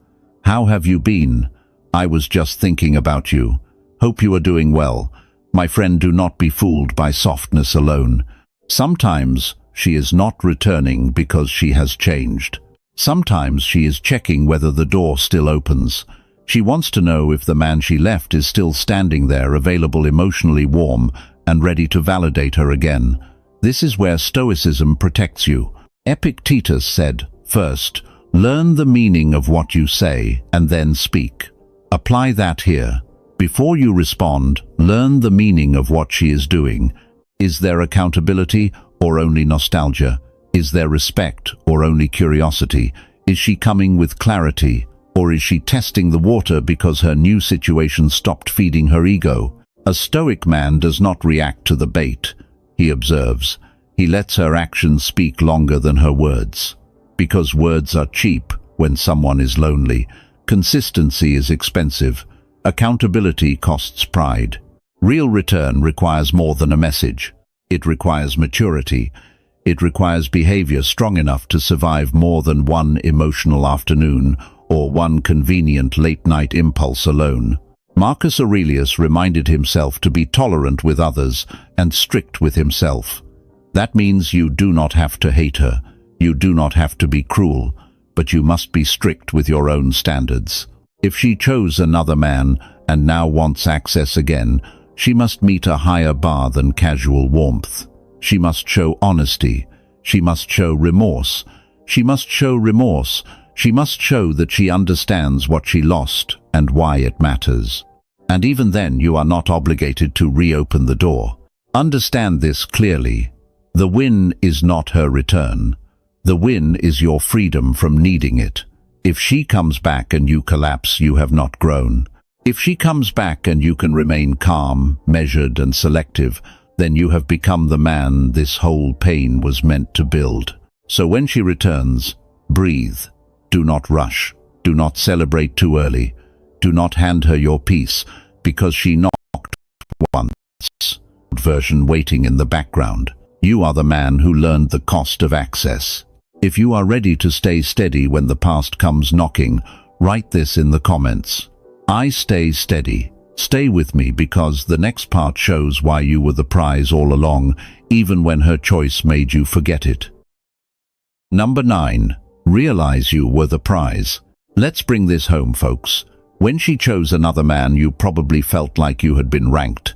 How have you been? I was just thinking about you. Hope you are doing well. My friend, do not be fooled by softness alone. Sometimes she is not returning because she has changed. Sometimes she is checking whether the door still opens. She wants to know if the man she left is still standing there, available, emotionally warm, and ready to validate her again. This is where Stoicism protects you. Epictetus said, "First, learn the meaning of what you say, and then speak." Apply that here. Before you respond, learn the meaning of what she is doing. Is there accountability or only nostalgia? Is there respect or only curiosity? Is she coming with clarity, or is she testing the water because her new situation stopped feeding her ego? A Stoic man does not react to the bait. He observes. He lets her actions speak longer than her words. Because words are cheap when someone is lonely. Consistency is expensive. Accountability costs pride. Real return requires more than a message. It requires maturity. It requires behavior strong enough to survive more than one emotional afternoon or one convenient late-night impulse alone. Marcus Aurelius reminded himself to be tolerant with others and strict with himself. That means you do not have to hate her. You do not have to be cruel, but you must be strict with your own standards. If she chose another man and now wants access again, she must meet a higher bar than casual warmth. She must show honesty. She must show remorse. She must show remorse. She must show that she understands what she lost and why it matters. And even then, you are not obligated to reopen the door. Understand this clearly. The win is not her return. The win is your freedom from needing it. If she comes back and you collapse, you have not grown. If she comes back and you can remain calm, measured, and selective, then you have become the man this whole pain was meant to build. So when she returns, breathe. Do not rush. Do not celebrate too early. Do not hand her your peace, because she knocked once. Version waiting in the background. You are the man who learned the cost of access. If you are ready to stay steady when the past comes knocking, write this in the comments. I stay steady. Stay with me, because the next part shows why you were the prize all along, even when her choice made you forget it. Number 9. Realize you were the prize. Let's bring this home, folks. When she chose another man, you probably felt like you had been ranked.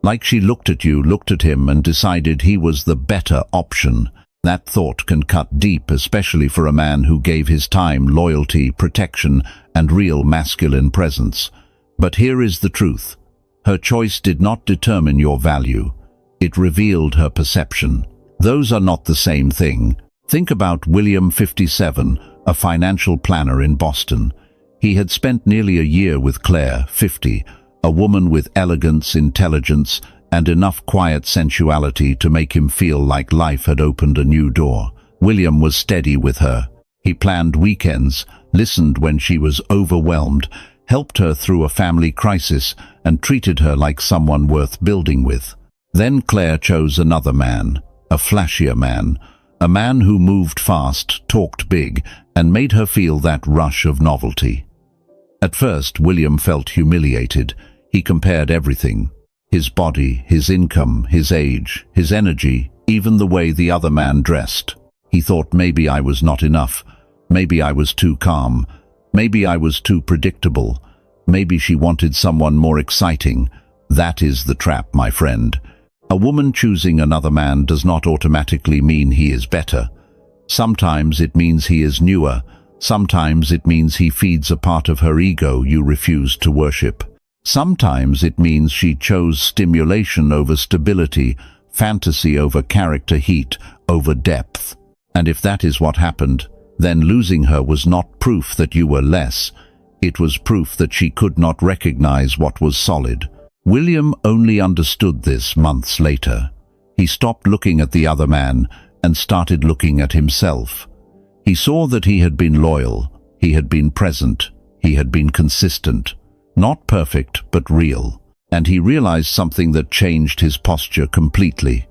Like she looked at you, looked at him, and decided he was the better option. That thought can cut deep, especially for a man who gave his time, loyalty, protection, and real masculine presence. But here is the truth. Her choice did not determine your value. It revealed her perception. Those are not the same thing. Think about William, 57, a financial planner in Boston. He had spent nearly a year with Claire, 50, a woman with elegance, intelligence, and enough quiet sensuality to make him feel like life had opened a new door. William was steady with her. He planned weekends, listened when she was overwhelmed, helped her through a family crisis, and treated her like someone worth building with. Then Claire chose another man, a flashier man, a man who moved fast, talked big, and made her feel that rush of novelty. At first, William felt humiliated. He compared everything. His body, his income, his age, his energy, even the way the other man dressed. He thought, maybe I was not enough. Maybe I was too calm. Maybe I was too predictable. Maybe she wanted someone more exciting. That is the trap, my friend. A woman choosing another man does not automatically mean he is better. Sometimes it means he is newer. Sometimes it means he feeds a part of her ego you refuse to worship. Sometimes it means she chose stimulation over stability, fantasy over character, heat over depth. And if that is what happened, then losing her was not proof that you were less. It was proof that she could not recognize what was solid. William only understood this months later. He stopped looking at the other man and started looking at himself. He saw that he had been loyal, he had been present, he had been consistent. Not perfect, but real. And he realized something that changed his posture completely.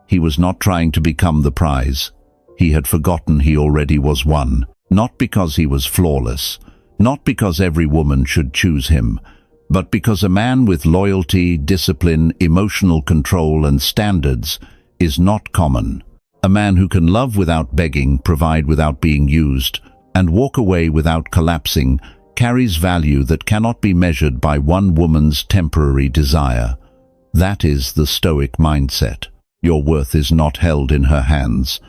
He was not trying to become the prize. He had forgotten he already was one. Not because he was flawless, not because every woman should choose him, but because a man with loyalty, discipline, emotional control and standards is not common. A man who can love without begging, provide without being used, and walk away without collapsing carries value that cannot be measured by one woman's temporary desire. That is the Stoic mindset. Your worth is not held in her hands.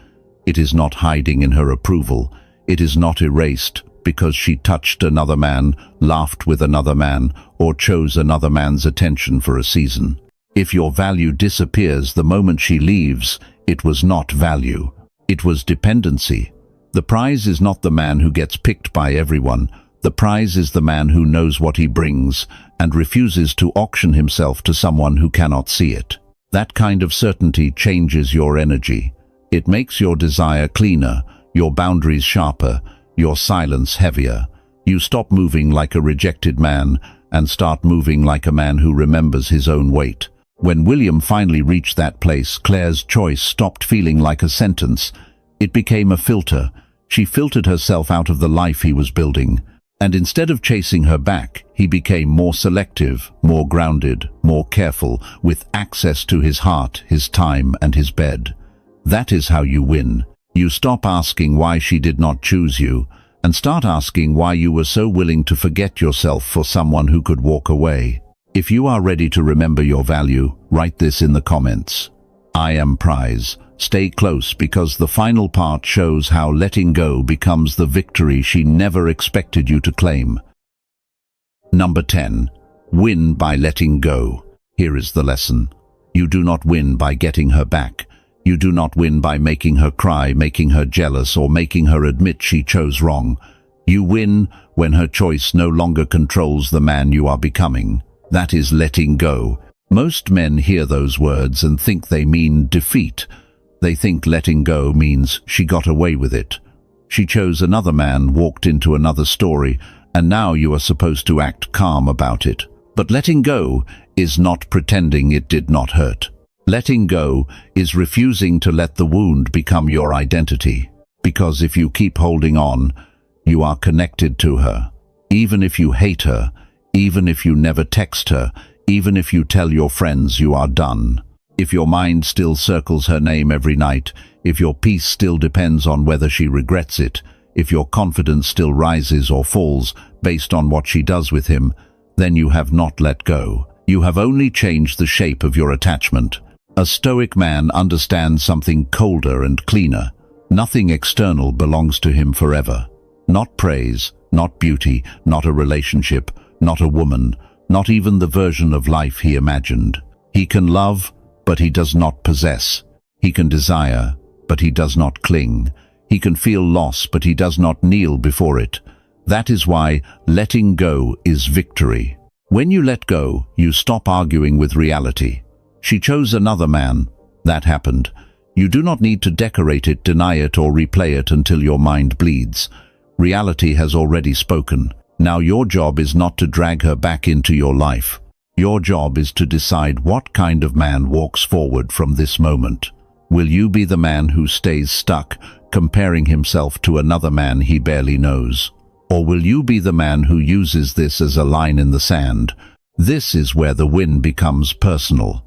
It is not hiding in her approval. It is not erased because she touched another man, laughed with another man, or chose another man's attention for a season. If your value disappears the moment she leaves, it was not value. It was dependency. The prize is not the man who gets picked by everyone. The prize is the man who knows what he brings and refuses to auction himself to someone who cannot see it. That kind of certainty changes your energy. It makes your desire cleaner, your boundaries sharper, your silence heavier. You stop moving like a rejected man and start moving like a man who remembers his own weight. When William finally reached that place, Claire's choice stopped feeling like a sentence. It became a filter. She filtered herself out of the life he was building. And instead of chasing her back, he became more selective, more grounded, more careful, with access to his heart, his time, and his bed. That is how you win. You stop asking why she did not choose you, and start asking why you were so willing to forget yourself for someone who could walk away. If you are ready to remember your value, write this in the comments. I am prize. Stay close because the final part shows how letting go becomes the victory she never expected you to claim. Number 10. Win by letting go. Here is the lesson. You do not win by getting her back. You do not win by making her cry, making her jealous, or making her admit she chose wrong. You win when her choice no longer controls the man you are becoming. That is letting go. Most men hear those words and think they mean defeat. They think letting go means she got away with it. She chose another man, walked into another story, and now you are supposed to act calm about it. But letting go is not pretending it did not hurt. Letting go is refusing to let the wound become your identity. Because if you keep holding on, you are connected to her. Even if you hate her, even if you never text her, even if you tell your friends you are done. If your mind still circles her name every night, if your peace still depends on whether she regrets it, if your confidence still rises or falls based on what she does with him, then you have not let go. You have only changed the shape of your attachment. A Stoic man understands something colder and cleaner. Nothing external belongs to him forever. Not praise, not beauty, not a relationship, not a woman, not even the version of life he imagined. He can love, but he does not possess. He can desire, but he does not cling. He can feel loss, but he does not kneel before it. That is why letting go is victory. When you let go, you stop arguing with reality. She chose another man. That happened. You do not need to decorate it, deny it, or replay it until your mind bleeds. Reality has already spoken. Now your job is not to drag her back into your life. Your job is to decide what kind of man walks forward from this moment. Will you be the man who stays stuck, comparing himself to another man he barely knows? Or will you be the man who uses this as a line in the sand? This is where the win becomes personal.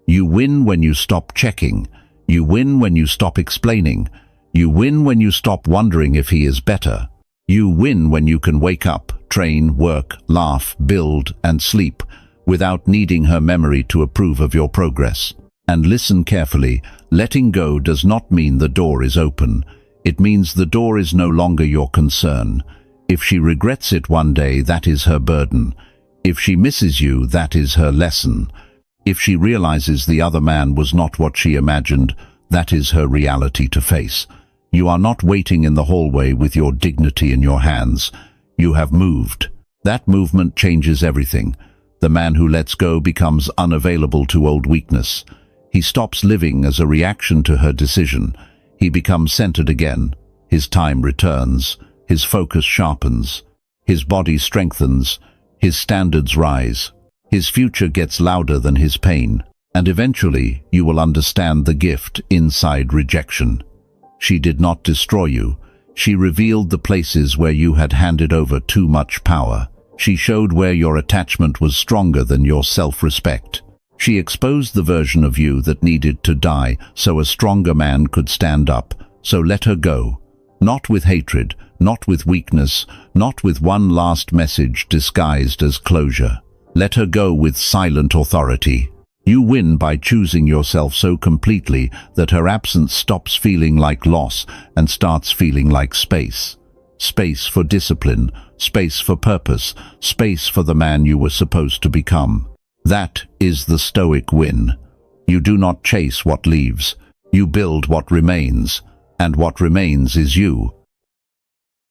You win when you stop checking. You win when you stop explaining. You win when you stop wondering if he is better. You win when you can wake up, train, work, laugh, build, and sleep without needing her memory to approve of your progress. And listen carefully, letting go does not mean the door is open. It means the door is no longer your concern. If she regrets it one day, that is her burden. If she misses you, that is her lesson. If she realizes the other man was not what she imagined, that is her reality to face. You are not waiting in the hallway with your dignity in your hands. You have moved. That movement changes everything. The man who lets go becomes unavailable to old weakness. He stops living as a reaction to her decision. He becomes centered again. His time returns. His focus sharpens. His body strengthens. His standards rise. His future gets louder than his pain. And eventually, you will understand the gift inside rejection. She did not destroy you. She revealed the places where you had handed over too much power. She showed where your attachment was stronger than your self-respect. She exposed the version of you that needed to die so a stronger man could stand up. So let her go. Not with hatred, not with weakness, not with one last message disguised as closure. Let her go with silent authority. You win by choosing yourself so completely that her absence stops feeling like loss and starts feeling like space. Space for discipline, space for purpose, space for the man you were supposed to become. That is the Stoic win. You do not chase what leaves. You build what remains, and what remains is you.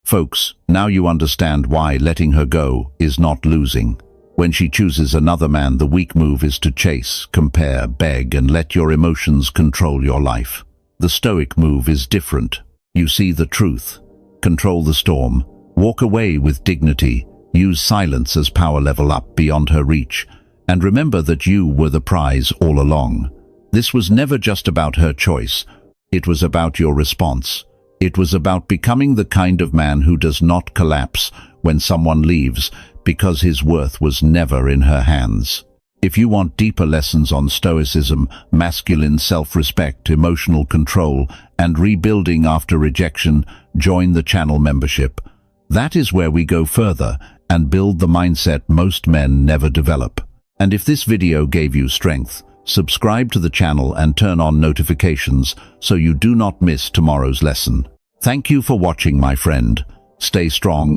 Folks, now you understand why letting her go is not losing. When she chooses another man, the weak move is to chase, compare, beg, and let your emotions control your life. The Stoic move is different. You see the truth. Control the storm. Walk away with dignity. Use silence as power level up beyond her reach. And remember that you were the prize all along. This was never just about her choice. It was about your response. It was about becoming the kind of man who does not collapse when someone leaves, because his worth was never in her hands. If you want deeper lessons on Stoicism, masculine self-respect, emotional control, and rebuilding after rejection, join the channel membership. That is where we go further and build the mindset most men never develop. And if this video gave you strength, subscribe to the channel and turn on notifications so you do not miss tomorrow's lesson. Thank you for watching, my friend. Stay strong.